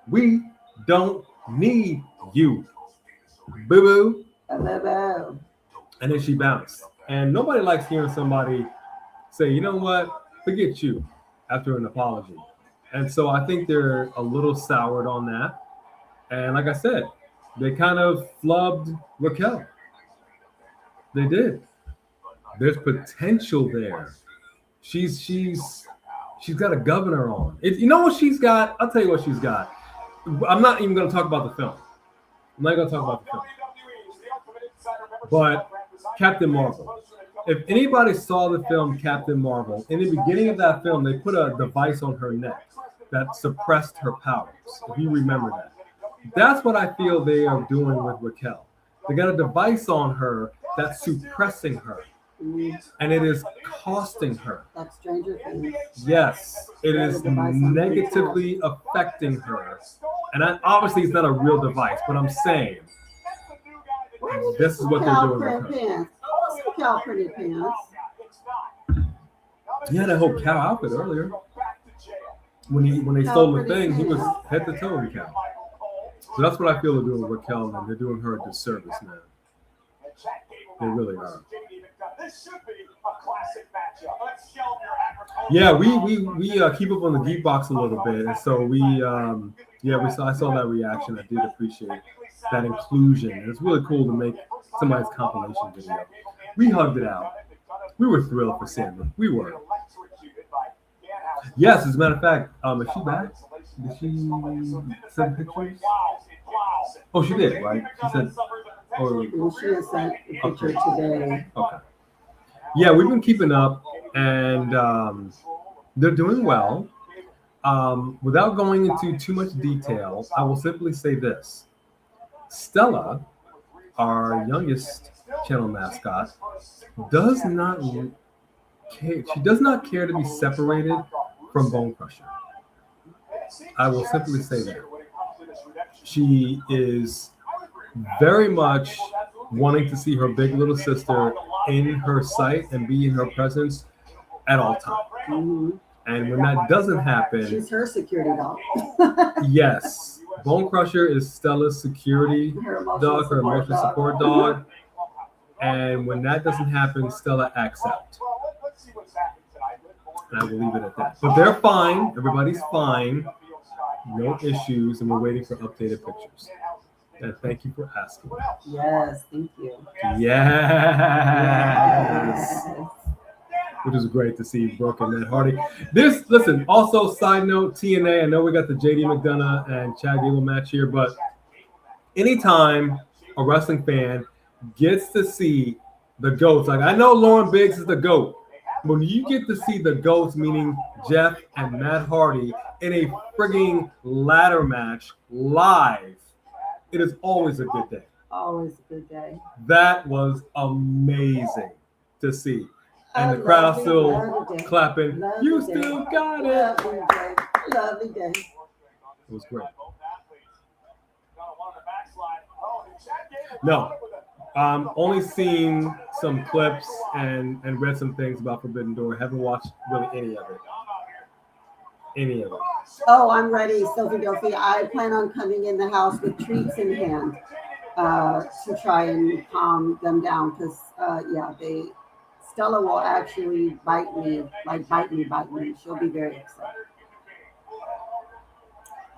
Speaker 3: we don't need you, boo-boo.
Speaker 4: Hello.
Speaker 3: And then she bounced. And nobody likes hearing somebody say, you know what, forget you after an apology. And so I think they're a little soured on that. And like I said, they kind of flubbed Raquel. They did. There's potential there. She's got a governor on. You know what she's got? I'll tell you what she's got. I'm not even going to talk about the film. I'm not going to talk about the film. But Captain Marvel. If anybody saw the film Captain Marvel, in the beginning of that film, they put a device on her neck that suppressed her powers. If you remember that. That's what I feel they are doing with Raquel. They got a device on her that's suppressing her. And it is costing her.
Speaker 4: That's Stranger Things.
Speaker 3: Yes, it is negatively affecting her. And obviously it's not a real device, but I'm saying this is what they're doing with her.
Speaker 4: Pants. Oh, cow printed pants.
Speaker 3: He had a whole cow outfit earlier. When they stole the thing, he was head to toe in cow. So that's what I feel they're doing with Raquel, and they're doing her a disservice now. They really are.
Speaker 6: This should be a classic matchup. Let's shelve your
Speaker 3: Yeah, we keep up on the Geekbox a little bit, and so I saw that reaction. I did appreciate that inclusion. It's really cool to make somebody's compilation video. We hugged it out. We were thrilled for Sammy. We were. Yes, as a matter of fact, is she back? Did she send pictures? Oh, she did, right? She said.
Speaker 4: Well, she has sent a picture today.
Speaker 3: Okay. Yeah, we've been keeping up, and they're doing well. Without going into too much detail, I will simply say this. Stella, our youngest channel mascot, does not care. She does not care to be separated from Bone Crusher. I will simply say that. She is very much wanting to see her big little sister in her sight and be in her presence at all times.
Speaker 4: Mm-hmm.
Speaker 3: And when that doesn't happen,
Speaker 4: She's her security dog.
Speaker 3: yes, Bone Crusher is Stella's security dog, her emotional support dog. And when that doesn't happen, Stella acts out. And I will leave it at that. But they're fine. Everybody's fine. No issues. And we're waiting for updated pictures. And thank you for asking.
Speaker 4: Yes, thank you.
Speaker 3: Yes. Which is great to see Brooke and Matt Hardy. Listen, also side note, TNA, I know we got the JD McDonough and Chad Gable match here, but anytime a wrestling fan gets to see the GOATs, like I know Lauren Biggs is the GOAT, when you get to see the GOATs, meaning Jeff and Matt Hardy, in a frigging ladder match live, it is always a good day.
Speaker 4: Always a good day.
Speaker 3: That was amazing to see. And the crowd still clapping. You still got it.
Speaker 4: Lovely day.
Speaker 3: It was great. No, only seen some clips and read some things about Forbidden Door. Haven't watched really any of it.
Speaker 4: Oh, I'm ready, Sophie Delphi. I plan on coming in the house with treats in hand to try and calm them down because, Stella will actually bite me. She'll be very excited.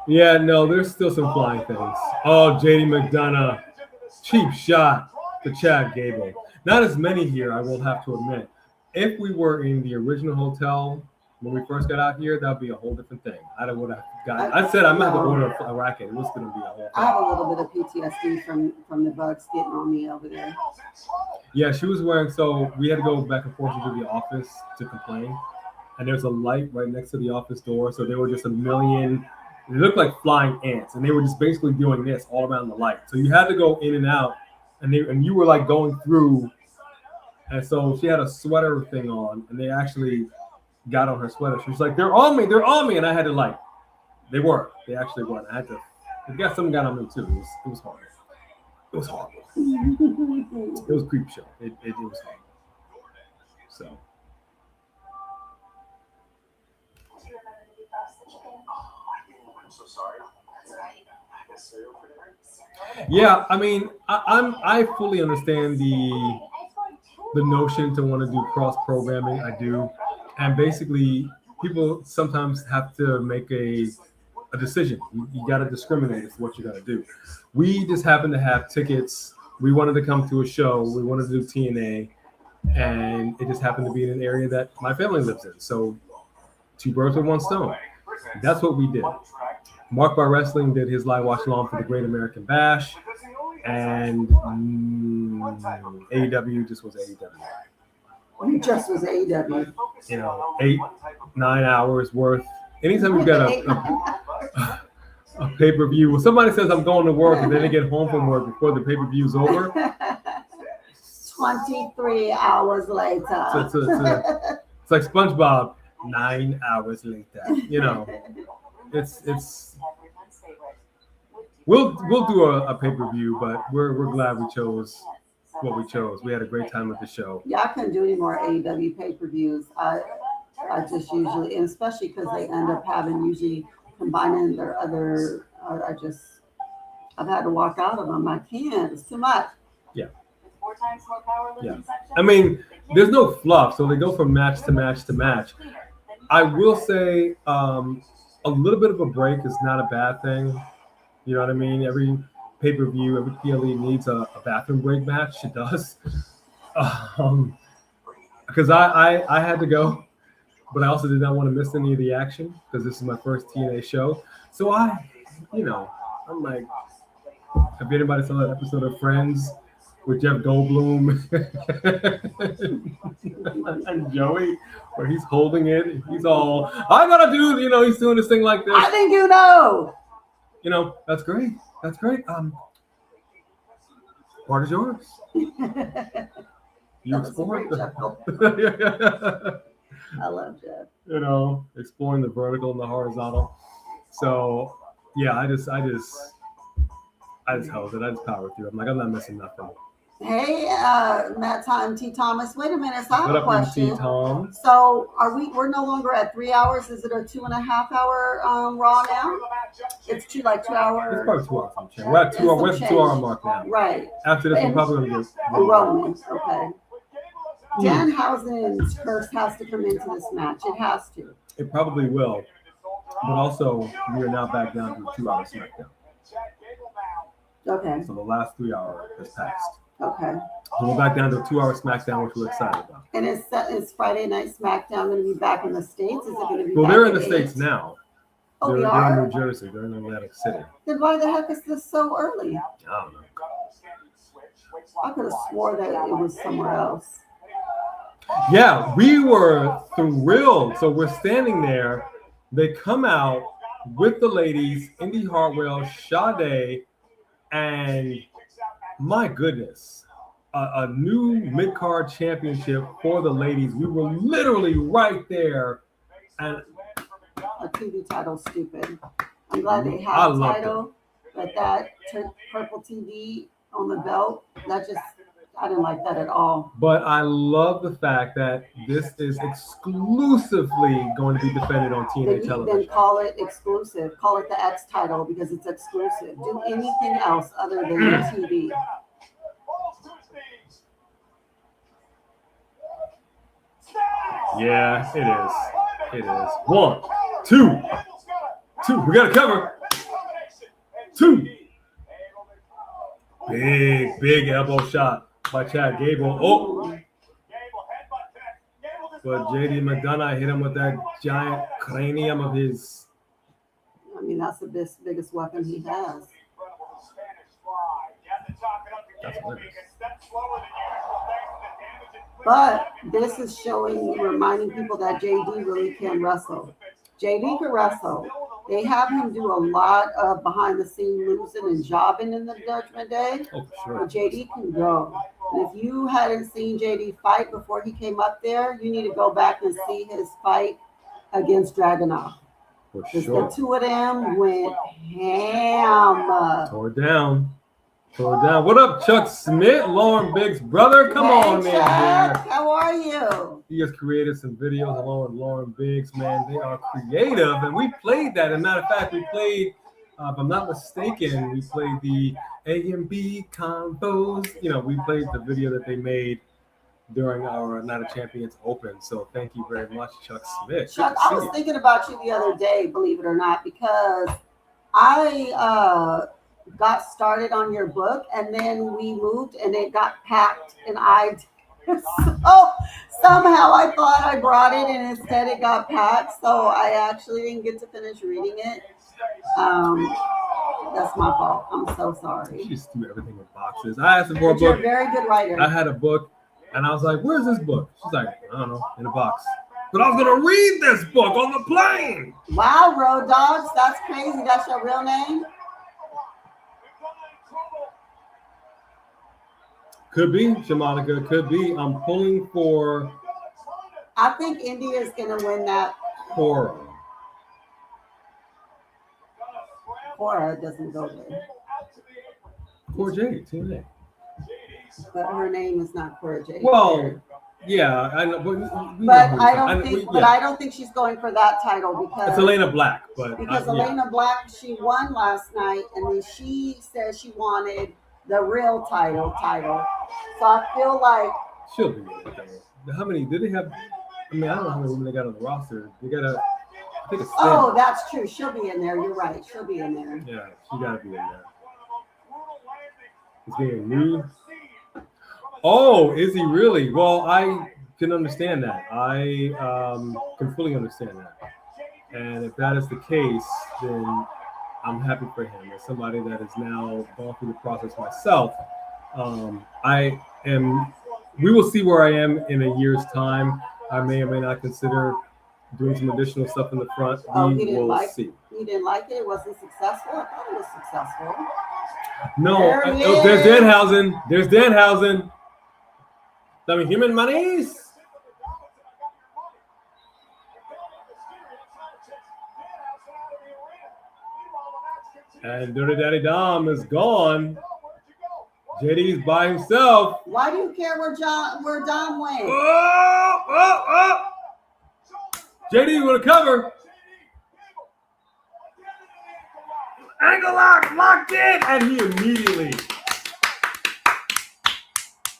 Speaker 3: Yeah, no, there's still some flying things. Oh, JD McDonough. Cheap shot to Chad Gable. Not as many here, I will have to admit. If we were in the original hotel when we first got out here, that would be a whole different thing. I don't know what I got. I said I'm going to order a racket. It was going to be a whole thing.
Speaker 4: I have a little bit of PTSD from the bugs getting on me over there.
Speaker 3: Yeah, she was wearing, so we had to go back and forth into the office to complain. And there's a light right next to the office door. So there were just a million, they looked like flying ants. And they were just basically doing this all around the light. So you had to go in and out. And you were like going through. And so she had a sweater thing on. And they actually got on her sweater. She was like, they're on me. And I had to they actually were. I had to, someone got on me too. It was horrible. It was horrible. It was creep show. It was horrible. So.
Speaker 6: I'm so sorry.
Speaker 3: Yeah, I mean, I fully understand the notion to want to do cross programming. I do, and basically, people sometimes have to make a decision. You got to discriminate. Is what you got to do. We just happen to have tickets. We wanted to come to a show. We wanted to do TNA, and it just happened to be in an area that my family lives in. So, two birds with one stone. That's what we did. Mark by Wrestling did his live watch along for the Great American Bash, and AEW just was AEW.
Speaker 4: It just was AEW.
Speaker 3: 8-9 hours worth. Anytime you've got a pay-per-view, when somebody says I'm going to work and then they get home from work before the pay-per-view's over.
Speaker 4: 23 hours later.
Speaker 3: It's like SpongeBob, 9 hours later. It's we'll do a pay-per-view, but we're glad we chose what we chose. We had a great time at the show.
Speaker 4: Yeah, I couldn't do any more AEW pay-per-views. I just usually, and especially because they end up usually combining their other. I've had to walk out of them. I can't. It's too much.
Speaker 3: Yeah.
Speaker 1: 4 times more power
Speaker 3: Yeah. I mean, there's no fluff, so they go from match to match to match. I will say a little bit of a break is not a bad thing. You know what I mean? Every pay-per-view, every PLE needs a bathroom break match. It does. Because I had to go, but I also did not want to miss any of the action because this is my first TNA show. So I'm like, if anybody saw that episode of Friends with Jeff Goldblum and Joey, where he's holding it, and he's all, I gotta do, he's doing this thing like this.
Speaker 4: I think you know.
Speaker 3: That's great. That's great. Part is yours. You explore it.
Speaker 4: I love Jeff.
Speaker 3: Exploring the vertical and the horizontal. So yeah, I just held it. I just powered through. I'm like, I'm not missing nothing.
Speaker 4: Hey, Matt Time T Thomas. Wait a minute, so I have
Speaker 3: What
Speaker 4: a
Speaker 3: up,
Speaker 4: question.
Speaker 3: MC Tom?
Speaker 4: So we're no longer at 3 hours? Is it a 2.5 hour Raw now? It's 2 hours.
Speaker 3: It's probably 2 hours. We're at 2 hours. We're at the 2 hour mark now.
Speaker 4: Right.
Speaker 3: After this, we're probably gonna get
Speaker 4: Roman. Okay. Danhausen's curse has to come into this match. It has to.
Speaker 3: It probably will. But also, we are now back down to 2 hours Smackdown.
Speaker 4: Okay.
Speaker 3: So the last 3 hours has passed.
Speaker 4: Okay.
Speaker 3: So we're back down to a 2 hour Smackdown, which we're excited about.
Speaker 4: And is Friday Night Smackdown going to be back in the States? Is it going to be
Speaker 3: Well,
Speaker 4: back
Speaker 3: they're in the
Speaker 4: 8?
Speaker 3: States now.
Speaker 4: Oh,
Speaker 3: they're
Speaker 4: we
Speaker 3: in
Speaker 4: are?
Speaker 3: New Jersey. They're in Atlantic City.
Speaker 4: Then why the heck is this so early?
Speaker 3: I don't know.
Speaker 4: I could have swore that it was somewhere else.
Speaker 3: Yeah, we were thrilled. So we're standing there. They come out with the ladies, Indy Hartwell, Sade, and my goodness, a new mid-card championship for the ladies. We were literally right there. And
Speaker 4: A TV title, stupid. I'm glad they have a title, but that purple TV on the belt, I didn't like that at all.
Speaker 3: But I love the fact that this is exclusively going to be defended on TNA television.
Speaker 4: Then call it exclusive. Call it the X title because it's exclusive. Do anything else other than TV.
Speaker 3: Yeah, it is. It is. 1, 2. We got to cover. 2. Big elbow shot by Chad Gable. Oh. But JD McDonough hit him with that giant cranium of his.
Speaker 4: I mean, that's the biggest weapon he has.
Speaker 3: That's hilarious.
Speaker 4: But this is reminding people that JD really can wrestle. JD can wrestle. They have him do a lot of behind-the-scene losing and jobbing in the Judgment Day.
Speaker 3: Oh, sure.
Speaker 4: But JD can go. And if you hadn't seen JD fight before he came up there, you need to go back and see his fight against Dragunov.
Speaker 3: For
Speaker 4: Because
Speaker 3: sure.
Speaker 4: the two of them went ham.
Speaker 3: Tore it down. What up, Chuck Smith, Lauren Biggs' brother? Come on,
Speaker 4: Chuck.
Speaker 3: man.
Speaker 4: How are you?
Speaker 3: He has created some videos along with Lauren Biggs, man. They are creative, and we played that. As a matter of fact, we played, if I'm not mistaken, we played the A&B Convos. We played the video that they made during our Night of Champions Open. So thank you very much, Chuck Smith.
Speaker 4: Chuck, I was thinking about you the other day, believe it or not, because I got started on your book, and then we moved, and it got packed, and so somehow I thought I brought it, and instead it got packed, so I actually didn't get to finish reading it. That's my fault. I'm so sorry.
Speaker 3: She just threw everything in boxes. I asked her for a
Speaker 4: But you're a
Speaker 3: book.
Speaker 4: very good writer.
Speaker 3: I had a book, and I was like, where's this book? She's like, I don't know, in a box. But I was going to read this book on the plane.
Speaker 4: Wow, Road Dogs, that's crazy. That's your real name?
Speaker 3: Could be, Shamanica, could be. I'm pulling for
Speaker 4: I think India is going to win that.
Speaker 3: Cora.
Speaker 4: Cora doesn't go there.
Speaker 3: Cora Jade, TNA.
Speaker 4: But her name is not Cora Jade.
Speaker 3: Well, yeah, I know,
Speaker 4: But I don't think she's going for that title because
Speaker 3: it's Elena Black, but
Speaker 4: Elena Black, she won last night, and then she said she wanted the real title. So I feel like
Speaker 3: she'll be there. How many did they have? I mean, I don't know how many women they got on the roster. They got I think it's 10.
Speaker 4: Oh, that's true. She'll be in there. You're right. She'll be in there.
Speaker 3: Yeah, she got to be in there. Is he a new? Oh, is he really? Well, I can understand that. I can fully understand that. And if that is the case, then I'm happy for him. As somebody that has now gone through the process myself, we will see where I am in a year's time. I may or may not consider doing some additional stuff in the front. We will see.
Speaker 4: You didn't like it? It wasn't successful? I thought it was successful.
Speaker 3: No.
Speaker 4: There
Speaker 3: There's Danhausen. There's Danhausen. Some human monies. And Dirty Daddy Dom is gone. JD's by himself.
Speaker 4: Why do you care where Dom went?
Speaker 3: Oh. JD with a cover. Ankle lock, locked in. And he immediately.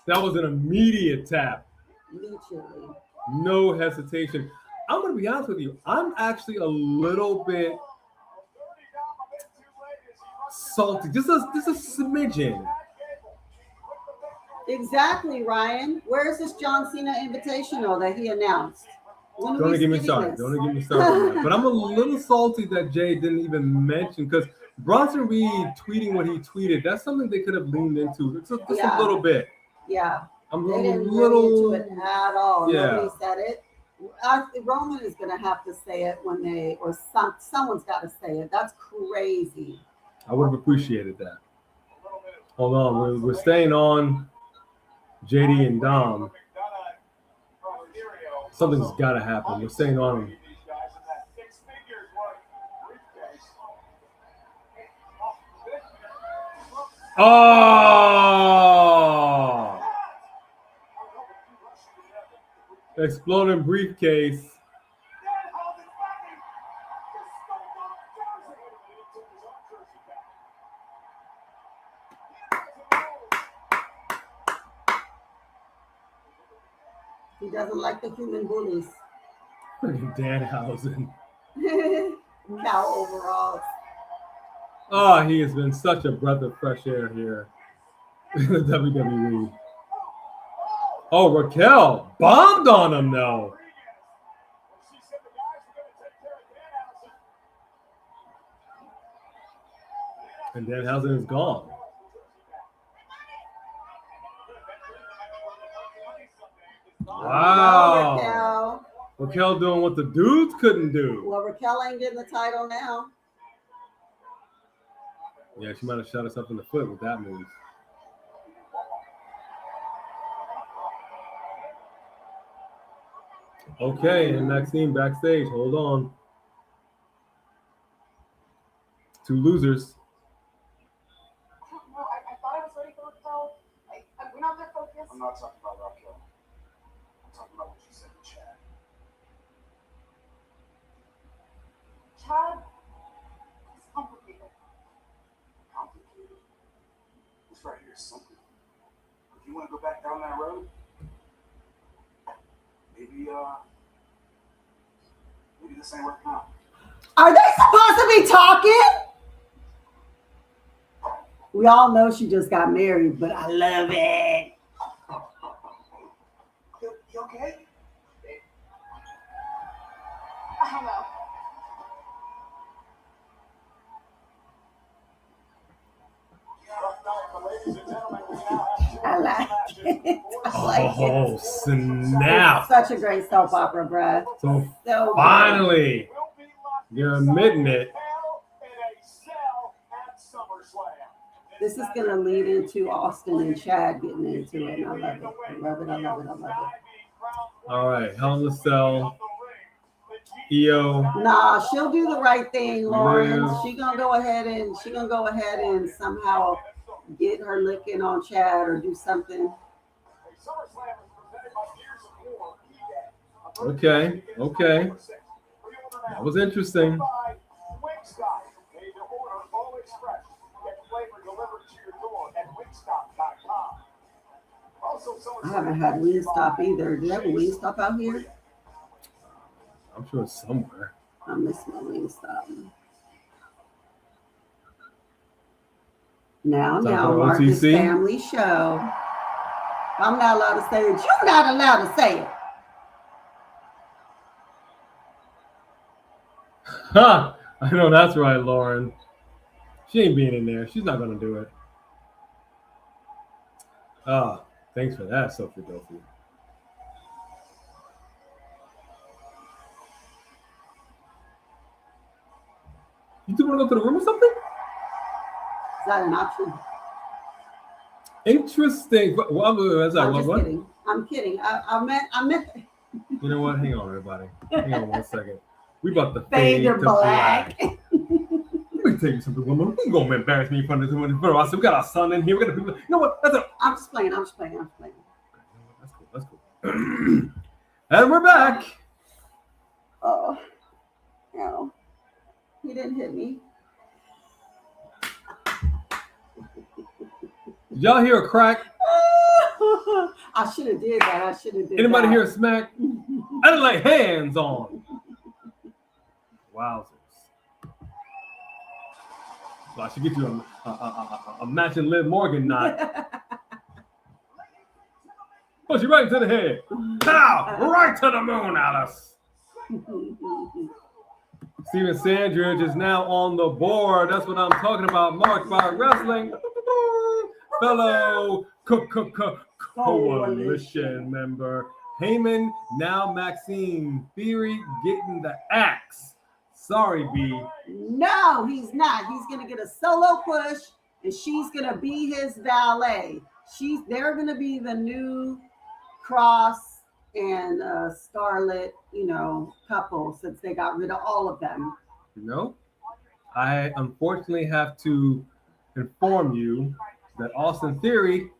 Speaker 3: That was an immediate tap.
Speaker 4: Literally.
Speaker 3: No hesitation. I'm going to be honest with you. I'm actually a little bit salty. Just a smidgen.
Speaker 4: Exactly, Ryan. Where's this John Cena Invitational that he announced?
Speaker 3: Don't get me started. Don't get me started. But I'm a little salty that Jay didn't even mention, because Bronson Reed tweeting what he tweeted, that's something they could have leaned into just a little bit.
Speaker 4: Yeah.
Speaker 3: I'm
Speaker 4: They
Speaker 3: a
Speaker 4: didn't
Speaker 3: little
Speaker 4: really into it at all.
Speaker 3: Yeah.
Speaker 4: Nobody said it. Roman is going to have to say it when someone's got to say it. That's crazy.
Speaker 3: I would have appreciated that. Hold on. We're staying on JD and Dom. Something's got to happen. We're staying on him. Oh! Exploding briefcase.
Speaker 4: He doesn't like the human bullies.
Speaker 3: Danhausen.
Speaker 4: Cow overalls.
Speaker 3: Oh, he has been such a breath of fresh air here in the WWE. Oh, Raquel bombed on him, though. And Danhausen is gone. Wow. Raquel doing what the dudes couldn't do.
Speaker 4: Well, Raquel ain't getting the title now.
Speaker 3: Yeah, she might have shot herself in the foot with that move. Okay, and Maxine backstage. Hold on. Two losers.
Speaker 1: No, I thought I was ready for Raquel. We're not that focused.
Speaker 5: I'm not talking about Raquel. I'm talking about what you said to Chad.
Speaker 1: Chad is complicated.
Speaker 5: Complicated. This right here is simple. If you want to go back down that road, maybe this ain't working out.
Speaker 4: Are they supposed to be talking? We all know she just got married, but I love it.
Speaker 5: You okay?
Speaker 1: I don't know.
Speaker 4: I like it. I like
Speaker 3: Oh,
Speaker 4: it.
Speaker 3: snap.
Speaker 4: It's such a great soap opera, bruh.
Speaker 3: So
Speaker 4: So good.
Speaker 3: finally, you're admitting it.
Speaker 4: This is going to lead into Austin and Chad getting into it. And I love it. I love it. I love it. I love it.
Speaker 3: All right, Hell in a Cell. EO.
Speaker 4: Nah, she'll do the right thing, Lauren.
Speaker 3: Liv.
Speaker 4: She's gonna go ahead and somehow get her licking on Chad or do something.
Speaker 3: Okay. That was interesting.
Speaker 4: I haven't had Wingstop either. Do they have a Wingstop out here?
Speaker 3: I'm sure it's somewhere.
Speaker 4: I miss my Wingstop. Now,
Speaker 3: Time
Speaker 4: now,
Speaker 3: for
Speaker 4: Marcus
Speaker 3: OTC.
Speaker 4: Family Show. I'm not allowed to say it. You're not allowed to say it.
Speaker 3: Ha! I know that's right, Lauren. She ain't being in there. She's not gonna do it. Ah, thanks for that, Sophie Dolphy. You two want to go to the room or something?
Speaker 4: Is that an option?
Speaker 3: Interesting. What?
Speaker 4: I'm just kidding. I'm kidding. I meant.
Speaker 3: You know what? Hang on, everybody. Hang on 1 second. We about to
Speaker 4: Fade
Speaker 3: fade
Speaker 4: to
Speaker 3: to
Speaker 4: black.
Speaker 3: black. Let me tell you something, woman. You gonna embarrass me in front of us. We got our son in here. We got the people. You know what? That's it.
Speaker 4: I'm just playing.
Speaker 3: That's cool. That's cool. And we're back.
Speaker 4: Oh, no. He didn't hit me.
Speaker 3: Did y'all hear a crack?
Speaker 4: I should have did that.
Speaker 3: Anybody hear a smack? I didn't lay hands on. Wowzers. So I should get you a matching Liv Morgan knot. Push you right to the head. Pow! Right to the moon, Alice. Steven Sandridge is now on the board. That's what I'm talking about. Marked by Wrestling. Fellow coalition member. Heyman, now Maxine. Theory getting the axe. Sorry, B.
Speaker 4: No, he's not. He's gonna get a solo push, and she's gonna be his valet. They're gonna be the new Cross and Scarlett, couple, since they got rid of all of them.
Speaker 3: No, I unfortunately have to inform you that Austin Theory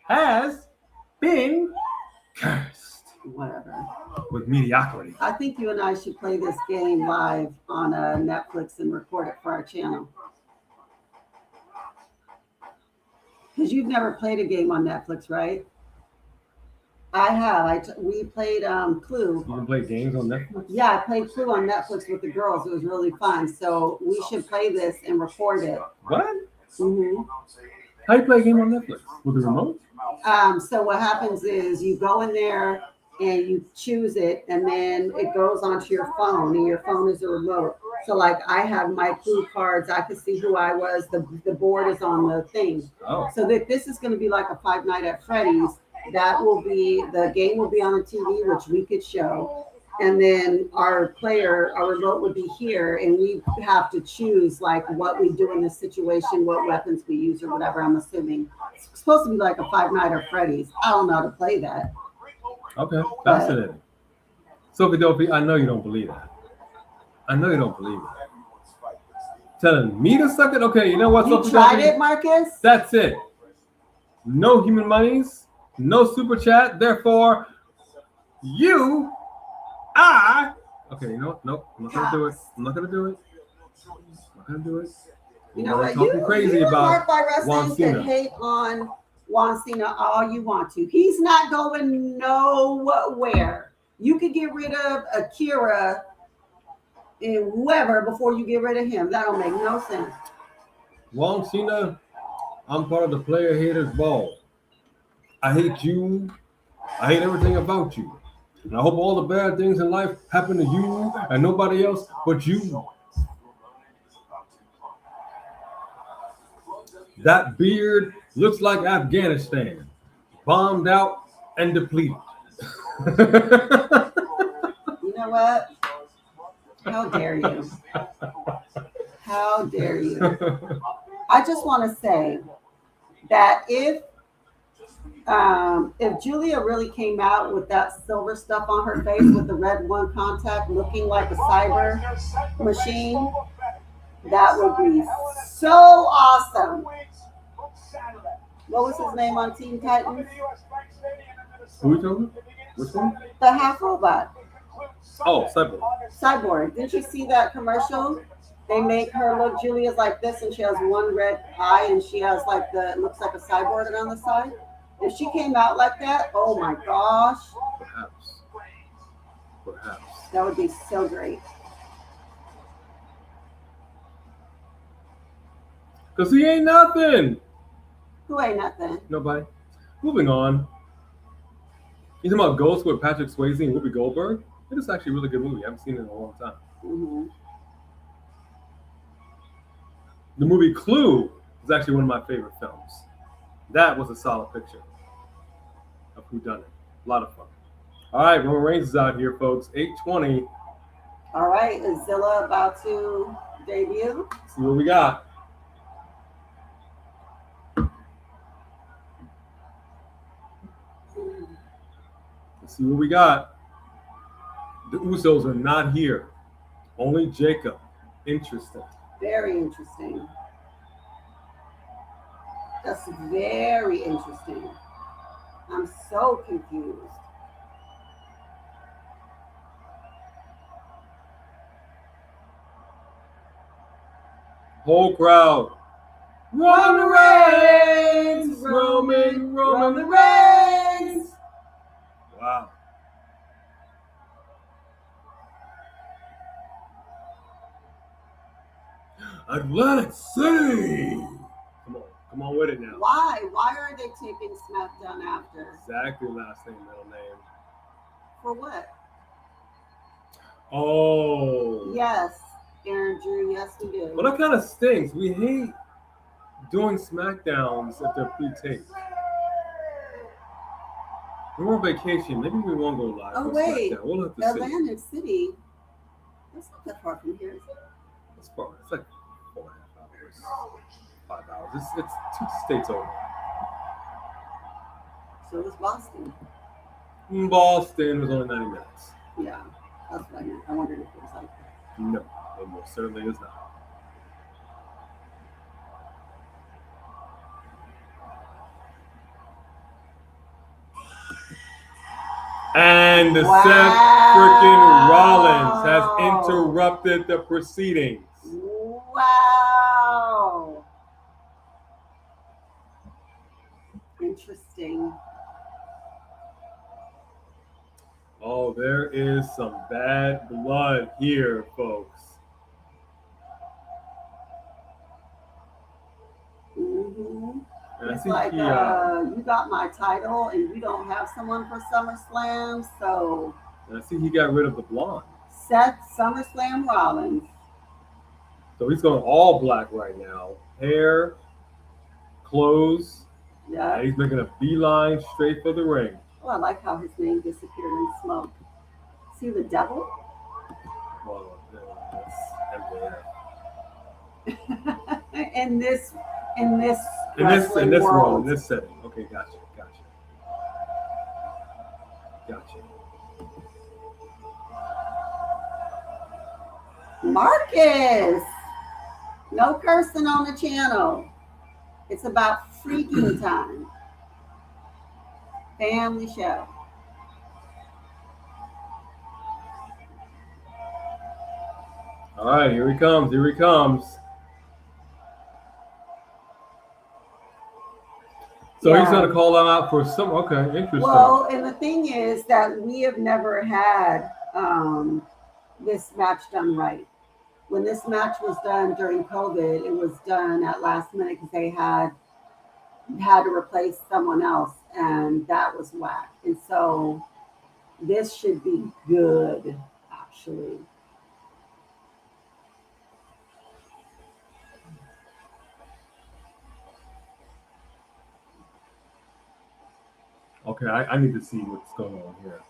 Speaker 3: has been cursed.
Speaker 4: Whatever.
Speaker 3: With mediocrity.
Speaker 4: I think you and I should play this game live on Netflix and record it for our channel. Because you've never played a game on Netflix, right? I have. We played Clue.
Speaker 3: You can play games on Netflix?
Speaker 4: Yeah, I played Clue on Netflix with the girls. It was really fun. So we should play this and record it.
Speaker 3: What?
Speaker 4: Mm-hmm.
Speaker 3: How do you play a game on Netflix? With the remote?
Speaker 4: So what happens is you go in there and you choose it, and then it goes onto your phone, and your phone is a remote. So like I have my Clue cards, I can see who I was. The board is on the thing.
Speaker 3: Oh.
Speaker 4: So that this is going to be like a Five Nights at Freddy's. The game will be on the TV, which we could show. And then our remote would be here, and we have to choose like what we do in this situation, what weapons we use or whatever, I'm assuming. It's supposed to be like a Five Nights at Freddy's. I don't know how to play that.
Speaker 3: Okay, fascinating. Sophie Dolphy, I know you don't believe that. I know you don't believe it. Telling me to suck it? Okay, you know what,
Speaker 4: You
Speaker 3: Sophie
Speaker 4: tried
Speaker 3: Dolphy?
Speaker 4: it, Marcus?
Speaker 3: That's it. No human monies, no super chat. Therefore, okay, no, I'm not gonna do it. I'm not gonna do it.
Speaker 4: You know what?
Speaker 3: Talking crazy
Speaker 4: you
Speaker 3: about
Speaker 4: Mark by Wrestling
Speaker 3: Juan Cena.
Speaker 4: can hate on Juan Cena all you want to. He's not going nowhere. You could get rid of Akira and whoever before you get rid of him. That don't make no sense.
Speaker 3: Juan Cena, I'm part of the player haters ball. I hate you. I hate everything about you. And I hope all the bad things in life happen to you and nobody else but you. That beard looks like Afghanistan, bombed out and depleted.
Speaker 4: You know what? How dare you? How dare you? I just want to say that if Julia really came out with that silver stuff on her face with the red one contact looking like a cyber machine, that would be so awesome. What was his name on Teen Titans?
Speaker 3: Who are you talking? Which one?
Speaker 4: The half robot.
Speaker 3: Oh, Cyborg.
Speaker 4: Cyborg. Didn't you see that commercial? They make her look, Julia's like this, and she has one red eye, and she has like it looks like a cyborg on the side. If she came out like that, oh my gosh.
Speaker 3: perhaps.
Speaker 4: That would be so great.
Speaker 3: Because he ain't nothing.
Speaker 4: Who ain't nothing?
Speaker 3: Nobody. Moving on. You talking about Ghost with Patrick Swayze and Whoopi Goldberg? It is actually a really good movie. I haven't seen it in a long time.
Speaker 4: Mm-hmm.
Speaker 3: The movie Clue is actually one of my favorite films. That was a solid picture of who done it. A lot of fun. All right, Roman Reigns is out here, folks. 8:20.
Speaker 4: All right, is Zilla about to debut?
Speaker 3: See what we got. Let's see what we got. The Usos are not here. Only Jacob. Interesting.
Speaker 4: Very interesting. That's very interesting. I'm so confused.
Speaker 3: Whole crowd. Roman Reigns! Roman Reigns! Wow. Atlantic City! Come on with it now.
Speaker 4: Why? Why are they taping Smackdown after?
Speaker 3: Exactly, last name, middle name.
Speaker 4: For what?
Speaker 3: Oh.
Speaker 4: Yes, Aaron Drew, yes we do.
Speaker 3: Well, that kind of stinks. We hate doing Smackdowns if they're pre-taped. We're on vacation. Maybe we won't go live.
Speaker 4: Oh,
Speaker 3: for
Speaker 4: wait.
Speaker 3: Smackdown. We'll have to see.
Speaker 4: Atlantic City. That's not that far from here, is it?
Speaker 3: It's far. It's like 4.5 hours. 5 hours. It's 2 states over.
Speaker 4: So is Boston.
Speaker 3: Boston was only 90 minutes.
Speaker 4: Yeah, that's what I meant. I wondered if it was like that.
Speaker 3: No, it most certainly is not. And Seth freaking Rollins has interrupted the proceedings.
Speaker 4: Wow. Interesting.
Speaker 3: Oh, there is some bad blood here, folks.
Speaker 4: Mm-hmm.
Speaker 3: And
Speaker 4: It's
Speaker 3: I
Speaker 4: like,
Speaker 3: think
Speaker 4: you got my title and you don't have someone for SummerSlam, so
Speaker 3: I see he got rid of the blonde.
Speaker 4: Seth SummerSlam Rollins.
Speaker 3: So he's going all black right now. Hair, clothes.
Speaker 4: Yeah.
Speaker 3: And he's making a beeline straight for the ring.
Speaker 4: Oh, I like how his name disappeared in smoke. See the devil?
Speaker 3: Well, that's
Speaker 4: in this
Speaker 3: in this
Speaker 4: wrestling
Speaker 3: world,
Speaker 4: world.
Speaker 3: in this setting. Okay, gotcha.
Speaker 4: Marcus! No cursing on the channel. It's about freaking time. Family show.
Speaker 3: All right, here he comes. So
Speaker 4: Yeah.
Speaker 3: he's going to call them out for some. Okay, interesting.
Speaker 4: Well, and the thing is that we have never had this match done right. When this match was done during COVID, it was done at last minute because they had to replace someone else, and that was whack. And so this should be good, actually.
Speaker 3: Okay, I need to see what's going on here.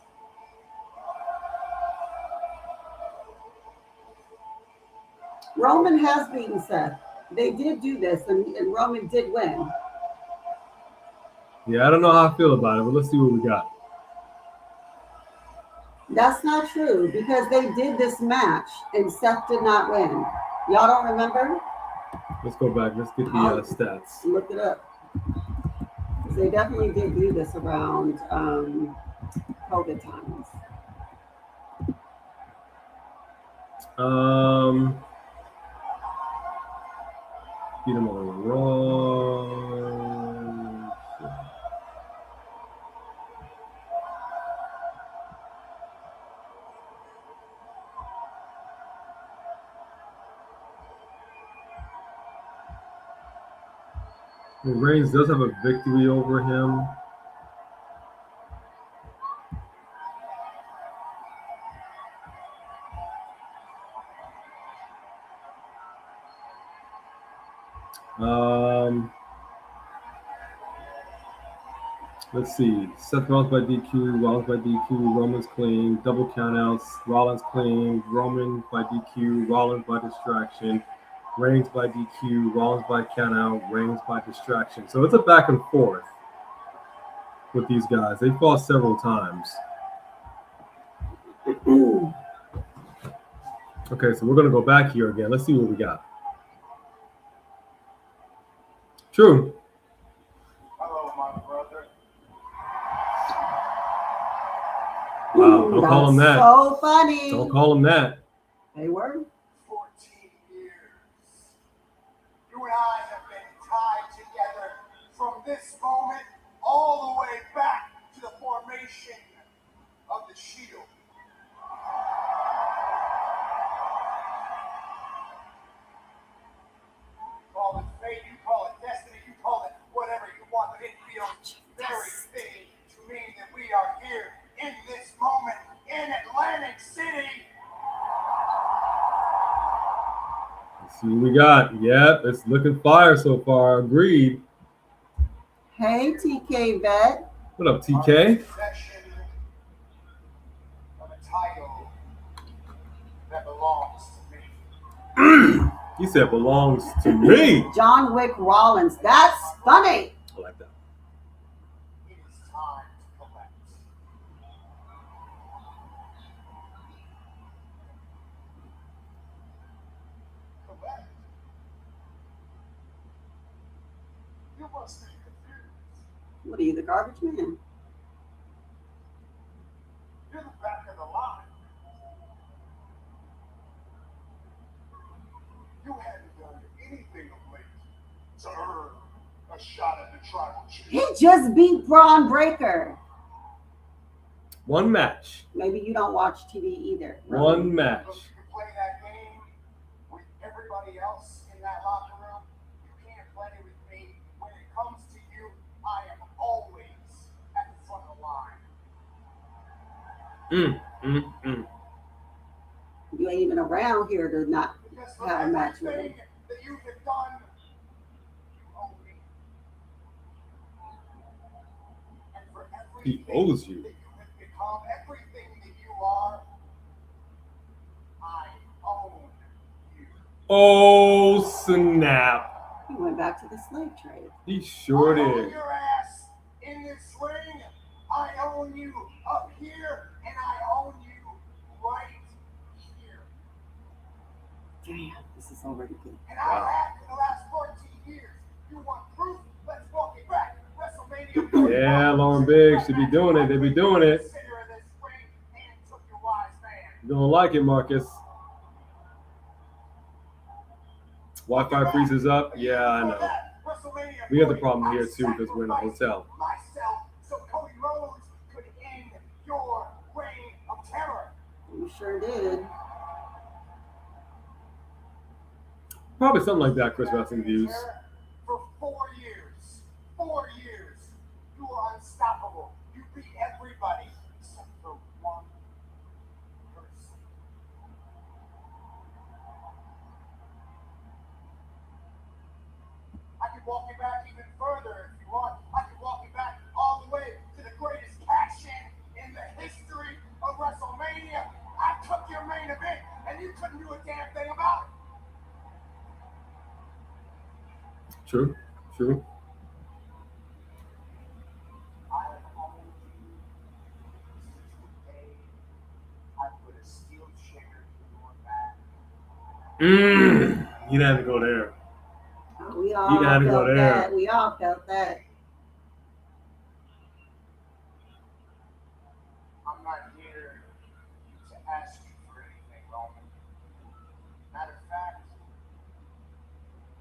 Speaker 4: Roman has beaten Seth. They did do this, and Roman did win.
Speaker 3: Yeah, I don't know how I feel about it, but let's see what we got.
Speaker 4: That's not true because they did this match and Seth did not win. Y'all don't remember?
Speaker 3: Let's go back. Let's get the stats.
Speaker 4: Look it up. They definitely did do this around COVID times.
Speaker 3: Beat him on Raw. Reigns does have a victory over him. Let's see. Seth Rollins by DQ, Rollins by DQ, Roman's clean, double countouts, Rollins clean, Roman by DQ, Rollins by distraction, Reigns by DQ, Rollins by countout, Reigns by distraction. So it's a back and forth with these guys. They fought several times. Okay, so we're going to go back here again. Let's see what we got. True.
Speaker 6: Hello, my brother.
Speaker 3: Wow, don't call him that.
Speaker 4: So funny.
Speaker 3: Don't call him that.
Speaker 4: They were.
Speaker 6: 14 years. You and I have been tied together from this moment all the way back to the formation of the Shield. Call it fate, you call it destiny, you call it whatever you want, but it feels very fitting to me that we are here in this moment in Atlantic City.
Speaker 3: Let's see what we got. Yep, it's looking fire so far. Agreed.
Speaker 4: Hey, TK Vet.
Speaker 3: What up, TK?
Speaker 6: Possession of a title that belongs to me.
Speaker 3: He said belongs to me.
Speaker 4: John Wick Rollins. That's funny.
Speaker 3: I like that.
Speaker 6: It is time to collect. Collect? You must be confused.
Speaker 4: What are you, the garbage man?
Speaker 6: You're the back of the line. You hadn't done anything of late to earn a shot at the tribal chief.
Speaker 4: He just beat Braun Breaker.
Speaker 3: One match.
Speaker 4: Maybe you don't watch TV either. Really.
Speaker 3: One match.
Speaker 6: Because you can play that game with everybody else in that locker room. You can't play with me. When it comes to you, I am always at the front of the line.
Speaker 4: You ain't even around here to not
Speaker 6: Because for
Speaker 4: have a match with him.
Speaker 6: everything that you have done, you owe me. And for
Speaker 3: He
Speaker 6: everything
Speaker 3: owes you.
Speaker 6: that you have become, everything that you are, I own you.
Speaker 3: Oh, snap.
Speaker 4: He went back to the slave trade.
Speaker 3: He sure
Speaker 6: I own
Speaker 3: did.
Speaker 6: your ass in this ring. I own you up here, and I own you right here.
Speaker 4: Damn, this is already good.
Speaker 6: And I have for the last 14 years. You want proof? Let's walk it back. WrestleMania 41.
Speaker 3: Yeah, Lauren Biggs should be doing it. They be doing it.
Speaker 6: Center of this ring and took your wise man.
Speaker 3: You don't like it, Marcus. Wi-Fi freezes up. Yeah, I know. We have the problem here too because we're in a hotel.
Speaker 6: Myself, so Cody Rhodes could end your reign of terror.
Speaker 4: You sure did.
Speaker 3: Probably something like that, Chris Wrestling Views.
Speaker 6: For 4 years. 4 years. You were unstoppable. You beat everybody except for one person. I could walk you back even further if you want. I could walk you back all the way to the greatest cash-in in the history of WrestleMania. I took your main event, and you couldn't do a damn thing about it.
Speaker 3: True, true.
Speaker 6: I have owned you since the day I put a steel chair in your back.
Speaker 3: You didn't have to go there.
Speaker 4: Oh, we all
Speaker 3: You gotta go
Speaker 4: felt
Speaker 3: there.
Speaker 4: that. We all felt that.
Speaker 6: I'm not here to ask you for anything, Roman. Matter of fact,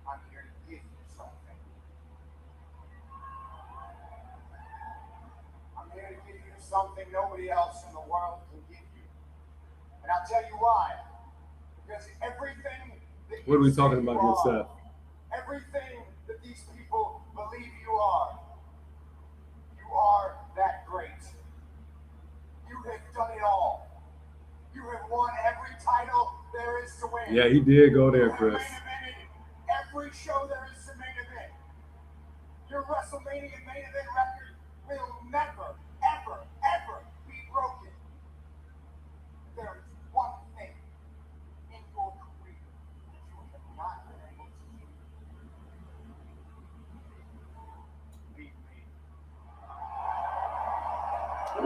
Speaker 6: I'm here to give you something. I'm here to give you something nobody else in the world can give you. And I'll tell you why. Because everything that
Speaker 3: What are we
Speaker 6: you say
Speaker 3: talking
Speaker 6: you
Speaker 3: about here,
Speaker 6: are,
Speaker 3: Seth?
Speaker 6: everything that these people believe believe you are. You are that great. You have done it all. You have won every title there is to win.
Speaker 3: Yeah, he did go there,
Speaker 6: You have
Speaker 3: Chris.
Speaker 6: main evented every show there is to main event. Your WrestleMania main event record will never, ever, ever be broken. There is one thing in your career that you have not been able to do. Beat me.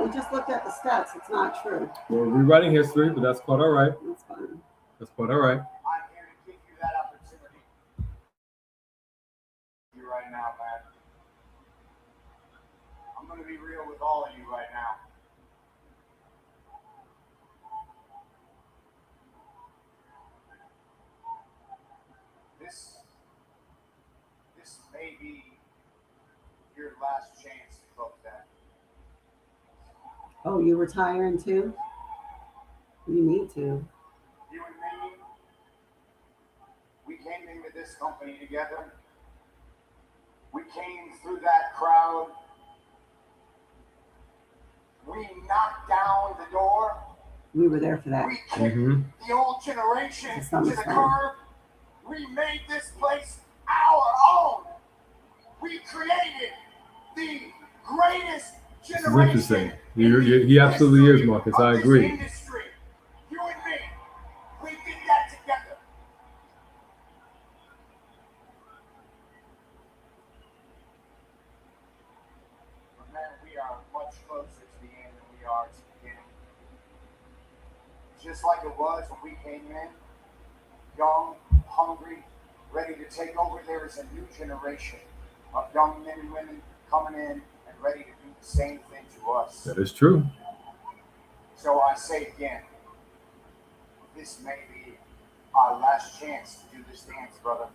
Speaker 4: We just looked at the stats. It's not true.
Speaker 3: We're rewriting history, but that's quite all right.
Speaker 4: That's fine.
Speaker 3: That's quite all right.
Speaker 6: I'm here to give you that opportunity. You right now, man. I'm going to be real with all of you right now. This may be your last chance to close that.
Speaker 4: Oh, you retiring too? You need to.
Speaker 6: You and me, we came into this company together. We came through that crowd. We knocked down the door.
Speaker 4: We were there for that.
Speaker 6: We kicked the old generation
Speaker 4: It's
Speaker 6: to
Speaker 4: not
Speaker 6: the
Speaker 4: the same.
Speaker 6: curb. We made this place our own. We created the greatest
Speaker 3: This is
Speaker 6: generation.
Speaker 3: interesting.
Speaker 6: in
Speaker 3: He
Speaker 6: the
Speaker 3: absolutely is,
Speaker 6: history
Speaker 3: Marcus.
Speaker 6: of
Speaker 3: I
Speaker 6: this
Speaker 3: agree.
Speaker 6: industry. You and me, we did that together. But man, we are much closer to the end than we are to the beginning. Just like it was when we came in, young, hungry, ready to take over, there is a new generation of young men and women coming in and ready to do the same thing to us.
Speaker 3: That is true.
Speaker 6: So I say again, this may be our last chance to do this dance, brother.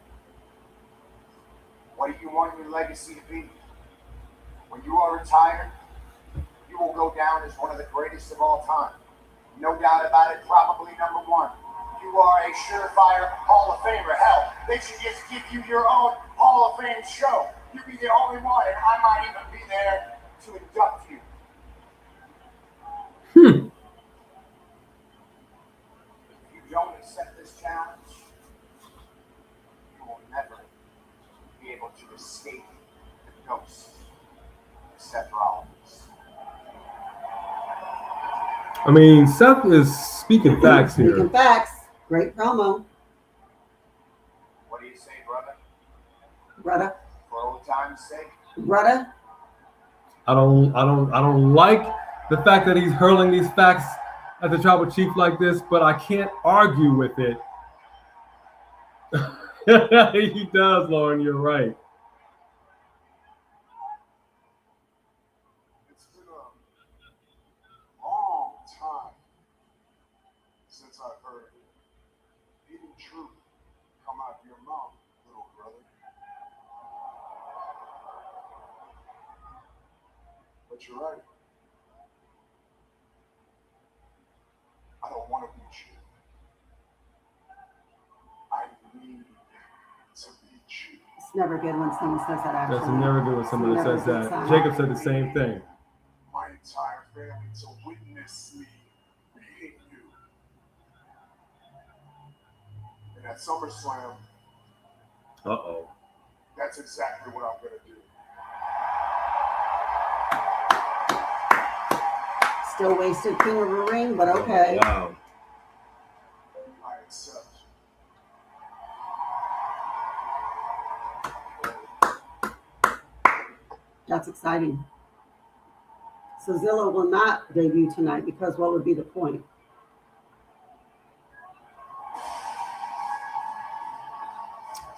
Speaker 6: What do you want your legacy to be? When you are retired, you will go down as one of the greatest of all time. No doubt about it, probably number one. You are a surefire Hall of Famer. Hell, they should just give you your own Hall of Fame show. You'd be the only one, and I might even be there to induct you. If you don't accept this challenge, you will never be able to escape the ghost of Seth Rollins.
Speaker 3: I mean, Seth is speaking facts here.
Speaker 4: Speaking facts. Great promo,
Speaker 6: What do you say, brother?
Speaker 4: brother.
Speaker 6: For old time's sake?
Speaker 4: Brother.
Speaker 3: I don't like the fact that he's hurling these facts at the tribal chief like this, but I can't argue with it. He does, Lauren. You're right.
Speaker 5: It's been a long time since I've heard hidden truth come out of your mouth, little brother. But you're right. I don't want to beat you. I need to beat you.
Speaker 4: It's never good when someone says that. Actually,
Speaker 3: That's never good when somebody
Speaker 4: Never
Speaker 3: says
Speaker 4: good
Speaker 3: that.
Speaker 4: sign.
Speaker 3: Jacob said the same thing.
Speaker 5: My entire family to witness me beating you. And at SummerSlam,
Speaker 3: Uh-oh.
Speaker 5: that's exactly what I'm going to do.
Speaker 4: Still wasted king of a ring, but okay.
Speaker 3: Wow.
Speaker 5: I accept.
Speaker 4: That's exciting. So Zilla will not debut tonight because what would be the point?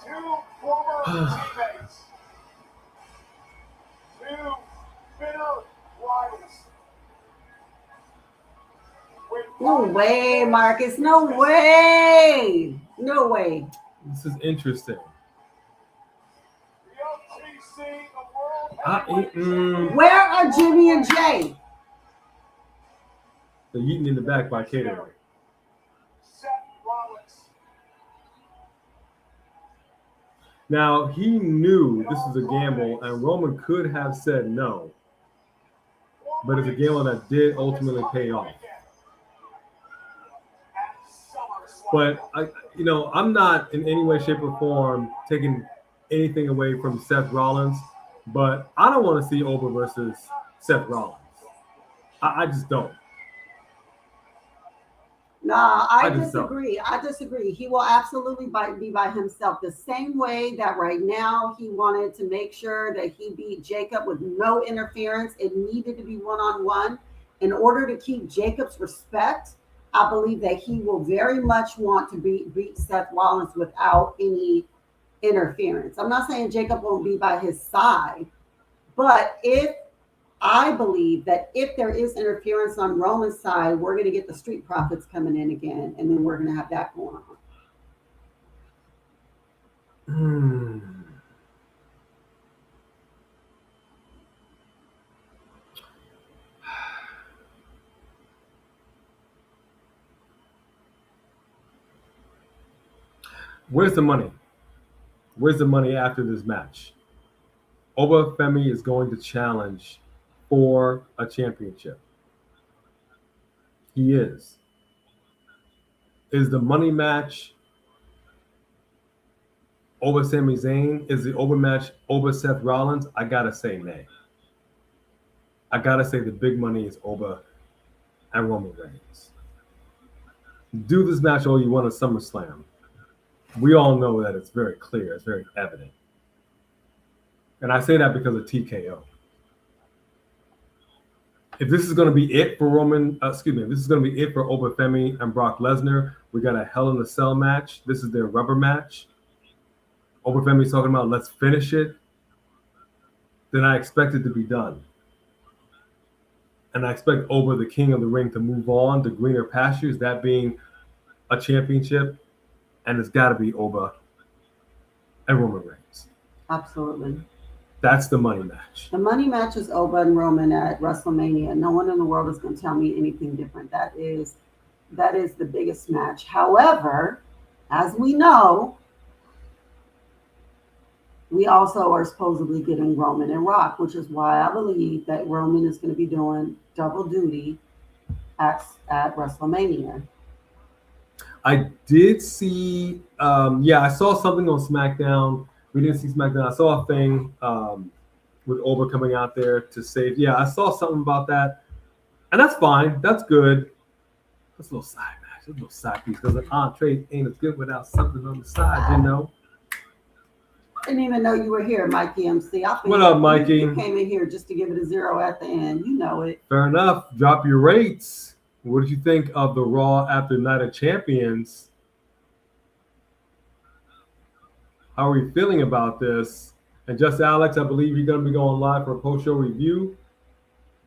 Speaker 6: Two former teammates. Two bitter rivals. With
Speaker 4: No way, Marcus. No way. No way.
Speaker 3: This is interesting.
Speaker 6: The OTC, the World
Speaker 3: I-
Speaker 6: Heavyweight
Speaker 3: mm.
Speaker 6: Champion.
Speaker 4: Where are Jimmy and Jay?
Speaker 3: The yeeting in the back by Kato.
Speaker 6: Seth Rollins.
Speaker 3: Now, he knew this was a gamble, and Roman could have said no. But it's a gamble that did ultimately pay off. But, I'm not in any way, shape, or form taking anything away from Seth Rollins. But I don't want to see Oba versus Seth Rollins. I just don't.
Speaker 4: Nah, I
Speaker 3: just
Speaker 4: disagree. I disagree. He will absolutely be by himself. The same way that right now he wanted to make sure that he beat Jacob with no interference. It needed to be one-on-one. In order to keep Jacob's respect, I believe that he will very much want to beat Seth Rollins without any interference. I'm not saying Jacob won't be by his side, but I believe that if there is interference on Roman's side, we're going to get the Street Profits coming in again, and then we're going to have that going on.
Speaker 3: Where's the money? Where's the money after this match? Oba Femi is going to challenge for a championship. He is. Is the money match Oba Sami Zayn? Is the Oba match Oba Seth Rollins? I gotta say nay. I gotta say the big money is Oba and Roman Reigns. Do this match all you want at SummerSlam. We all know that it's very clear, it's very evident. And I say that because of TKO. If this is going to be it for this is going to be it for Oba Femi and Brock Lesnar, we got a Hell in a Cell match. This is their rubber match. Oba Femi's talking about let's finish it. Then I expect it to be done. And I expect Oba, the king of the ring, to move on to greener pastures, that being a championship. And it's got to be Oba and Roman Reigns.
Speaker 4: Absolutely.
Speaker 3: That's the money match.
Speaker 4: The money match is Oba and Roman at WrestleMania. No one in the world is going to tell me anything different. That is the biggest match. However, as we know, we also are supposedly getting Roman and Rock, which is why I believe that Roman is going to be doing double duty at WrestleMania.
Speaker 3: I did see, I saw something on Smackdown. We didn't see Smackdown. I saw a thing with Oba coming out there to save. Yeah, I saw something about that. And that's fine. That's good. That's a little side match. That's a little side piece because an entree ain't as good without something on the side, you know?
Speaker 4: I didn't even know you were here, Mikey MC.
Speaker 3: What up, Mikey?
Speaker 4: You came in here just to give it a 0 at the end. You know it.
Speaker 3: Fair enough. Drop your rates. What did you think of the Raw after Night of Champions? How are we feeling about this? And just Alex, I believe you're going to be going live for a post-show review.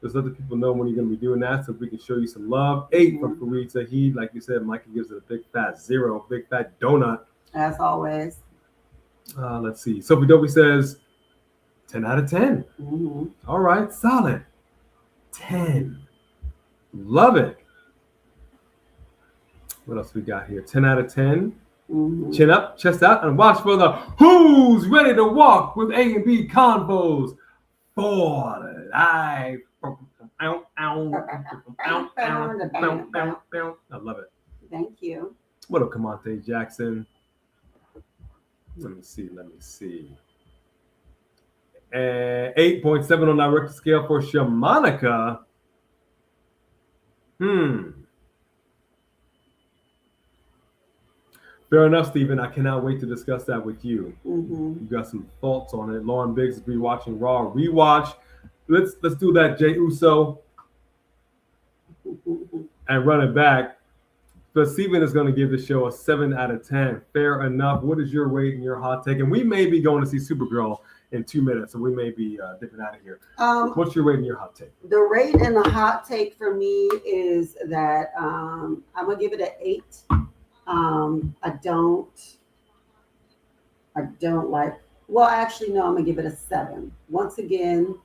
Speaker 3: Just let the people know when you're going to be doing that so we can show you some love. 8 from Fareed Zahid. Like you said, Mikey gives it a big fat 0, big fat donut.
Speaker 4: As always.
Speaker 3: Let's see. Sophie Dopey says 10 out of 10.
Speaker 4: Mm-hmm.
Speaker 3: All right, solid. 10. Love it. What else we got here? 10 out of 10.
Speaker 4: Mm-hmm.
Speaker 3: Chin up, chest out, and watch for the Who's Ready to Walk with A and B Convos for life. I love it.
Speaker 4: Thank you.
Speaker 3: What up, Kamante Jackson? Let me see. 8.7 on that Richter scale for Shamanica. Fair enough, Stephen. I cannot wait to discuss that with you.
Speaker 4: Mm-hmm.
Speaker 3: You got some thoughts on it. Lauren Biggs is rewatching Raw. Rewatch. Let's do that, Jey Uso. And run it back. So Stephen is going to give the show a 7 out of 10. Fair enough. What is your rate and your hot take? And we may be going to see Supergirl in 2 minutes, so we may be dipping out of here. What's your rate and your hot take?
Speaker 4: The rate and the hot take for me is that I'm going to give it an 8. I don't like, well, actually, no, I'm going to give it a 7. Once again,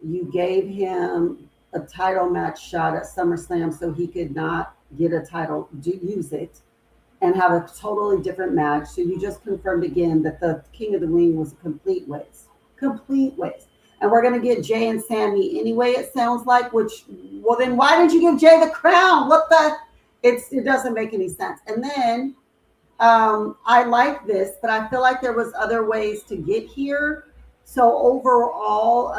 Speaker 4: you gave him a title match shot at SummerSlam so he could not get a title, use it. and have a totally different match. So you just confirmed again that the King of the Ring was a complete waste. Complete waste. And we're going to get Jey and Sammy anyway, it sounds like, which, well, then why didn't you give Jey the crown? What the? It doesn't make any sense. And then I like this, but I feel like there was other ways to get here. So overall,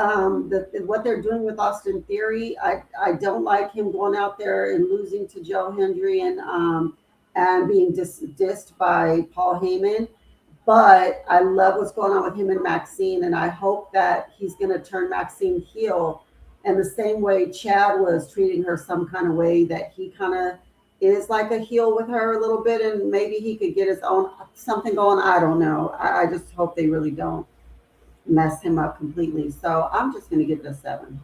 Speaker 4: what they're doing with Austin Theory, I don't like him going out there and losing to Joe Hendry and being dissed by Paul Heyman. But I love what's going on with him and Maxine, and I hope that he's going to turn Maxine heel in the same way Chad was treating her some kind of way, that he kind of is like a heel with her a little bit, and maybe he could get his own something going. I don't know. I just hope they really don't mess him up completely. So I'm just going to give it a 7.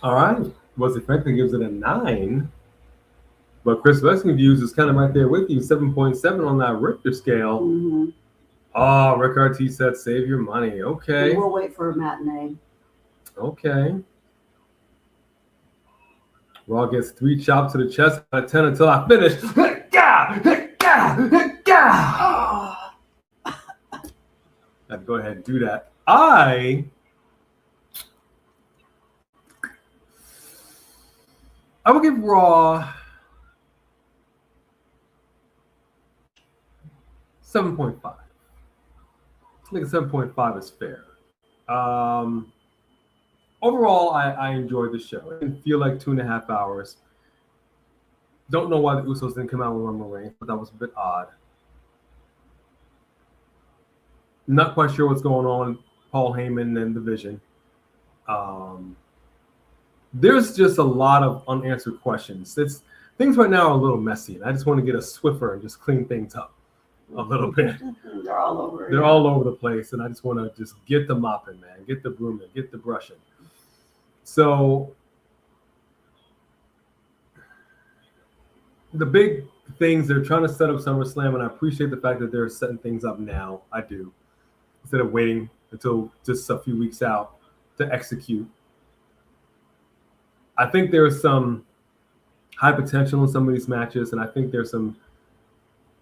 Speaker 3: All right. Was effective gives it a 9. But Chris Wrestling Views is kind of right there with you, 7.7 on that Richter scale.
Speaker 4: Mm-hmm.
Speaker 3: Oh, Rick RT said save your money. Okay.
Speaker 4: We'll wait for a matinee.
Speaker 3: Okay. Raw gets 3 chops to the chest out of 10 until I finish. I'd go ahead and do that. I would give Raw 7.5. I think 7.5 is fair. Overall, I enjoyed the show. It didn't feel like 2.5 hours. Don't know why the Usos didn't come out with Roman Reigns, but that was a bit odd. Not quite sure what's going on with Paul Heyman and the Vision. There's just a lot of unanswered questions. Things right now are a little messy, and I just want to get a Swiffer and just clean things up a little bit.
Speaker 4: They're all over.
Speaker 3: They're all over the place, and I just want to just get the mopping, man, get the brooming, get the brushing. So the big things, they're trying to set up SummerSlam, and I appreciate the fact that they're setting things up now. I do, instead of waiting until just a few weeks out to execute. I think there's some high potential in some of these matches, and I think there's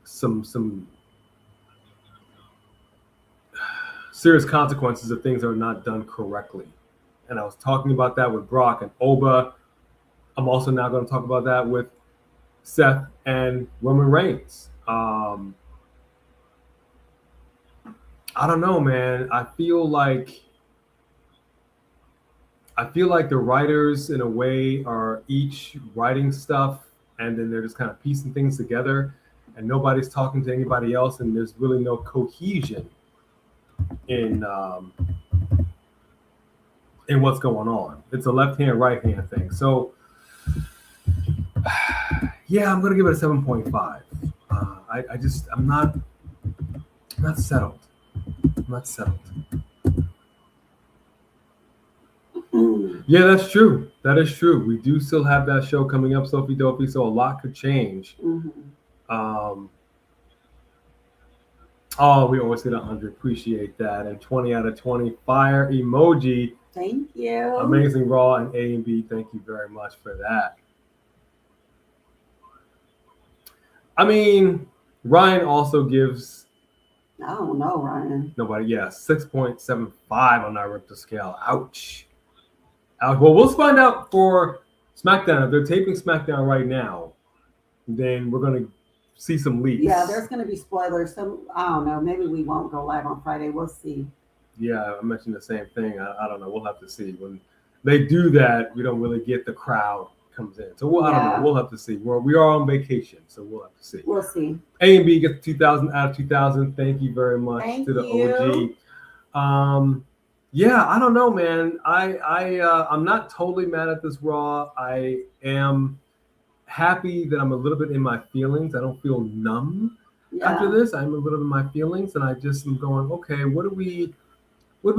Speaker 3: some serious consequences if things are not done correctly. And I was talking about that with Brock and Oba. I'm also now going to talk about that with Seth and Roman Reigns. I don't know, man. I feel like the writers, in a way, are each writing stuff, and then they're just kind of piecing things together, and nobody's talking to anybody else, and there's really no cohesion in what's going on. It's a left hand, right hand thing. So, yeah, I'm gonna give it a 7.5. I'm not settled. I'm not settled. Yeah, that's true. That is true. We do still have that show coming up, Sophie Dopey, so a lot could change.
Speaker 4: Mm-hmm.
Speaker 3: Oh, we always get 100. Appreciate that. And 20 out of 20. Fire emoji.
Speaker 4: Thank you.
Speaker 3: Amazing Raw and A and B. Thank you very much for that. I mean, Ryan also gives.
Speaker 4: I don't know, Ryan.
Speaker 3: Nobody. Yeah, 6.75 on that Richter scale. Ouch. Ouch. Well, we'll find out for SmackDown. If they're taping SmackDown right now, then we're going to see some leaks.
Speaker 4: Yeah, there's going to be spoilers. So I don't know. Maybe we won't go live on Friday. We'll see.
Speaker 3: Yeah, I mentioned the same thing. I don't know. We'll have to see. When they do that, we don't really get the crowd comes in. So I don't know. We'll have to see. We are on vacation, so we'll have to see.
Speaker 4: We'll see.
Speaker 3: A and B gets 2,000 out of 2,000. Thank you very much to the OG. Yeah, I don't know, man. I'm not totally mad at this Raw. I am happy that I'm a little bit in my feelings. I don't feel numb after this. I'm a little bit in my feelings, and I just am going, okay, what are we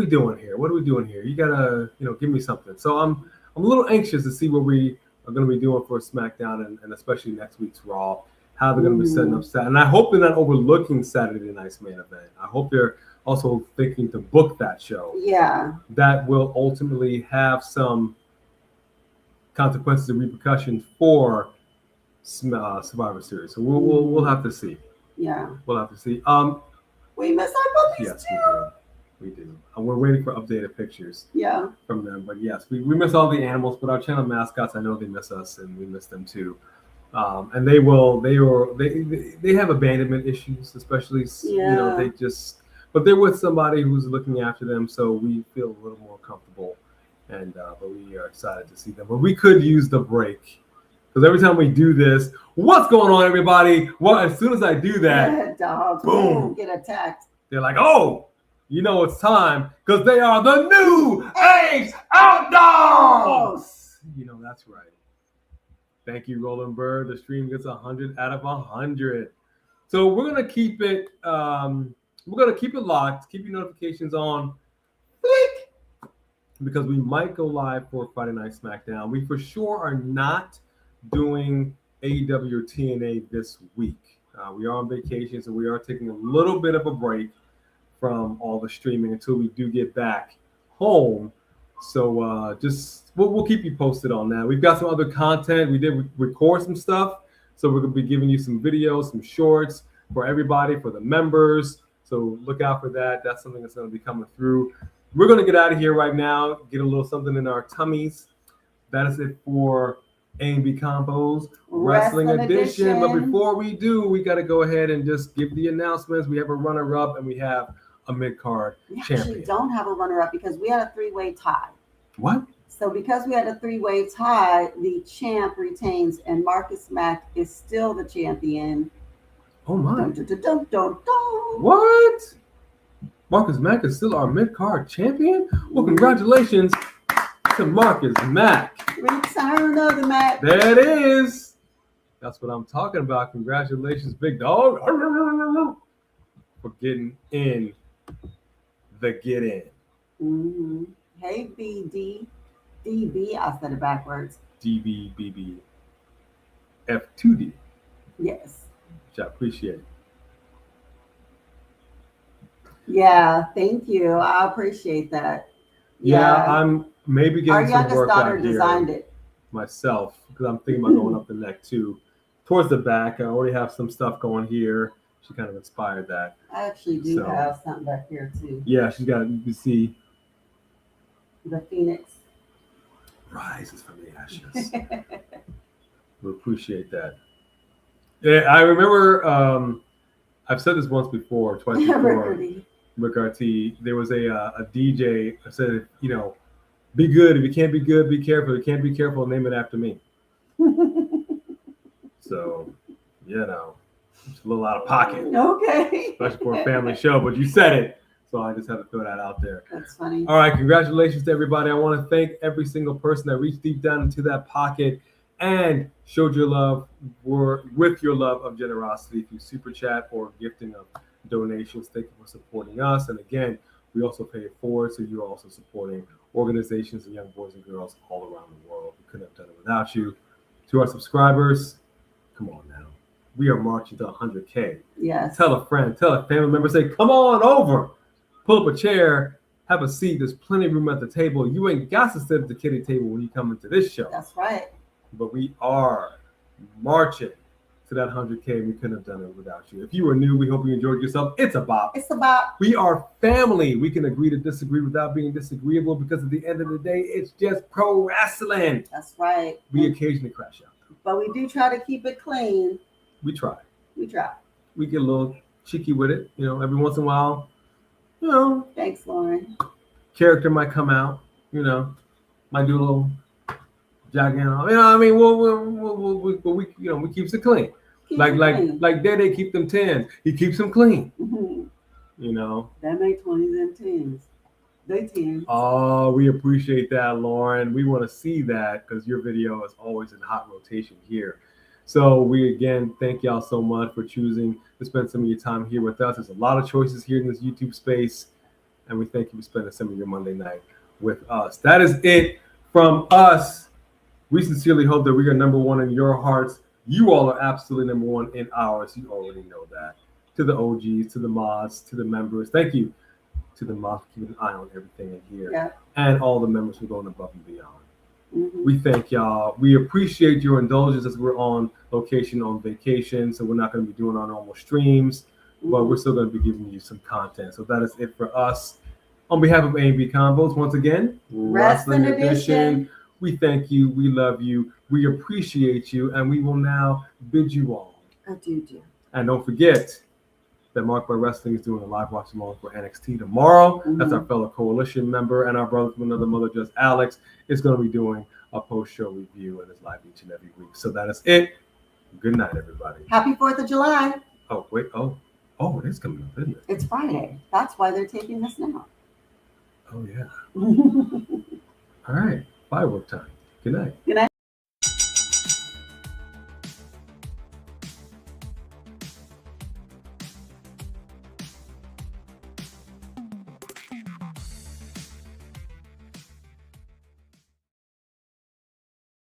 Speaker 3: doing here? What are we doing here? You gotta, give me something. So I'm a little anxious to see what we are going to be doing for SmackDown and especially next week's Raw. How they're going to be setting up Saturday, and I hope they're not overlooking Saturday night's main event. I hope they're also thinking to book that show.
Speaker 4: Yeah,
Speaker 3: that will ultimately have some consequences and repercussions for Survivor Series. So we'll have to see.
Speaker 4: Yeah.
Speaker 3: We'll have to see.
Speaker 4: We miss our puppies
Speaker 3: Yes,
Speaker 4: too.
Speaker 3: we do. We're waiting for updated pictures
Speaker 4: Yeah.
Speaker 3: from them. But yes, we miss all the animals, but our channel mascots, I know they miss us, and we miss them too. And they have abandonment issues, especially they just, but they're with somebody who's looking after them, so we feel a little more comfortable, and but we are excited to see them. But we could use the break, because every time we do this, what's going on, everybody? Well, as soon as I do that,
Speaker 4: dogs
Speaker 3: boom,
Speaker 4: get attacked.
Speaker 3: They're like, oh, it's time, because they are the new age outdoors. That's right. Thank you, Roland Bird. The stream gets 100 out of 100. So we're gonna keep it. We're gonna keep it locked. Keep your notifications on, click, because we might go live for Friday Night Smackdown. We for sure are not doing AEW or TNA this week. We are on vacation, so we are taking a little bit of a break from all the streaming until we do get back home. So we'll keep you posted on that. We've got some other content. We did record some stuff, so we're gonna be giving you some videos, some shorts for everybody, for the members. So look out for that. That's something that's gonna be coming through. We're gonna get out of here right now, get a little something in our tummies. That is it for A&B Convos Wrestling Edition. But before we do, we gotta go ahead and just give the announcements. We have a runner-up and we have a mid-card champion.
Speaker 4: We actually don't have a runner-up because we had a three-way tie.
Speaker 3: What?
Speaker 4: So because we had a three-way tie, the champ retains, and Marcus Mack is still the champion.
Speaker 3: Oh my!
Speaker 4: Dun, dun, dun, dun, dun.
Speaker 3: What? Marcus Mack is still our mid-card champion? Well, congratulations to Marcus Mack.
Speaker 4: Return of the Mack.
Speaker 3: There it is. That's what I'm talking about. Congratulations, big dog, for getting in the get in.
Speaker 4: Mm-hmm. Hey, DB, I said it backwards.
Speaker 3: DBBB F2D.
Speaker 4: Yes.
Speaker 3: Which I appreciate.
Speaker 4: Yeah, thank you. I appreciate that.
Speaker 3: Yeah, I'm maybe getting
Speaker 4: our
Speaker 3: some
Speaker 4: youngest
Speaker 3: work
Speaker 4: daughter
Speaker 3: out here
Speaker 4: designed it
Speaker 3: myself, because I'm thinking about going up the neck too, towards the back. I already have some stuff going here. She kind of inspired that.
Speaker 4: I actually do have something back here too.
Speaker 3: Yeah, she's got. You can see
Speaker 4: the Phoenix
Speaker 3: rises from the ashes. We appreciate that. Yeah, I remember. I've said this once before, twice before. Rick RT. There was a DJ that said, be good. If you can't be good, be careful. If you can't be careful, name it after me. So, it's a little out of pocket.
Speaker 4: Okay.
Speaker 3: Especially for a family show, but you said it. So I just had to throw that out there.
Speaker 4: That's funny.
Speaker 3: All right, congratulations to everybody. I want to thank every single person that reached deep down into that pocket and showed your love with your love of generosity through super chat or gifting of donations. Thank you for supporting us. And again, we also pay it forward, so you're also supporting organizations and young boys and girls all around the world. We couldn't have done it without you. To our subscribers, come on now. We are marching to 100K.
Speaker 4: Yes.
Speaker 3: Tell a friend, tell a family member, say, come on over. Pull up a chair, have a seat. There's plenty of room at the table. You ain't got to sit at the kiddie table when you come into this show.
Speaker 4: That's right.
Speaker 3: But we are marching to that 100K. We couldn't have done it without you. If you were new, we hope you enjoyed yourself. It's a bop.
Speaker 4: It's a bop.
Speaker 3: We are family. We can agree to disagree without being disagreeable, because at the end of the day, it's just pro wrestling.
Speaker 4: That's right.
Speaker 3: We occasionally crash out.
Speaker 4: But we do try to keep it clean.
Speaker 3: We try.
Speaker 4: We try.
Speaker 3: We get a little cheeky with it. Every once in a while,
Speaker 4: Thanks, Lauren.
Speaker 3: character might come out, might do a little jogging. I mean, we keeps it clean. Like Dede keep them 10s. He keeps them clean.
Speaker 4: Mm-hmm. That make 20s and 10s. They 10s.
Speaker 3: Oh, we appreciate that, Lauren. We want to see that, because your video is always in hot rotation here. So we again thank y'all so much for choosing to spend some of your time here with us. There's a lot of choices here in this YouTube space, and we thank you for spending some of your Monday night with us. That is it from us. We sincerely hope that we are number one in your hearts. You all are absolutely number one in ours. You already know that. To the OGs, to the mods, to the members. Thank you to the mods for keeping an eye on everything in here.
Speaker 4: Yeah.
Speaker 3: And all the members who are going above and beyond.
Speaker 4: Mhm.
Speaker 3: We thank y'all. We appreciate your indulgence as we're on location on vacation, so we're not going to be doing our normal streams, but we're still going to be giving you some content. So that is it for us. On behalf of A&B Convos, once again,
Speaker 4: Wrestling Edition.
Speaker 3: We thank you, we love you, we appreciate you, and we will now bid you all.
Speaker 4: Adieu.
Speaker 3: And don't forget that Mark by Wrestling is doing a live watch along for NXT tomorrow. That's our fellow coalition member, and our brother from another mother, just Alex, is going to be doing a post-show review and is live each and every week. So that is it. Good night, everybody.
Speaker 4: Happy 4th of July.
Speaker 3: Oh, wait. Oh, it is coming up, isn't it?
Speaker 4: It's Friday. That's why they're taking this now.
Speaker 3: Oh, yeah. All right. Firework time. Good night.
Speaker 4: Good night.